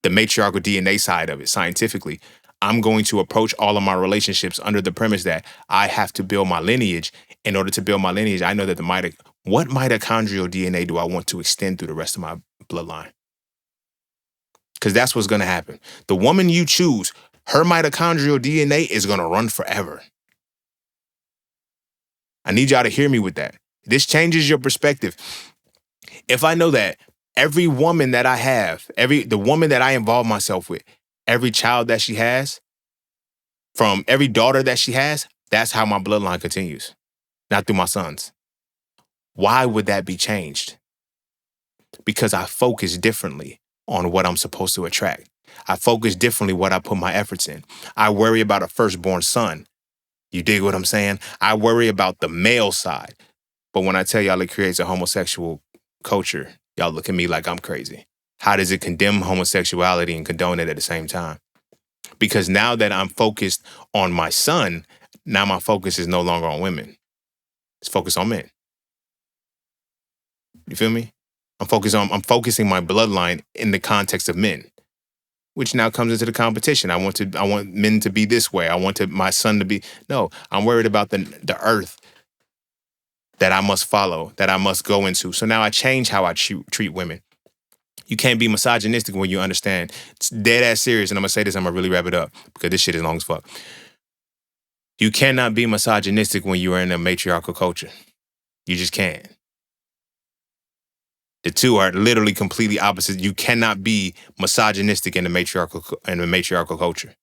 the matriarchal DNA side of it scientifically, I'm going to approach all of my relationships under the premise that I have to build my lineage. In order to build my lineage, I know that what mitochondrial DNA do I want to extend through the rest of my bloodline? Because that's what's going to happen. The woman you choose, her mitochondrial DNA is going to run forever. I need y'all to hear me with that. This changes your perspective. If I know that every woman that I have, the woman that I involve myself with, every child that she has, from every daughter that she has, that's how my bloodline continues. Not through my sons. Why would that be changed? Because I focus differently on what I'm supposed to attract. I focus differently what I put my efforts in. I worry about a firstborn son. You dig what I'm saying? I worry about the male side. But when I tell y'all it creates a homosexual culture, y'all look at me like I'm crazy. How does it condemn homosexuality and condone it at the same time? Because now that I'm focused on my son, now my focus is no longer on women. It's focused on men. You feel me? I'm focusing my bloodline in the context of men, which now comes into the competition. I want men to be this way. I want my son to be. No, I'm worried about the earth that I must follow, that I must go into. So now I change how I treat women. You can't be misogynistic when you understand. It's dead ass serious, and I'm gonna say this, I'm gonna really wrap it up because this shit is long as fuck. You cannot be misogynistic when you are in a matriarchal culture. You just can't. The two are literally completely opposite. You cannot be misogynistic in the matriarchal culture.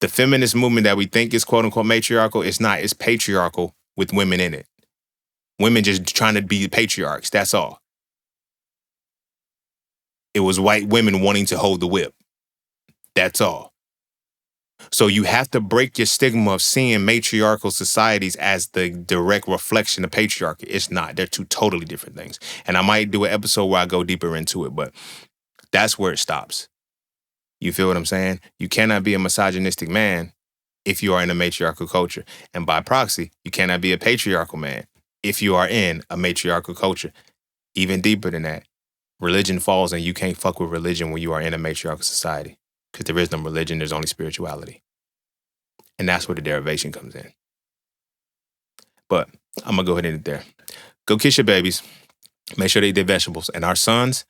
The feminist movement that we think is quote unquote matriarchal, it's not. It's patriarchal with women in it. Women just trying to be patriarchs. That's all. It was white women wanting to hold the whip. That's all. So you have to break your stigma of seeing matriarchal societies as the direct reflection of patriarchy. It's not. They're two totally different things. And I might do an episode where I go deeper into it, but that's where it stops. You feel what I'm saying? You cannot be a misogynistic man if you are in a matriarchal culture. And by proxy, you cannot be a patriarchal man if you are in a matriarchal culture. Even deeper than that, religion falls, and you can't fuck with religion when you are in a matriarchal society. Because there is no religion, there's only spirituality. And that's where the derivation comes in. But I'm going to go ahead and end it there. Go kiss your babies. Make sure they eat their vegetables. And our sons,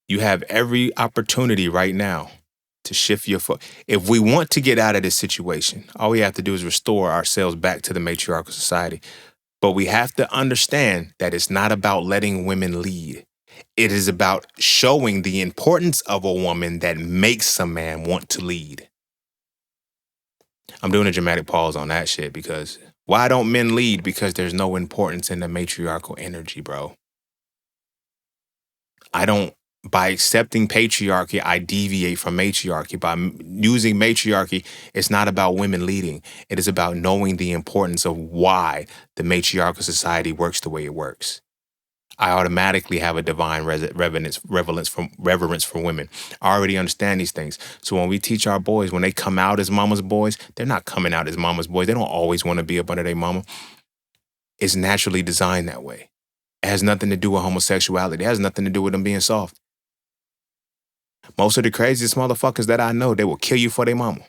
you have every opportunity right now to shift your foot. If we want to get out of this situation, all we have to do is restore ourselves back to the matriarchal society. But we have to understand that it's not about letting women lead. It is about showing the importance of a woman that makes a man want to lead. I'm doing a dramatic pause on that shit because why don't men lead? Because there's no importance in the matriarchal energy, bro. By accepting patriarchy, I deviate from matriarchy. By using matriarchy, it's not about women leading. It is about knowing the importance of why the matriarchal society works the way it works. I automatically have a divine reverence for women. I already understand these things. So when we teach our boys, when they come out as mama's boys, they're not coming out as mama's boys. They don't always want to be up under their mama. It's naturally designed that way. It has nothing to do with homosexuality. It has nothing to do with them being soft. Most of the craziest motherfuckers that I know, they will kill you for their mama.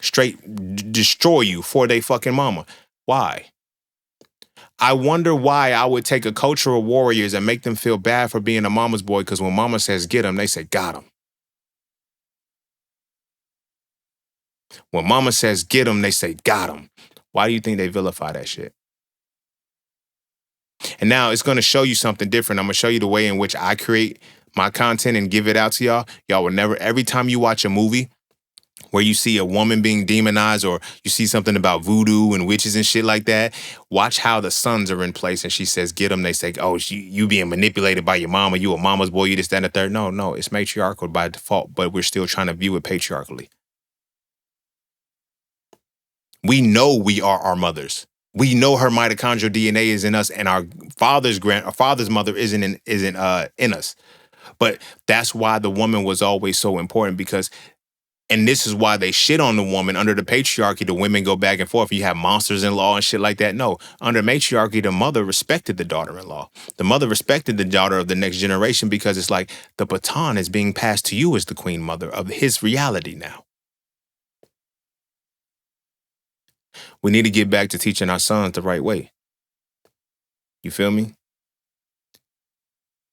Straight destroy you for their fucking mama. Why? I wonder why I would take a culture of warriors and make them feel bad for being a mama's boy, because when mama says get him, they say got him. When mama says get him, they say got him. Why do you think they vilify that shit? And now it's going to show you something different. I'm going to show you the way in which I create my content and give it out to y'all. Y'all will never, every time you watch a movie where you see a woman being demonized or you see something about voodoo and witches and shit like that, watch how the sons are in place and she says, get them. They say, oh, you being manipulated by your mama. You a mama's boy, you this, that, and the third. No, it's matriarchal by default, but we're still trying to view it patriarchally. We know we are our mothers. We know her mitochondrial DNA is in us and our father's mother isn't in us. But that's why the woman was always so important, because, and this is why they shit on the woman under the patriarchy. The women go back and forth. You have monsters-in-law and shit like that. No, under matriarchy, the mother respected the daughter-in-law. The mother respected the daughter of the next generation, because it's like the baton is being passed to you as the queen mother of his reality now. We need to get back to teaching our sons the right way. You feel me?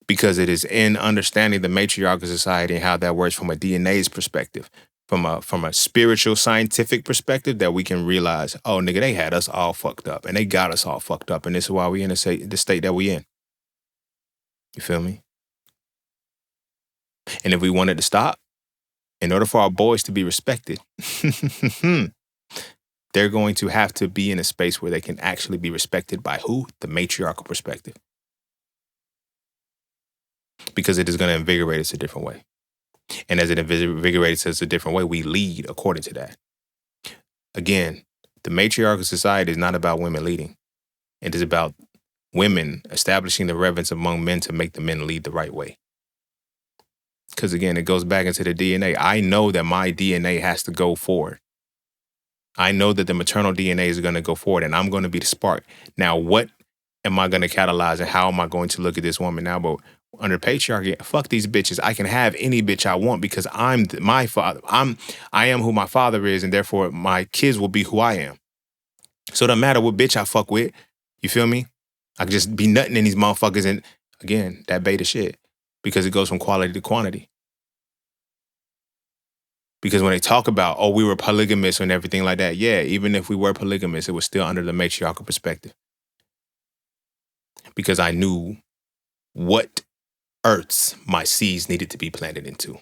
Because it is in understanding the matriarchal society and how that works from a DNA's perspective, from a spiritual, scientific perspective, that we can realize, oh, nigga, they had us all fucked up and they got us all fucked up. And this is why we in the state that we in. You feel me? And if we wanted to stop, in order for our boys to be respected, they're going to have to be in a space where they can actually be respected by who? The matriarchal perspective. because it is going to invigorate us a different way. And as it invigorates us a different way, we lead according to that. Again, the matriarchal society is not about women leading. It is about women establishing the reverence among men to make the men lead the right way. Because again, it goes back into the DNA. I know that my DNA has to go forward. I know that the maternal DNA is going to go forward and I'm going to be the spark. Now, what am I going to catalyze and how am I going to look at this woman now? But under patriarchy, fuck these bitches. I can have any bitch I want because I'm my father. I am who my father is, and therefore my kids will be who I am. So it doesn't matter what bitch I fuck with. You feel me? I can just be nutting in these motherfuckers, and again, that beta shit. Because it goes from quality to quantity. Because when they talk about, oh, we were polygamous and everything like that, yeah, even if we were polygamous, it was still under the matriarchal perspective. Because I knew what earths my seeds needed to be planted into.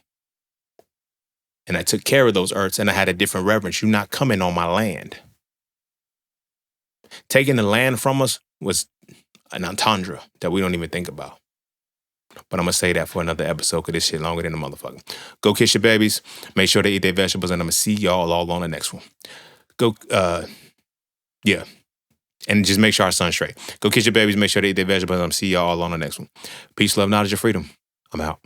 And I took care of those earths and I had a different reverence. You're not coming on my land. Taking the land from us was an entendre that we don't even think about. But I'm going to say that for another episode because this shit longer than a motherfucker. Go kiss your babies. Make sure they eat their vegetables. And I'm going to see y'all all on the next one. Go, yeah. And just make sure our son's straight. Go kiss your babies. Make sure they eat their vegetables. And I'm going to see y'all all on the next one. Peace, love, knowledge, and freedom. I'm out.